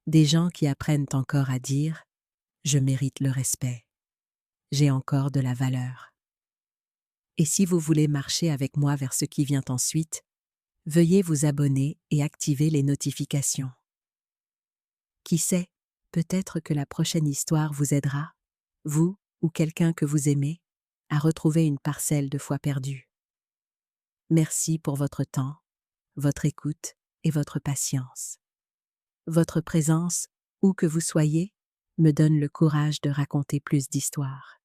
Des gens qui apprennent encore à dire « je mérite le respect ». J'ai encore de la valeur. Et si vous voulez marcher avec moi vers ce qui vient ensuite, veuillez vous abonner et activer les notifications. Qui sait, peut-être que la prochaine histoire vous aidera, vous ou quelqu'un que vous aimez, à retrouver une parcelle de foi perdue. Merci pour votre temps, votre écoute et votre patience. Votre présence, où que vous soyez, me donne le courage de raconter plus d'histoires.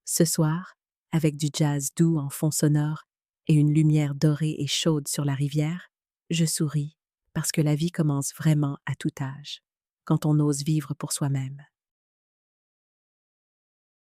Ce soir, avec du jazz doux en fond sonore et une lumière dorée et chaude sur la rivière, je souris parce que la vie commence vraiment à tout âge, quand on ose vivre pour soi-même.